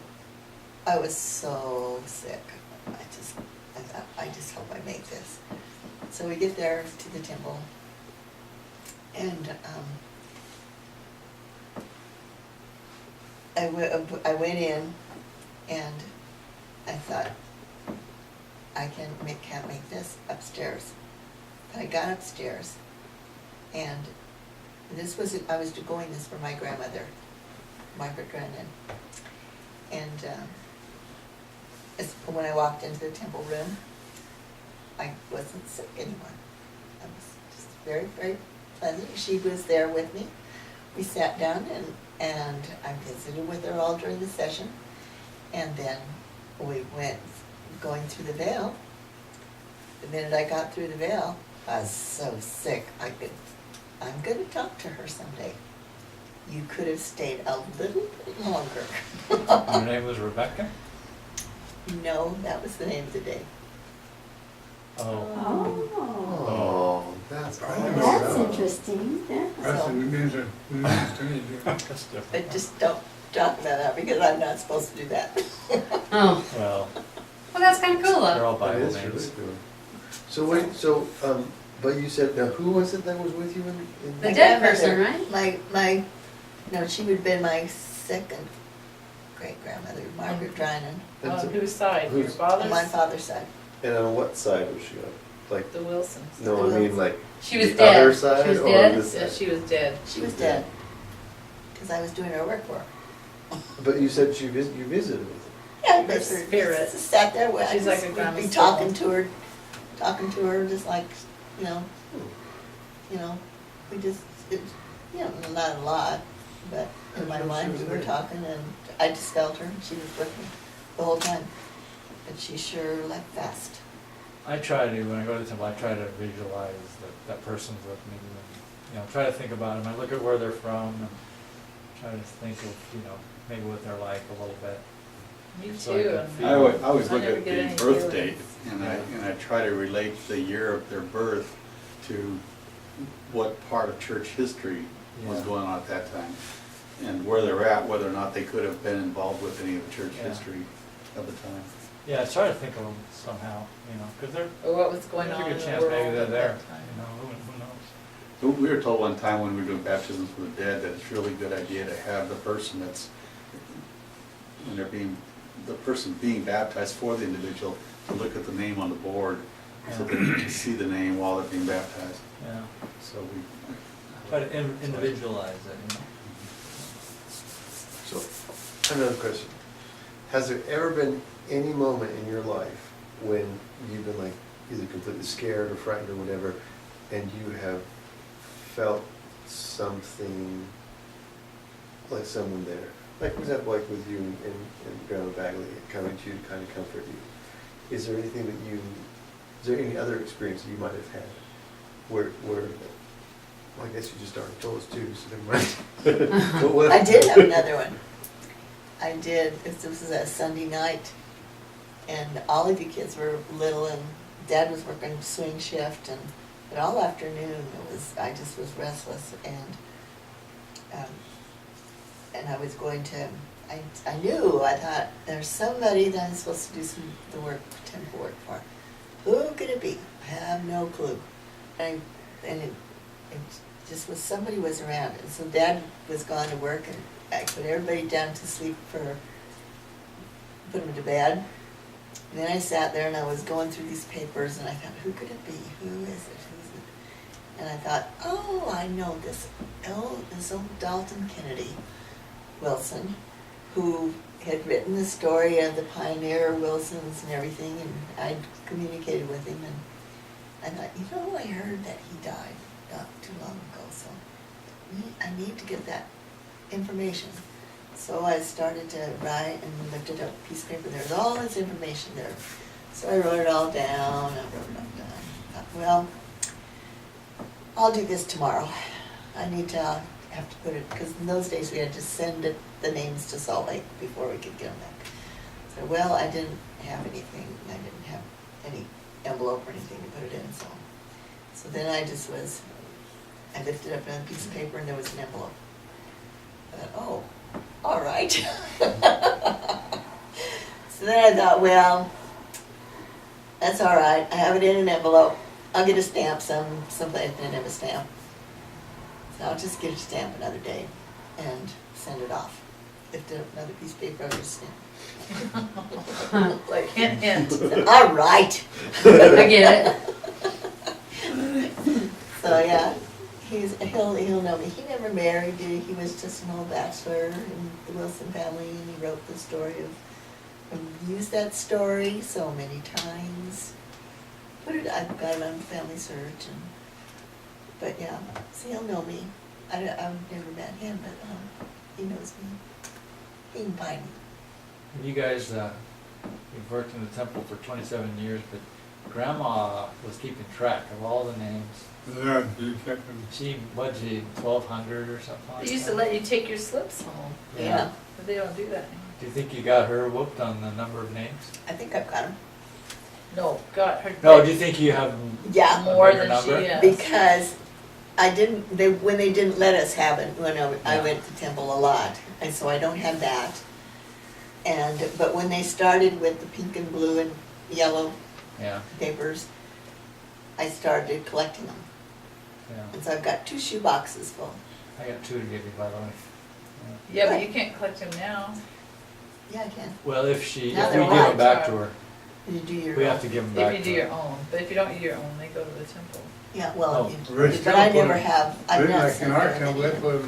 I was so sick. I thought, I just hope I make this. So we get there to the temple, and I went in, and I thought, I can't make this upstairs. But I got upstairs, and I was going this for my grandmother, Margaret Drennan. And when I walked into the temple room, I wasn't sick anymore. I was just very, very pleasant. She was there with me. We sat down and I visited with her all during the session. And then we went going through the veil. The minute I got through the veil, I was so sick. I'm going to talk to her someday. You could have stayed a little bit longer. Her name was Rebecca? No, that was the name of the day. Oh. Oh, that's I didn't know That's that. interesting. Yeah. That's So- the news to me. That's different. But just don't talk about that because I'm not supposed to do that. Oh, Well, well, that's kind of cool they're though. all that Bible is really names. cool. So wait, but you said, now who was it that was with you in? The My dead grandmother, person, right? No, she would have been my second great grandmother, Margaret Drynan, And On so- whose side? Your whose- on my father's? father's side. And on what side was she on? like, The Wilsons. no, I mean like She was the other dead. side She was or dead? this Yeah, side? she was dead. She was dead. Because I was doing her work for her. But you said you visited with her. Yeah, Her but spirit. just sat there, I She's like a just would grandma be still. talking to her, just like, you know, we just, not a lot, but in my She mind, was we were there. talking, and I just felt her, and she was with me the whole time. But she sure left fast. I try to, when I go to the temple, I try to visualize that person's with me, and, try to think about them. I look at where they're from, and try to think of, maybe what they're like a little bit. Me So I too. can and- feel- I always I look never at get the any birth feelings. date, and I try to relate the year of their birth to what part of church history was Yeah. going on at that time, and where they're at, whether or not they could have been involved with any of the church Yeah. history of the time. Yeah, I try to think of them somehow, because they're, Or what was going there's a on good in the chance world maybe they're at there, that time. who knows? So we were told one time when we were doing baptisms for the dead that it's really a good idea to have the person when they're the person being baptized for the individual, to look at the name on the board so that you can see the name while they're being baptized. Yeah, So we. try to individualize it, So, another question. Has there ever been any moment in your life when you've been like either completely scared or frightened or whatever, and you have felt something like someone there? Like, for example, like with you and Grandma Bagley coming to you to kind of comfort you. Is there anything is there any other experience that you might have had where well, I guess you just already told us too, so never mind. But what- I did have another one. I did, this was a Sunday night, and all of you kids were little, and Dad was working swing shift, but all afternoon, I just was restless, and I was going to, I thought, there's somebody that I'm supposed to do the work, temple work for. Who could it be? I have no clue. And it just was, somebody was around, and so Dad was gone to work, and I put everybody down to sleep put them to bed. And then I sat there and I was going through these papers, and I thought, who could it be? Who is it? Who's it? And I thought, oh, I know this old Dalton Kennedy Wilson, who had written the story of the pioneer Wilsons and everything, and I'd communicated with him, and I thought, I heard that he died not too long ago, so I need to get that information. So I started to write and looked at a piece of paper. There's all this information there. So I wrote it all down. I thought, well, I'll do this tomorrow. I need to have to put it, because in those days we had to send the names to Salt Lake before we could get them back. So, well, I didn't have anything. I didn't have any envelope or anything to put it in, so then I lifted up a piece of paper and there was an envelope. I thought, oh, all right. So then I thought, well, that's all right. I have it in an envelope. I'll get a stamp someplace. I didn't have a stamp. So I'll just get a stamp another day and send it off. Lift up another piece of paper, I'll just stamp. Like, hint, hint. All right. I get it. So yeah, he'll know me. He never married. He was just an old bachelor in the Wilson family, and he wrote the story used that story so many times. I've got it on Family Search, but yeah, so he'll know me. I've never met him, but he knows me. He can find me. You guys, you've worked in the temple for 27 years, but Grandma was keeping track of all the names. Yeah, you check them. She, what'd you, 1,200 or something like that? They used to let you take your slips home, Yeah, but they don't do that anymore. Do you think you got her whooped on the number of names? I think I've got him. No, got her. No, do you think you have Yeah. More bigger than she number? is. Because when they didn't let us have it, when I Yeah. went to temple a lot, and so I don't have that. But when they started with the pink and blue and yellow Yeah, papers, I started collecting them. yeah. And so I've got 2 shoe boxes full. I got 2 to give you, by the way. Yeah, but you can't collect them now. Yeah, I can. Well, if we Now give they're them white. back to her, You do your We own. have to give them back. If you do your own, but if you don't do your own, they go to the temple. Yeah, well, Oh, Rich but I temple. never have, I've They, not like sent in our them temple, any.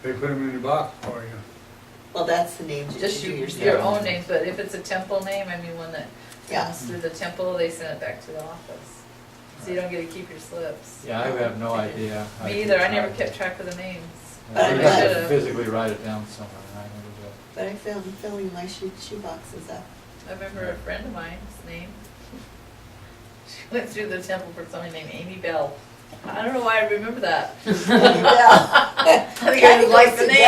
they put them in your box for you. Well, that's the names that Just you do your yourself. own name, but if it's a temple name, I mean, one that Yeah. comes through the temple, they send it back to the office. So you don't get to keep your slips. Yeah, I have no idea. how to Me keep either, I never track. kept track of the names. But I I have to should've. physically write it down somewhere, and I never do. But I found filling my shoe boxes up. I remember a friend of mine's name. She went through the temple for somebody named Amy Bell. I don't know why I remember that. Yeah. I think I just like the name.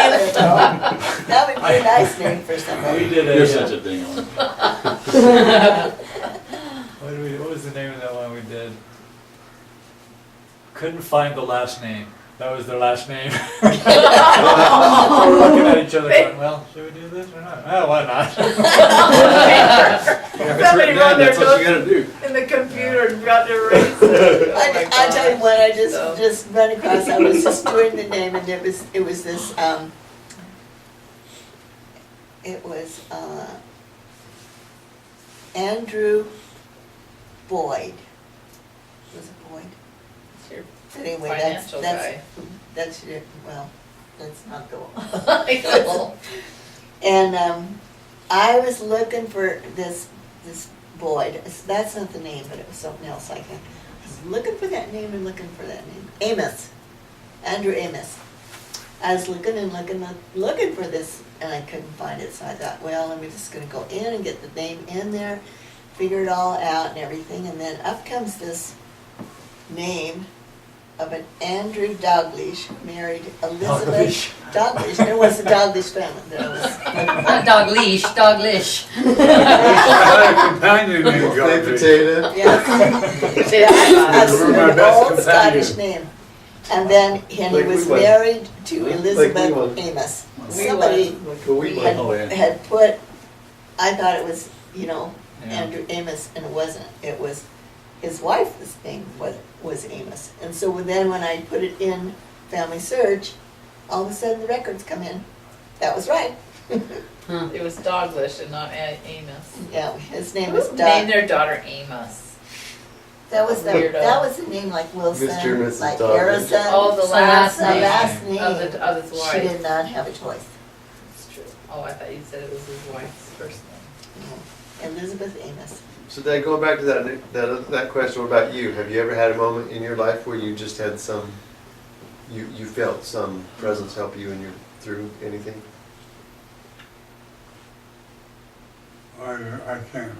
That would be a nice name for We somebody. did You're a, such a dingo. what was the name of that one we did? Couldn't find the last name. That was their last name. We were looking at each other going, well, should we do this or not? Oh, why not? If it's Somebody written wrote down, their that's what you gotta do. in the computer and forgot to erase it. Oh my I tell you gosh. what, I So- just run across, I was just doing the name and it was this, Andrew Boyd. Was it Boyd? Sure. Anyway, Financial that's your, well, let's not go on. I know. And I was looking for this Boyd. That's not the name, but it was something else like that. I was looking for that name and looking for that name. Amos, Andrew Amos. I was looking and looking for this, and I couldn't find it. So I thought, well, I'm just going to go in and get the name in there, figure it all out and everything. And then up comes this name of an Andrew Dalglish married Elizabeth Dalglish. There was a Dalglish family. There was. Not dog leash, dog lish. I had a companion named Baked Godfrey. potato. Yes. That's That's my an best old companion. Scottish name. And then Like he was we went. married to Like Elizabeth we went. Amos. We Somebody Like a wee had, one. Oh, yeah. had put, I thought it was, Yeah. Andrew Amos, and it wasn't. It was, his wife's name was Amos. And so then when I put it in Family Search, all of a sudden the records come in. That was right. It was Doglish and not Amos. Yeah, his name was Who Doug. named their daughter Amos? That was Weirdo. that was a name like Wilson, Mr. and Mrs. like Doug. Harrison. Oh, the So last that's the name last name. of his She wife. did not have a choice. It's true. Oh, I thought you said it was his wife's first name. Elizabeth Amos. So Dad, going back to that question, what about you? Have you ever had a moment in your life where you just had you felt some presence help you through anything? I can't.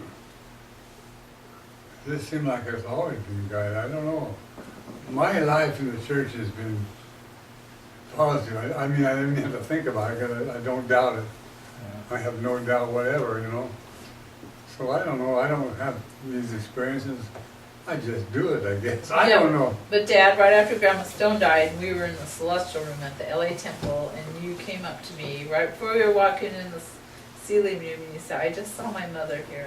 It just seemed like it's always been guided. I don't know. My life in the church has been positive. I mean, I didn't have to think about it because I don't doubt it. I have no doubt whatever. So I don't know. I don't have these experiences. I just do it, I guess. I Yeah. don't know. But Dad, right after Grandma Stone died, we were in the celestial room at the LA temple, and you came up to me right before we were walking in the ceiling room, and you said, "I just saw my mother here."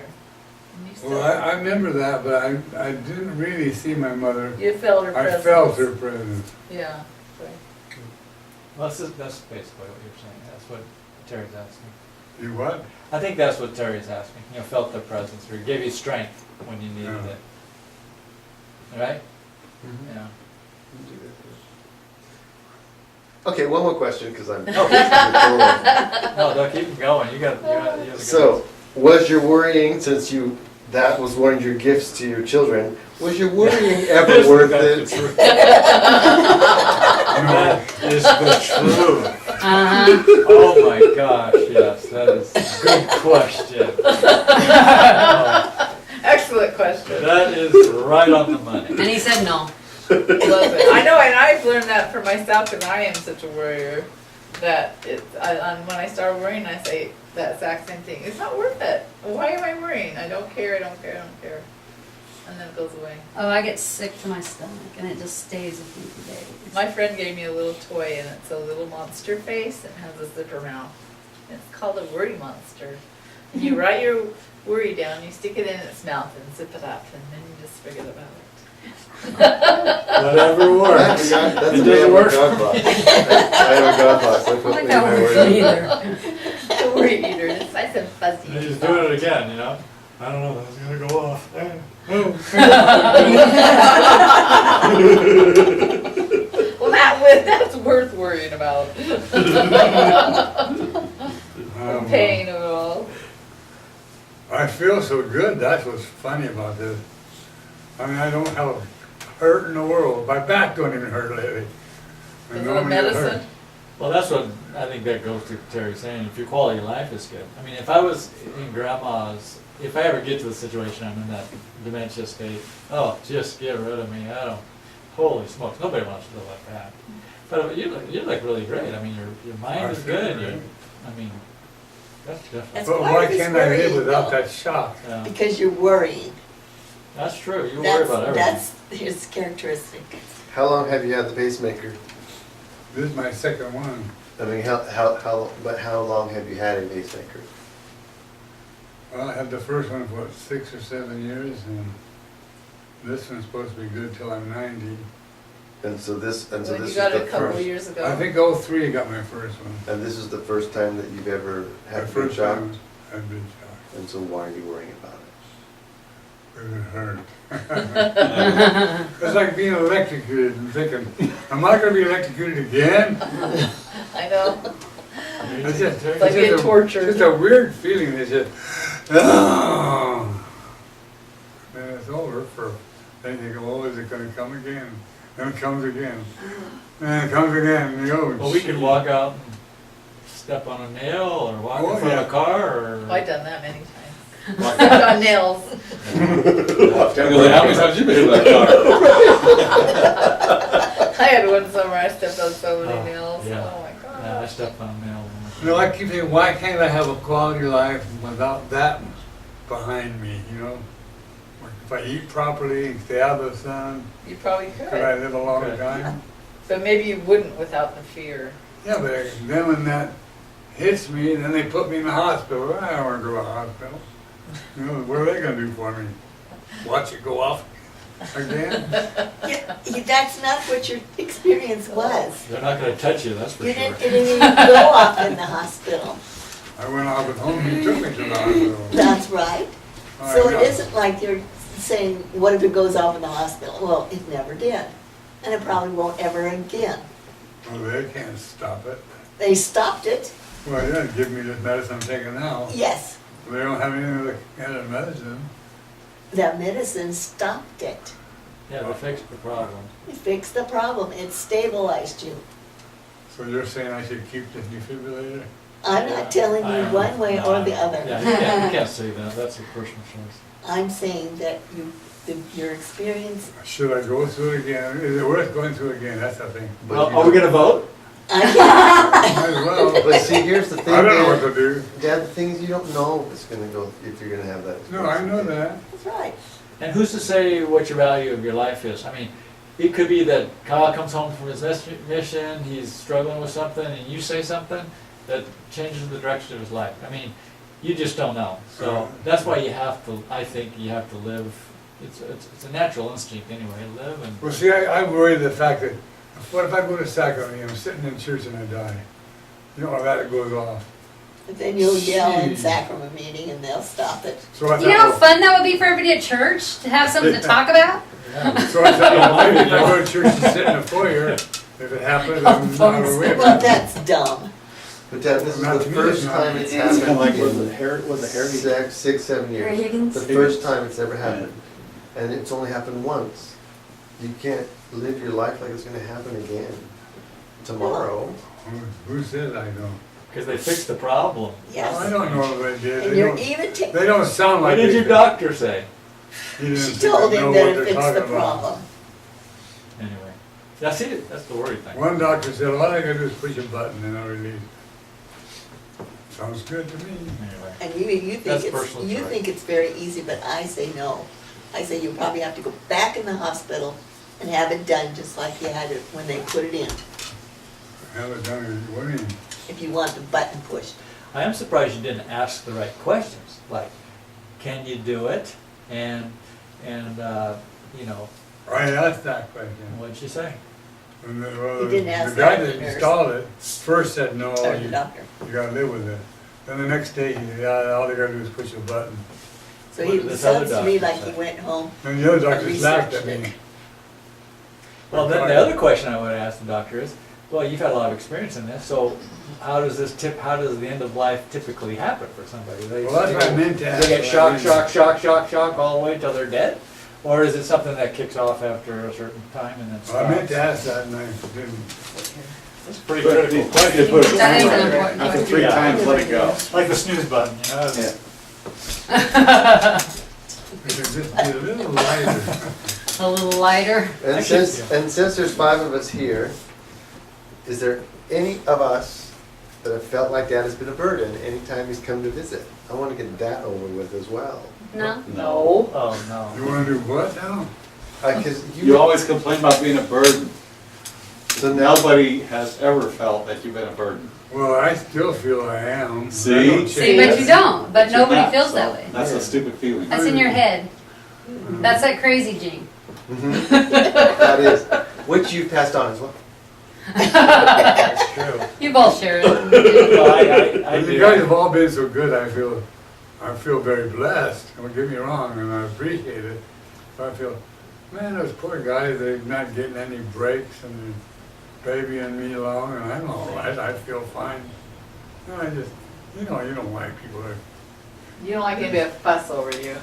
And you Well, I remember that, but I didn't really see my mother. you felt her I presence. felt her presence. Yeah. Right. Well, that's basically what you're saying. That's what Terry's asking. You what? I think that's what Terry's asking. Felt the presence, or gave you strength when you needed Yeah. it. Right? Mm-hmm. Yeah. Okay, one more question, because I'm. No, they'll keep going. You got the So, was your worrying, since that was one of your gifts to your children, was your worrying ever worth it? That is the truth. Uh-huh. Oh my gosh, yes, that is a good question. Oh, Excellent question. that is right on the money. And he said no. Love it. I know, and I've learned that for myself because I am such a worrier. That when I start worrying, I say that exact same thing. It's not worth it. Why am I worrying? I don't care. I don't care. I don't care. And then it goes away. Oh, I get sick to my stomach and it just stays with me for days. My friend gave me a little toy, and it's a little monster face and has a zipper mouth. It's called a worry monster. And you write your worry down, you stick it in its mouth and zip it up, and then you just forget about it. Whatever works. That's It me doesn't on my work. God box. I have a God box. I I put don't me think in that my works worry. either. The worry eater, it's nice and fuzzy. He's doing it again, I don't know, it's gonna go off. Well, that's worth worrying about. Pain of it all. I feel so good, that's what's funny about this. I mean, I don't have a hurt in the world. My back don't even hurt lately. I Is it normally a get medicine? hurt. Well, that's what, I think that goes to Terry saying, if your quality of life is good. I mean, if I was in grandma's, if I ever get to the situation I'm in that dementia state, oh, just get rid of me, I don't, holy smokes, nobody wants to live like that. But you look really great, I mean, your mind is good, and you, I mean, that's That's different. But part why of his can't I live worrying, without though. that shock? Yeah. Because you're worrying. That's true, you worry about everything. That's his characteristic. How long have you had the pacemaker? This is my second one. I mean, but how long have you had a pacemaker? Well, I had the first one for 6 or 7 years, and this one's supposed to be good till I'm 90. And so this When is you the got it a couple of first, years ago. I think 03 got my first one. and this is the first time that you've ever My had been first shocked? time I've been shocked. And so why are you worrying about it? It hurt. It's like being electrocuted and thinking, am I gonna be electrocuted again? I know. It's just, It's like being tortured. It's just a weird feeling. It's just, oh. And it's over for, then you go, oh, is it gonna come again? Then it comes again. And it comes again, and you go, Well, we could walk out and step on a nail, or walk Oh, in front of yeah. a car, or. I've done that many times. Stepped on nails. How many times you been in that I had one summer, I stepped on so many Oh, nails. yeah. Oh my Yeah, I god. stepped on a nail. you know, I keep thinking, why can't I have a quality life without that behind me, you know? If I eat properly and stay out of the sun, You probably could I could. live a long Could. time? But maybe you wouldn't without the fear. Yeah, but then when that hits me, then they put me in the hospital. I don't want to go to the hospital. You know, what are they going to do for me? Watch it go off again? Yeah, that's not what your experience was. They're not gonna touch you, that's for You sure. didn't even go off in the hospital. I went off at home and he took me to the hospital. That's right. I So know. it isn't like you're saying, what if it goes off in the hospital? Well, it never did. And it probably won't ever again. Well, they can't stop it. They stopped it, Well, they didn't give me this medicine I'm taking now. yes. They don't have any other kind of medicine. That medicine stopped it. Yeah, they fixed the problem. It fixed the problem. It stabilized you. So you're saying I should keep this defibrillator? I'm Yeah, not telling I you am. one way or the Yeah, other. you can't say that, that's a personal choice. I'm saying that your experience, Should I go through it again? Is it worth going through it again? That's the thing. But Well, you are we don't- gonna vote? I Might as well. But see, here's the thing, I don't know what Dad. to do. Dad, the things you don't know if it's gonna go, if you're gonna have that. No, I know that. that's right. And who's to say what your value of your life is? I mean, it could be that Kyle comes home from his mission, he's struggling with something, and you say something that changes the direction of his life. I mean, you just don't know. So that's why you have to, I think you have to live, it's a natural instinct anyway, live and. Well, see, I worry the fact that, what if I go to sacrament, I'm sitting in church and I die? You know, that goes off. But then you'll yell in Jeez. sacrament meeting and they'll stop it. So I You know how thought, fun that would be for everybody at church to have something to talk about? Yeah. so I thought, well, maybe if I go to church and sit in the foyer, if it happens, I'm not aware. Well, that's dumb. But Dad, this is Not the to me, first it's not. time it's It's kind of happened like in was the Harry? 6, 7 years. Harry Higgins? The first time it's ever happened. And it's only happened once. You can't live your life like it's gonna happen again tomorrow. Who says I don't? Because they fixed the problem. Yes. I don't know if they did. And They you're don't, even, they don't sound What like did they your could. doctor say? He didn't she seem to told know him what that it they're fixed the talking about. problem. Anyway, that's it, that's the worry thing. One doctor said, all I gotta do is push a button and I'll release. Sounds good to me. Anyway, And you That's think personal you choice. think it's very easy, but I say no. I say you probably have to go back in the hospital and have it done just like you had it when they put it in, Have it done, what do you mean? if you want the button pushed. I am surprised you didn't ask the right questions, like, can you do it? And, you know, I asked that question. what'd she say? And the, You didn't ask the guy that, that the nurse. installed it first said, no, Or the you doctor. gotta live with it. Then the next day, he said, yeah, all they gotta do is push a button. So What he did this other sounds to me doctor like he say? went home. And the other doctors laughed at Researched me. Well, then the other question I would ask the doctor is, well, you've had a lot of experience in this, so how does the end of life typically happen for somebody? They, Well, that's what I meant to ask. They get but I shock, didn't. shock all the way till they're dead? Or is it something that kicks off after a certain time and then stops? Well, I meant to ask that and I didn't. That's pretty But critical. you can put a That is timer an important after question. 3 times, let it go. Like the snooze button, you know? Yeah. It could just be a little lighter. A little lighter. And Actually, since there's 5 of us here, is there any of us that have felt like Dad has been a burden anytime he's come to visit? I want to get that over with as well. No? No. Oh, no. You wanna do what now? Because You always complain about being a burden. so now, Nobody has ever felt that you've been a burden. Well, I still feel I am. See? I don't See, change. but you don't, but You're nobody not, feels so that way. That's a stupid feeling. That's in your head. That's that crazy gene. Mhm. That is, which you've passed on as well. That's true. You both share it. Well, I And do. you guys have all been so good, I feel very blessed. Don't get me wrong, and I appreciate it. But I feel, man, those poor guys, they're not getting any breaks and they're babying me along, and I'm all right. I feel fine. No, I just, you don't like people that, You don't like anybody to fuss over you.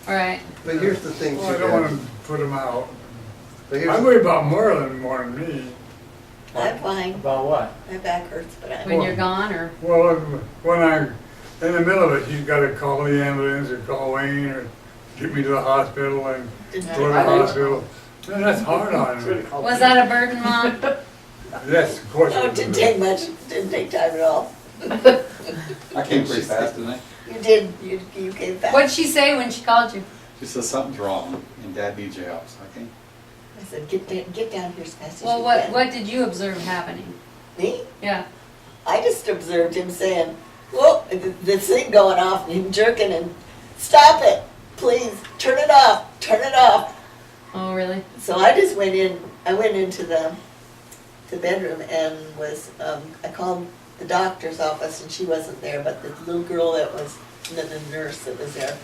All right. But here's the thing, well, I too, don't want Dan. to put them out. But I here's, worry about Marilyn more than me. I'm fine. About what? My back hurts, but I'm. When you're gone, or Well, when I'm in the middle of it, she's got to call the ambulance or call Wayne or get me to the hospital and go to the hospital. And that's hard on her. was that a burden, Mom? Yes, of course. No, it didn't take much, didn't take time at all. I came pretty fast, didn't I? You did, you came back. What'd she say when she called you? She said something's wrong and Dad needs your help, so I came. I said, get down here as fast as you Well, can. what did you observe happening? Me? Yeah. I just observed him saying, whoa, this thing going off, and him jerking and, stop it, please, turn it off, turn it off. Oh, really? So I just went into the bedroom and I called the doctor's office and she wasn't there, but the little girl that was, the nurse that was there,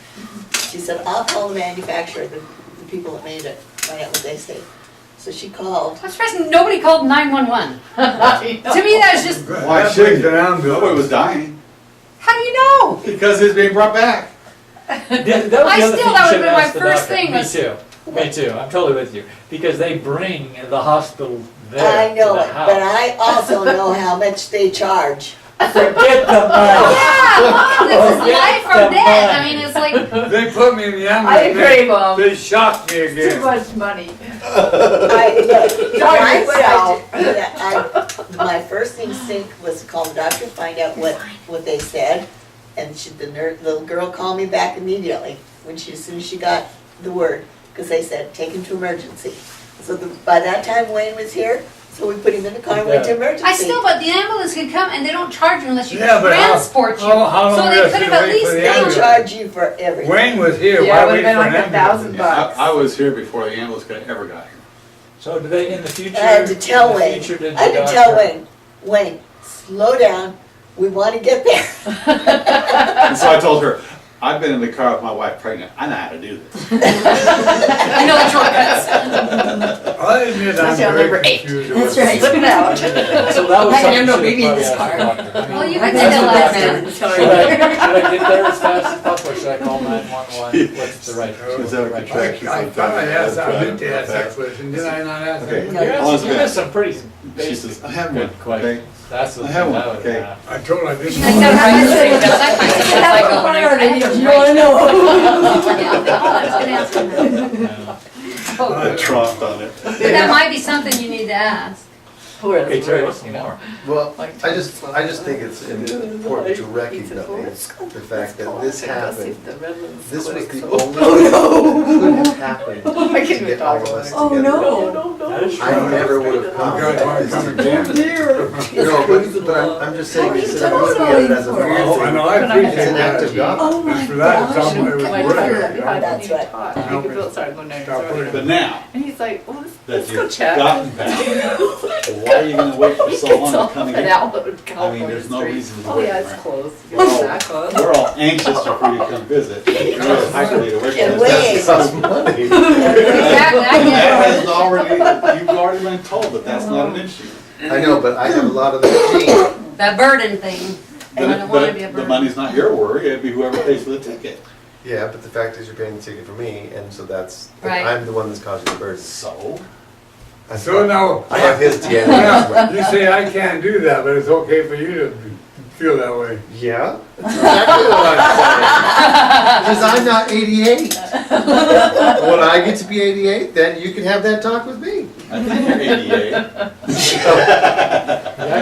she said, I'll call the manufacturer, the people that made it, find out what they say. So she called. I'm surprised nobody called 911. To me, that's just, Why That should brings you? an ambulance. Nobody was dying how do you know? because it's being brought back. I still, that would've been my first thing was- Me too, I'm totally with you, because they bring the hospital there I know to it, the but house. I also know how much they charge. Forget the money. Yeah, Mom, this is life or the death. I money. mean, it's like, They put me in the ambulance. I agree, Mom. They shocked me Too again. much money. My first instinct was to call the doctor, find out what they said, and the little girl called me back immediately as soon as she got the word, because they said, take him to emergency. So by that time Wayne was here, so we put him in the car and went to emergency. but the ambulance could come and they don't charge you unless you Yeah, but how- transport you. how long So do they you could have have to at wait least for the They found. ambulance? charge you for everything. Wayne was here. Yeah, Why it would've wait been for an like ambulance? $1,000 Yeah, bucks. I was here before the ambulance could have ever got here. So do they, in the future? I had to tell in the Wayne, future, did I had the to tell doctor- Wayne, slow down, we want to get there. And so I told her, I've been in the car with my wife pregnant. I know how to do this. I know the shortcuts. I admit I'm That's your number very 8. confused. That's about right. this. Look out. So that was I something have no you baby should in this probably car. ask the doctor. I mean, Well, you can that's say that what last the man. doctor- Should I get there as fast as possible, or should I call 911? What's the right? Is that what the track- I thought I asked, I meant to ask that question, did I not ask Okay. that? No. You Elizabeth. asked some pretty She basic says, I have one, good questions. okay? That's the I thing have I one, would okay. have. I told her I didn't. I gotta write this thing down. That's my since I go when I have to write. Yeah, that's good answer. I troughed on it. But that might be something you need to ask. Okay, Terry, what's some more? well, I just think it's important to recognize the fact that this happened. This was the only thing that could have happened to get all of us together. no. That is I true. never would have come. You guys wanna come again? No, but I'm just saying, instead of looking at it as a weird Oh, I thing, know, I It's appreciate it's an act of that. God. And for that, it's almost, it was Like, worth behind it. That's right. You could feel, sorry, I'm going there. Stop sorry. putting But now And he's like, well, that let's go you've check. gotten back, why are you gonna wait for so long to come and An get? outlet I California mean, there's no Street. reason to Oh, wait. yeah, it's right? closed. We're all- It's not closed. We're all anxious for you to come visit. It's really highly to wait And for this. It costs money. Exactly, I get That it. has already, you've already been told that that's not an issue. I know, but I have a lot of that gene. That burden thing. I don't wanna be a The burden. money's not your worry, it'd be whoever pays for the ticket. Yeah, but the fact is you're paying the ticket for me, and so that's, Right. I'm the one that's causing the burden. So? So now, I have his DNA. yeah, you say I can't do that, but it's okay for you to feel that way. Yeah, that's exactly what I'm saying. Because I'm not 88. When I get to be 88, then you can have that talk with me. I think you're 88.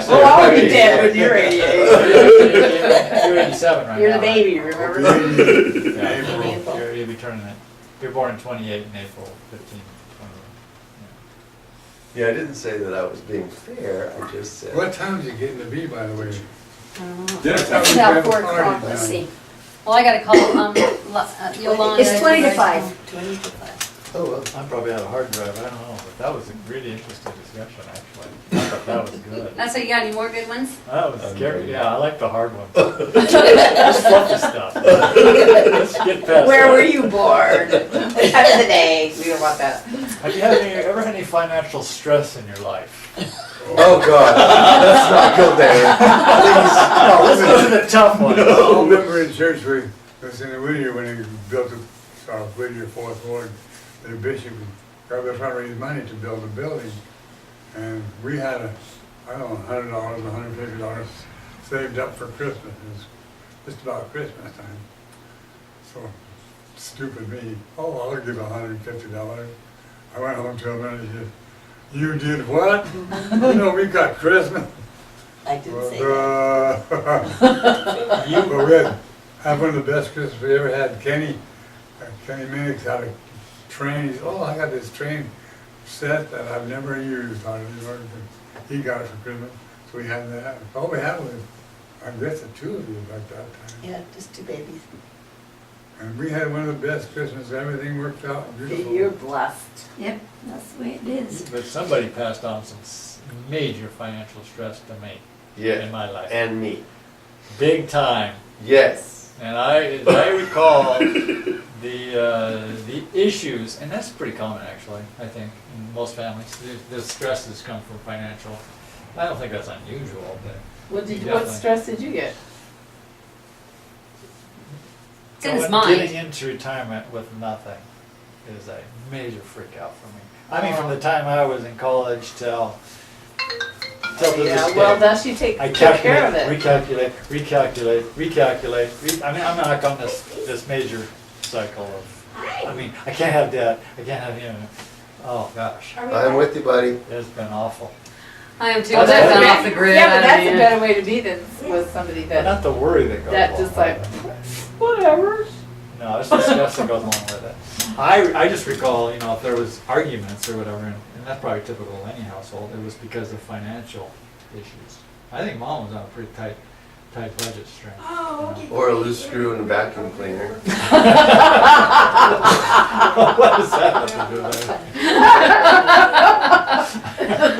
Well, I'll be dead when you're 88. You're 87 right now. You're the baby, remember? Yeah, you'll be turning it. You're born in 28 in April 15, 28. Yeah, I didn't say that I was being fair, I just said. What time is it getting to be, by the way? Dinner time. It's about 4 o'clock, let's see. Well, I gotta call, Yolanda. It's 20 to 5. 20 to 5. Oh, well. I probably had a hard drive, I don't know, but that was a really interesting discussion, actually. I thought that was good. That's what, you got any more good ones? That was scary, yeah, I like the hard one. Just fluffy stuff. Let's get past Where that. were you born? Time of the day. We don't want that. Have you ever had any financial stress in your life? Oh, God, let's not go there. This is a tough one. I remember in church, we was in the Whittier when they built the Whittier Fourth Ward. The bishop got the fundraising money to build a building, and we had I don't know, $100, $150 saved up for Christmas. It was just about Christmas time. So stupid me. Oh, I'll give $150. I went home to him and he said, "You did what? You know we got Christmas." I didn't say But, that. but we had one of the best Christmas we ever had. Kenny Minix had a train. He said, "Oh, I got this train set that I've never used." He got it for Christmas, so we had that. All we had was, I guess, the two of you at that time. Yeah, just two babies. And we had one of the best Christmas. Everything worked out beautiful. You're blessed. Yep, that's the way it is. But somebody passed on some major financial stress to me in Yeah, my life. and me. Big time. Yes. And as I recall, the issues, and that's pretty common actually, I think, in most families, the stresses come from financial. I don't think that's unusual, but What Definitely. stress did you get? It's in his getting mind. into retirement with nothing is a major freak out for me. I mean, from the time I was in college till to this Yeah, well, day. thus you take I took care of calculate, it. recalculate. I mean, I'm like on this major cycle of, I mean, I can't have debt, I can't have, oh gosh, I'm with you, buddy. it's been awful. I am too, Well, I've that's gone a- off the grid. Yeah, but that's a I mean, better way to be than with somebody But that, not the worry that goes that along just with like, it. whatever. No, it's the stress that goes along with it. I just recall, if there was arguments or whatever, and that's probably typical of any household, it was because of financial issues. I think mom was on a pretty tight budget string. Or a loose screw in a vacuum cleaner. What does that have to do with it?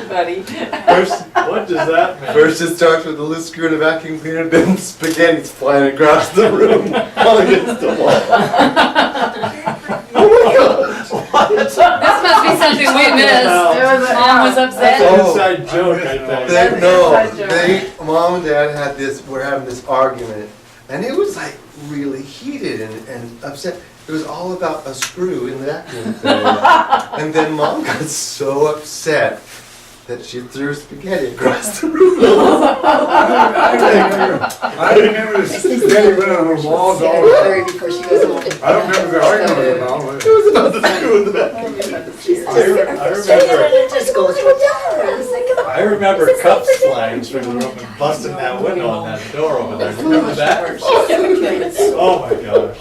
Buddy. First, what does that mean? First it starts with a loose screw in a vacuum cleaner, then spaghetti's flying across the room all against the wall. Oh my God! This must be something we missed. Mom was That's upset. an Oh. inside joke, I think. That's No, inside joke. Mom and Dad were having this argument, and it was like really heated and upset. It was all about a screw in the vacuum cleaner. And then Mom got so upset that she threw spaghetti across the room. I remember the spaghetti went on the walls all the time. Before she goes home. I don't remember the argument about it. It was about the screw in the vacuum cleaner. I remember, It just goes with that. I remember cups flying through the room and busting that window on that door over there. Remember that? Oh my gosh.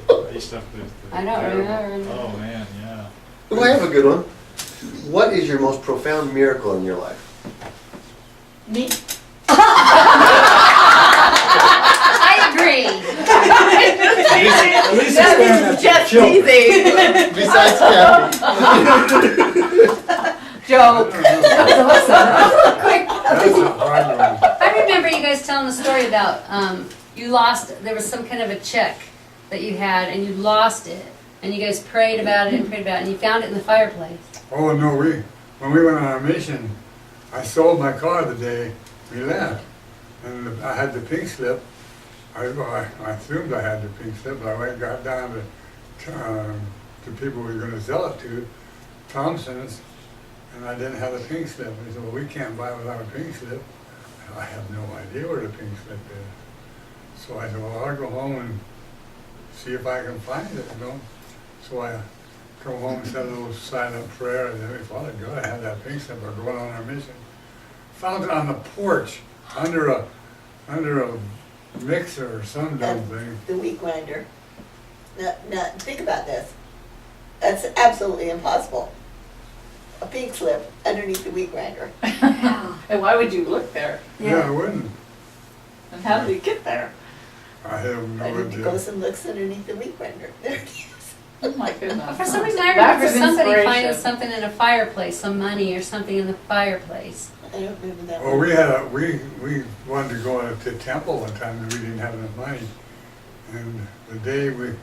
I used to have to- I don't remember. Oh man, yeah. Oh, I have a good one. What is your most profound miracle in your life? Me. I agree. At least it's That fair is enough just children. teasing. Besides Kathy. Joke. That's Quick. a hard one. I remember you guys telling the story about you lost. There was some kind of a check that you had, and you lost it, and you guys prayed about it and prayed about it, and you found it in the fireplace. Oh, no, when we went on our mission, I sold my car the day we left. And I had the pink slip. I assumed I had the pink slip, but I went and got down to people we were going to sell it to, Thompson's, and I didn't have the pink slip. They said, well, we can't buy without a pink slip. And I have no idea where the pink slip is. So I said, well, I'll go home and see if I can find it, you know. So I go home and said a little silent prayer, and then, Father God, I had that pink slip. We're going on our mission. Found it on the porch under a mixer or some dumb thing. The wheat grinder. Now, think about this. That's absolutely impossible. A pink slip underneath the wheat grinder. And why would you look there? Yeah, I wouldn't. And how did it get there? I have no I need to go idea. and look underneath the wheat grinder. There it is. Oh my goodness. For some reason, I That's remember an somebody inspiration. finding something in a fireplace, some money or something in the fireplace. I don't remember that Well, one. we wanted to go to temple one time and we didn't have enough money. And the day we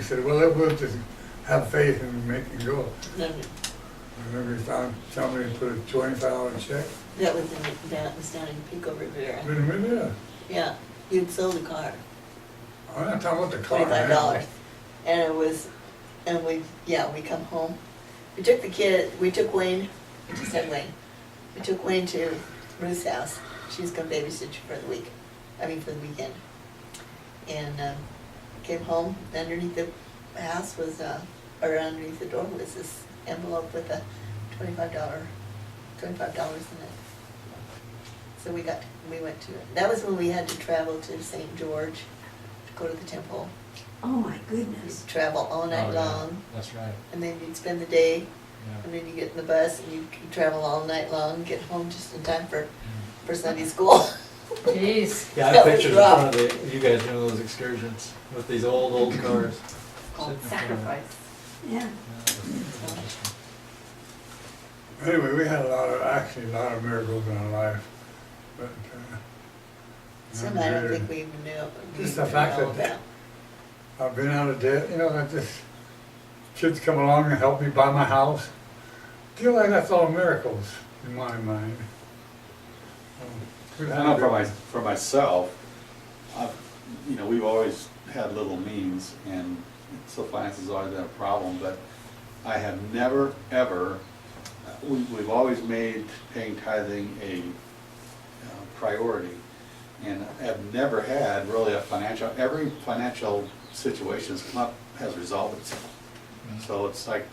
said, well, we'll just have faith and make it go. No, And then we found somebody put a $25 check. that was down in Pico Rivera. Didn't we do that? Yeah, you'd sold a car, I'm not talking about the car. $25. And it was, and we come home. We took Wayne, we just had Wayne. We took Wayne to Ruth's house. She was gonna babysit you for the weekend. And came home, underneath the house was, or underneath the door was this envelope with a $25 in it. So we went to it. That was when we had to travel to St. George to go to the temple. Oh, my You'd goodness. travel all night Oh, yeah. long, That's right. and then you'd spend the day, Yeah. and then you get in the bus, and you travel all night long, get home just in time for Sunday school. Jeez. Yeah, I That have was pictures in rough. front of you guys doing those excursions with these old cars. Called Sitting in front of it. sacrifice. Yeah. Anyway, we had a lot of miracles in our life. But, Some I don't think we even knew. Just the fact all that- about. I've been out of debt, you know, kids come along and help me buy my house. I feel like that's all miracles in my mind. I know for myself, we've always had little means, and so finance has always been a problem, but I have never, ever, we've always made paying tithing a priority, and have never had really every financial situation has resolved itself. So it's like,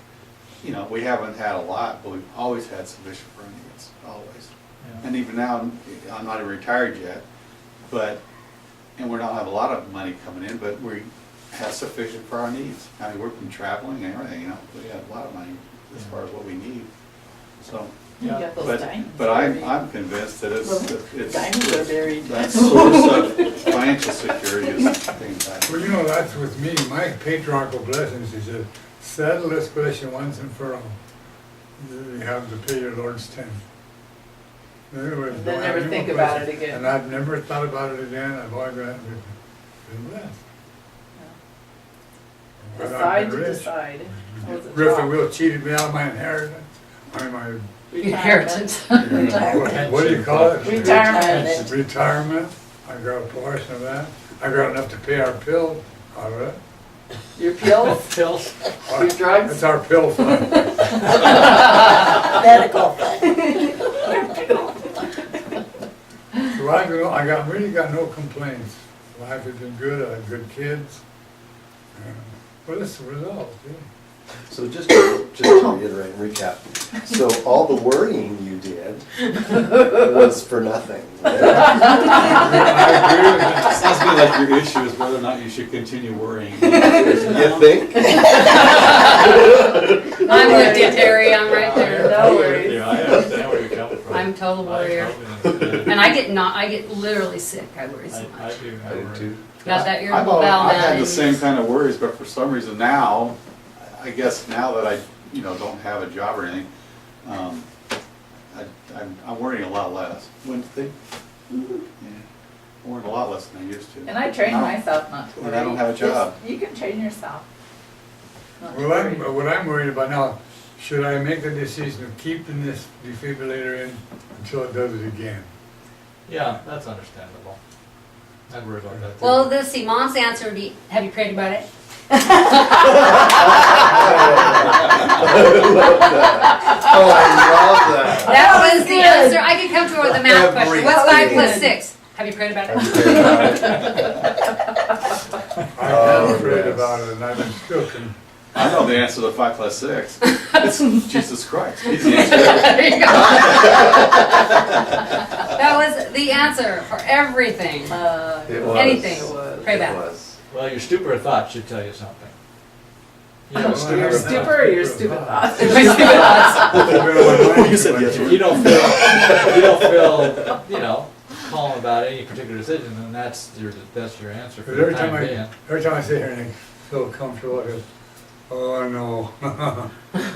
we haven't had a lot, but we've always had sufficient for our needs, always. Yeah. And even now, I'm not even retired yet, and we don't have a lot of money coming in, but we have sufficient for our needs. I mean, we've been traveling and everything, we have a lot of money as far as what we need, so. You got those diamonds. But I'm convinced that it's. Diamonds are buried. That source of financial security is things like. Well, that's with me, my patriarchal blessings is to settle this question once and for all. You have to pay your Lord's tenth. In other words, Then don't have never any think more about blessings. it again. And I've never thought about it again, I've always been blessed. But I've Decide been to rich. decide. That was a Griffin job. Will cheated me out of my inheritance. My Inheritance. what do you call it? Retirement. Retirement. I got a portion of that. I got enough to pay our pill out of it. Your pills, Pills. your drugs. It's our pill fund. Medical fund. So I really got no complaints. Life has been good. I had good kids. Well, it's the result. Yeah. So just to reiterate and recap, so all the worrying you did was for nothing, right? I agree with that. Sounds to me like your issue is whether or not you should continue worrying. You think? I'm with you, Terry. I'm right there. No worries. Yeah, I understand where you're coming from. I'm a total warrior. I totally understand. And I get literally sick. I worry so I much. do. I did too. Got that irritable bowel I've had the disease. same kind of worries, but for some reason now, I guess now that I, don't have a job or anything, I'm worrying a lot less. Wednesday? Yeah. I'm worrying a lot less than I used to. And I train myself not to worry. And I don't have a job. You can train yourself. not to Well, worry. what I'm worried about now, should I make the decision of keeping this defibrillator in until it does it again? Yeah, that's understandable. I'd worry about that too. Well, let's see, Mom's answer would be, have you prayed about it? Oh, I love that. That was the answer. I could come to her with a math question. What's 5 Everything. plus 6? Have you prayed about it? I Oh, have prayed yes. about it and I've been still I know the answer to 5 plus 6. It's Jesus Christ. He's the answer. There you go. That was the answer for everything. It was. Anything. Pray It about it. was. Well, your stupor thought should tell you something. You know, Well, I stupor Your have a thought. stupor or your stupid thoughts? My stupid thoughts. You said yes. If you don't feel, you know, calm about any particular decision, then that's your answer for Because the every time time being. every time I sit here and I feel comfortable, I go, oh no,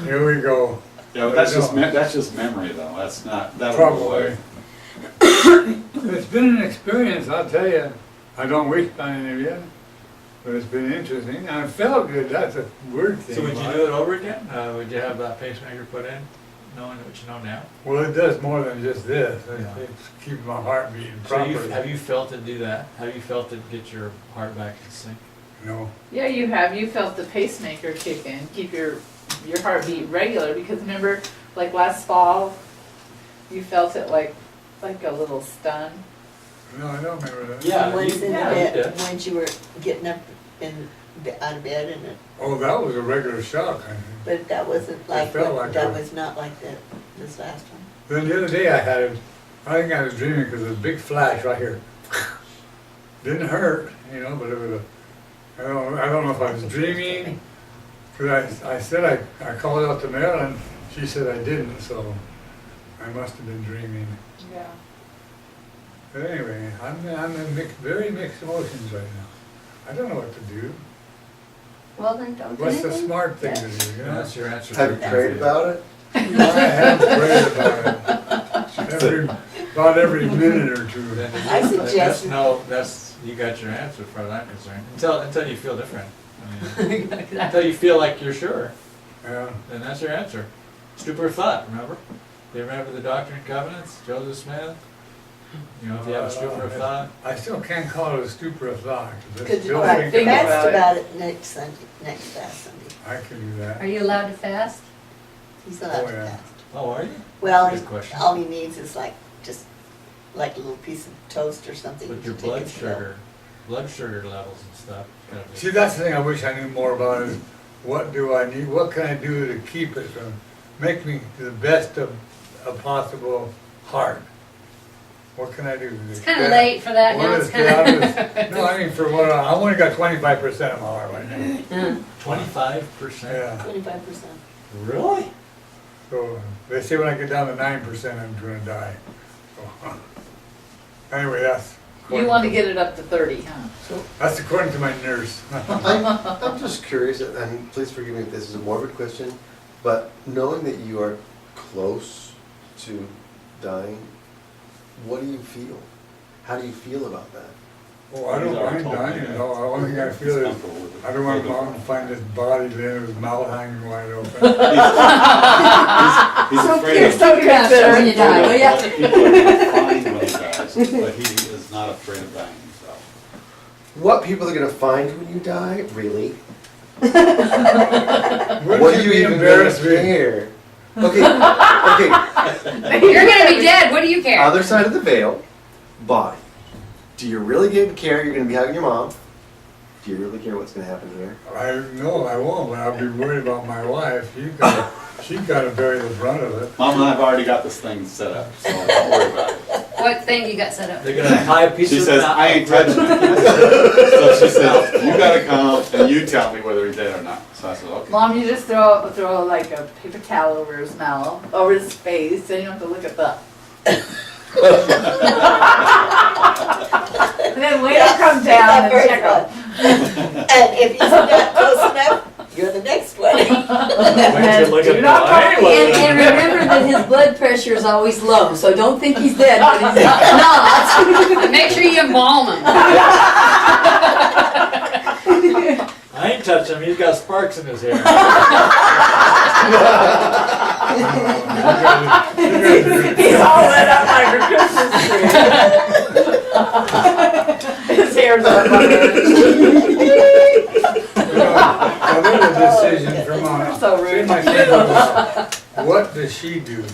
here we go. Yeah, but that's just memory though. That's not, that'll go Probably. away. It's been an experience, I'll tell you. I don't wish on any of you, but it's been interesting. I felt good, that's a weird thing. So would you about do it over again? Would you have that pacemaker put in, knowing what you know now? Well, it does more than just this. Yeah. It's keeping my heart beating So properly. have you felt it do that? Have you felt it get your heart back in sync? No. Yeah, you have. You felt the pacemaker kick in, keep your heartbeat regular. Because remember, like last fall, you felt it like a little stun. No, I don't remember that. Yeah, Once you- in yeah, bed, you did. once you were getting up out of bed and it, Oh, that was a regular shock, I think. but that wasn't like, felt like that a- was not like that, this last one. Then the other day I had it, I think I was dreaming because there was a big flash right here. Didn't hurt, you know, but it was I don't know if I was dreaming, because I said I called out to Marilyn, she said I didn't, so I must have been dreaming. Yeah. But anyway, I'm in very mixed emotions right now. I don't know what to do. Well, then don't do What's the anything. smart thing to do, you Yeah, know? that's your answer. Have you for prayed about it? I have prayed about it. About every minute or two. Then I that's suggest- you got your answer as far as I'm concerned. Until you feel different. I mean, until you feel like you're sure, Yeah. then that's your answer. Stupor of thought, remember? You remember the Doctrine and Covenants, Joseph Smith? You know, if you have a stupor of thought, I still can't call it a stupor of thought. 'Cause it's Could you still think thinking about fast it. about it next Sunday, next fast Sunday? I can do that. Are you allowed to fast? He's allowed Oh, to yeah. fast. oh, are you? Well, Good question. all he needs is just like a little piece of toast or something. With to your take blood his fill. sugar levels and stuff. gotta be- See, that's the thing I wish I knew more about is what do I need, what can I do to keep it from, make me the best of a possible heart? What can I do? It's kind of late for that now. It's kind of. No, I mean, for what, I only got 25% of my heart right now. 25%? Yeah, 25%. Really? so they say when I get down to 9%, I'm gonna die. So, anyway, You want to get it up to 30, huh? that's according to my nurse. I'm just curious, and please forgive me if this is a morbid question, but knowing that you are close to dying, what do you feel? How do you feel about that? Oh, I don't mind dying, no, the only thing I feel is, I don't want mom to find this body laying with his mouth hanging wide open. He's afraid You're of so crushed when you die, will ya? people are gonna find when he dies, but he is not afraid of dying himself. What people are gonna find when you die, really? Wouldn't What do you be even embarrassed me? care? Okay, okay, You're gonna be dead. What do you care? other side of the veil, body. Do you really care you're gonna be hugging your mom? Do you really care what's gonna happen here? No, I won't, but I'll be worried about my wife. She's gotta bear the brunt of it. Mom and I have already got this thing set up, so don't worry about it. What thing you got set up? They're gonna tie a piece She of says, I ain't touching it. So she says, you gotta come and you tell me whether he's dead or not. So I said, okay. Mom, you just throw like a paper towel over his mouth, over his face, and you don't have to look at the. And then wait to come down and Very check good. him. And if he's not close enough, you're the next What? Look Do at not the call me. And remember that his blood pressure is always low, so don't think he's dead, but he's not. And make sure you embalm him. I ain't touching him, he's got sparks in his hair. He's all lit up like a Christmas tree. His hair's on fire. A little decision from on. So rude. See, my thing was, what does she do?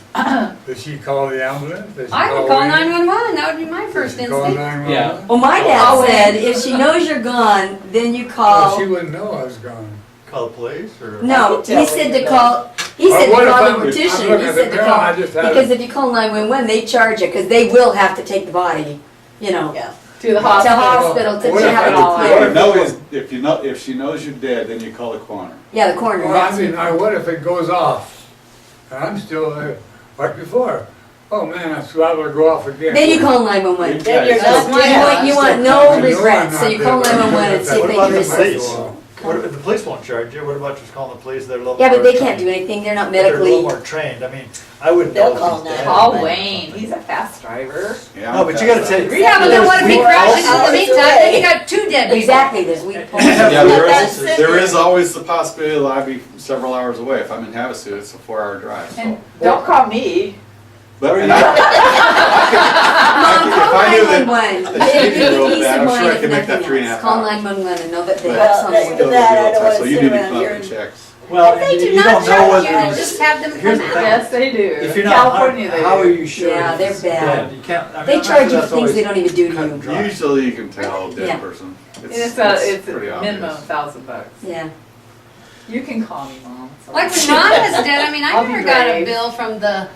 Does she call the ambulance? Does she I would call in? 911, that would be my first Does she call instinct. 911? Yeah. Well, my dad Oh, said if she knows you're gone, then you Well, call. she wouldn't know I was gone. Call the police or? No, he said to call. He Well, said to what if call the I'm mortician. He looking at said the to bill, I call just had because if you call 911, they charge you because they will have to take the body. You know, Yeah. To the to hospital. hospital to What if have it I- all What clear. I know is, if she knows you're dead, then you call the coroner. Yeah, the coroner. Well, I mean, what if it goes off? And I'm still like before. Oh man, I'd rather go off again. Then you call 911. Then you're That's not why dead. you want I no know I'm regrets, so not you call dead, but 911 and see if What they about can the assist. police? What if the police won't charge you? What about just calling the police? They're a little Yeah, but more they can't trained. do anything, they're not They're a little medically. more trained. I mean, I wouldn't They'll know call if he's dead. Call or Wayne, something. he's a fast driver. Yeah, No, but you gotta take. Yeah, but then what if he crashes in the hours meantime, then you got two dead people. Exactly, there's weak points. Yeah, That's it. there is always the possibility that I'd be several hours away. If I'm in Havasu, it's a 4-hour drive, so. And don't call me. But, and I Mom, if call I knew that- 911. that she Give did you real peace bad, of I'm sure mind I if could make that nothing 3.5 else. Call hours. 911 and know that they But- have Well, someone. that- Still that I real don't time, wanna so you sit need to around come here up and and- check. Well, If they and do you not don't know charge whether you, he's- just have them Here's come the thing. out. Yes, they do. If you're not, California, they do. how are you sure? Yeah, they're he's bad. dead? You can't. I mean, They I'm not charge sure you for that's things they always don't even do to cut you. and dry. Usually you can tell a Yeah. dead person. And it's pretty a minimum obvious. $1,000. Yeah. You can call me, Mom. It's all Like right. when Ron was dead, I mean, I I'll be never got a brave. bill from the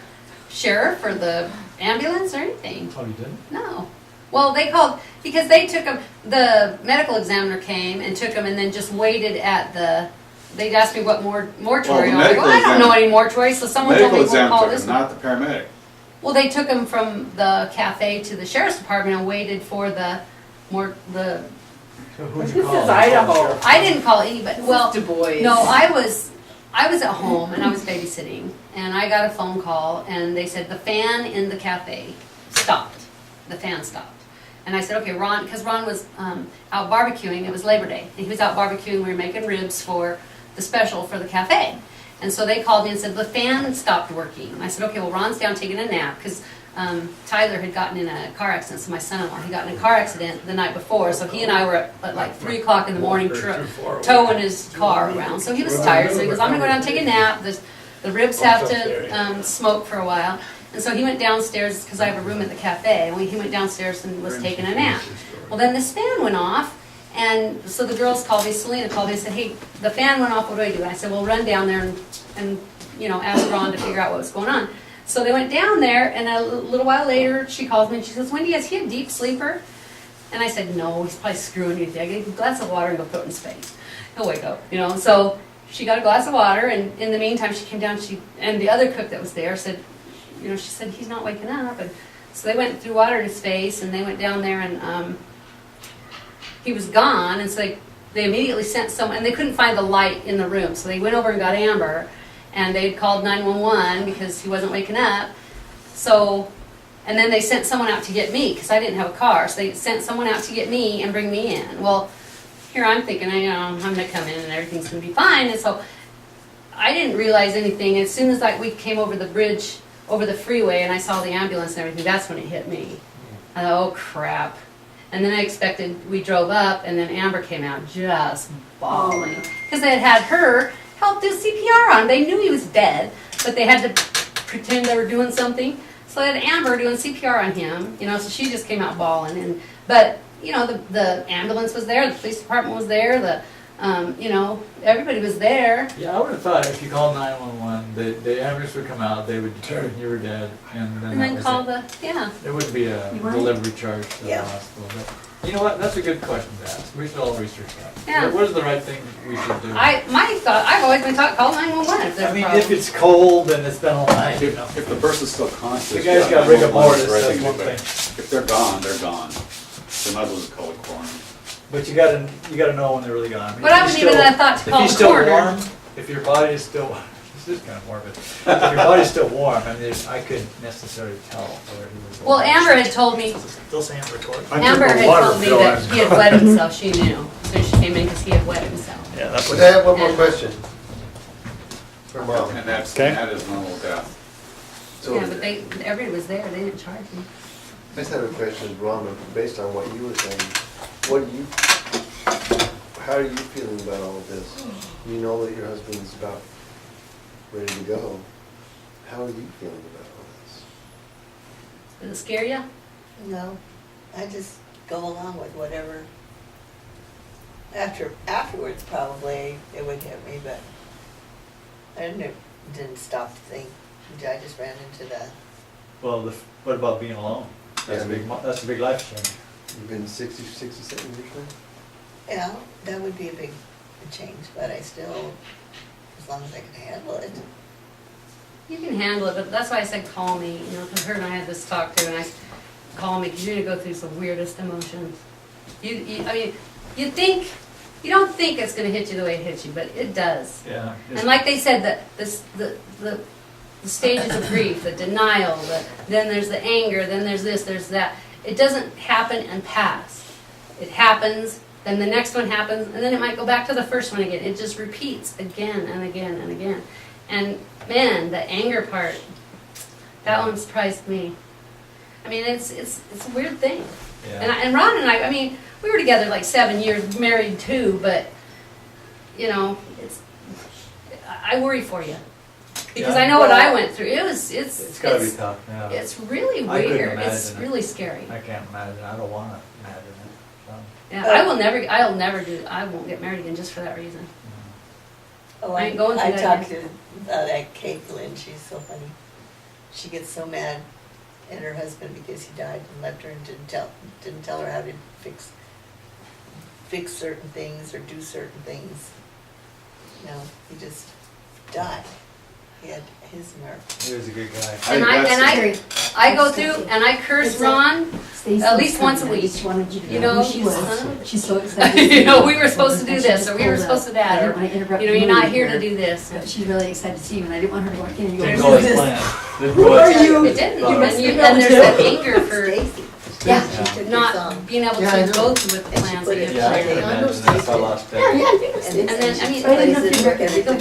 sheriff or the ambulance or anything. Oh, you didn't? No. Well, they called, because they took him, the medical examiner came and took him and then just waited at the, they'd asked me what mortuary. the I was like, medical well, I don't know examiner- any mortuary, so someone told Medical me, we'll call exam this took him, one. not the paramedic. Well, they took him from the cafe to the sheriff's department and waited for the So who'd This you is call? Idaho. I didn't call anybody, well, Du Bois. no, I was at home and I was babysitting and I got a phone call and they said the fan in the cafe stopped. The fan stopped. And I said, okay, Ron, because Ron was out barbecuing, it was Labor Day, and he was out barbecuing, we were making ribs for the special for the cafe. And so they called me and said, the fan stopped working. And I said, okay, well, Ron's down taking a nap, because Tyler had gotten in a car accident, so my son-in-law, he got in a car accident the night before, so he and I were at like 3 o'clock in the morning towing his car around. So he was tired, so he goes, I'm gonna go down and take a nap, the ribs have to smoke for a while. And so he went downstairs, because I have a room at the cafe, and he went downstairs and was taking a nap. Well, then this fan went off, and so the girls called me, Selena called me and said, hey, the fan went off, what do I do? And I said, well, run down there and ask Ron to figure out what was going on. So they went down there, and a little while later, she calls me and she says, Wendy, is he a deep sleeper? And I said, no, he's probably screwing you. I gave him a glass of water and go throw it in his face. He'll wake up, So she got a glass of water, and in the meantime, she came down, and the other cook that was there said, she said, he's not waking up. And so they went through water in his face, and they went down there, and he was gone. And so they immediately sent someone, and they couldn't find the light in the room. So they went over and got Amber, and they'd called 911 because he wasn't waking up. So, and then they sent someone out to get me, because I didn't have a car. So they sent someone out to get me and bring me in. Well, here I'm thinking, I'm going to come in and everything's going to be fine. And so I didn't realize anything. As soon as we came over the bridge, over the freeway, and I saw the ambulance and everything, that's when it hit me. I thought, oh crap. And then I expected, we drove up, and then Amber came out just bawling. Because they had her help do CPR on him. They knew he was dead, but they had to pretend they were doing something. So they had Amber doing CPR on him, so she just came out bawling. But the ambulance was there, the police department was there, everybody was there. Yeah, I would have thought if you called 911, the ambulance would come out, they would determine you were dead, and then And that then was call it. the, It wouldn't be a You weren't? delivery charge to the Yeah. hospital. But you know what? That's a good question to ask. We should all research that. Yeah. What is the right thing we should do? my thought, I've always been taught, call 911 if there's I a mean, problem. if it's cold and it's been all night, If the person's still conscious. The guy's yeah, gotta bring a 911 board, is the right that's thing to one do, but thing. If they're gone, they're gone. They might as well just call the coroner. But you gotta know when they're really gone. I mean, But I if wouldn't he's even still- have thought to If call he's the still coroner. warm, if your body is still, this is kind of morbid, if your body's still warm, I mean, I couldn't necessarily tell where he was. Well, Amber had told me, Still saying record? Amber had told me that he had wet himself, she knew, as soon as she came in, because he had wet himself. Yeah, that's But I have one more question. For Mom. And that's, Okay. that is normal death. So Yeah, but everybody was there, they didn't charge me. I just have a question, Ron, based on what you were saying. What do you, how are you feeling about all of this? You know that your husband's about ready to go. How are you feeling about all this? Does it scare you? No, I just go along with whatever. Afterwards, probably it would hit me, but I didn't stop to think. I just ran into that. Well, what about being alone? That's a Yeah. big, that's a big life change. You've been 67 years now? Yeah, that would be a big change, but I still, as long as I can handle it. You can handle it, but that's why I said call me, you know, because her and I had this talk too, and I said, call me, because you're gonna go through some weirdest emotions. I mean, you don't think it's gonna hit you the way it hits you, but it does. Yeah. And like they said, the stages of grief, the denial, then there's the anger, then there's this, there's that. It doesn't happen and pass. It happens, then the next one happens, and then it might go back to the first one again. It just repeats again and again and again. And man, the anger part, that one surprised me. I mean, it's a weird thing. Yeah. And Ron and I mean, we were together like 7 years, married too, but, you know, I worry for you. Because Yeah. I know what I went through. It's gotta be tough, yeah. It's really I couldn't weird. It's imagine it. really scary. I can't imagine, I don't wanna imagine it. So, Yeah, I won't get married again just for that reason. Oh, I ain't going through I that talked to again. that Kate Lynn, she's so funny. She gets so mad at her husband because he died and left her and didn't tell her how to fix certain things or do certain things. No, he just died. He had his nerve. he was a good guy. And that's- I go through and I curse Ron. Stacey's At least once a coming. I week. just wanted you to You know know, who she was. son. She's so excited. to see You know, we were supposed to do And she this, just or we were pulled supposed to up. that, I or, didn't want to interrupt you know, you're not here to her, do this. But she's really excited to see you, and I didn't want her to walk in and go, Didn't "Who go is as this?" planned. Didn't Who go as- are you? It didn't. You must And, be and there's relative. that anger for Stacy. Yeah. She took your not song. being able Yeah, I to know. go through with the And she plans put that it you Yeah, I have. can Yeah, imagine that if I lost Yeah, yeah, that. I do. And And then, I mean, I didn't know if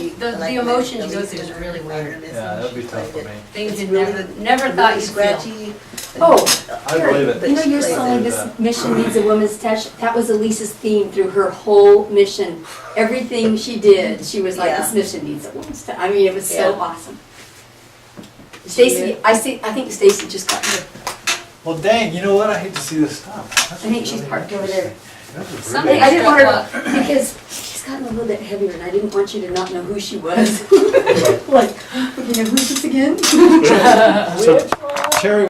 you were the emotions you go through is really weird. Yeah, that would be tough for me. Things you It's never thought really you'd feel. scratchy. Oh, I believe it. you know your song, "This Mission Needs a Woman's Touch," that was Elisa's theme through her whole mission. Everything she did, she was like, Yeah. "This mission needs a woman's touch." I mean, it was so Yeah. awesome. Stacy, I think Stacy just got here. Well, dang, you know what, I hate to see this stop. I think she's parked over there. Somebody I didn't want struck her to, because she's gotten a little bit heavier, and I didn't want you to not know who she was. Like, okay, now who's this again? So, Terry,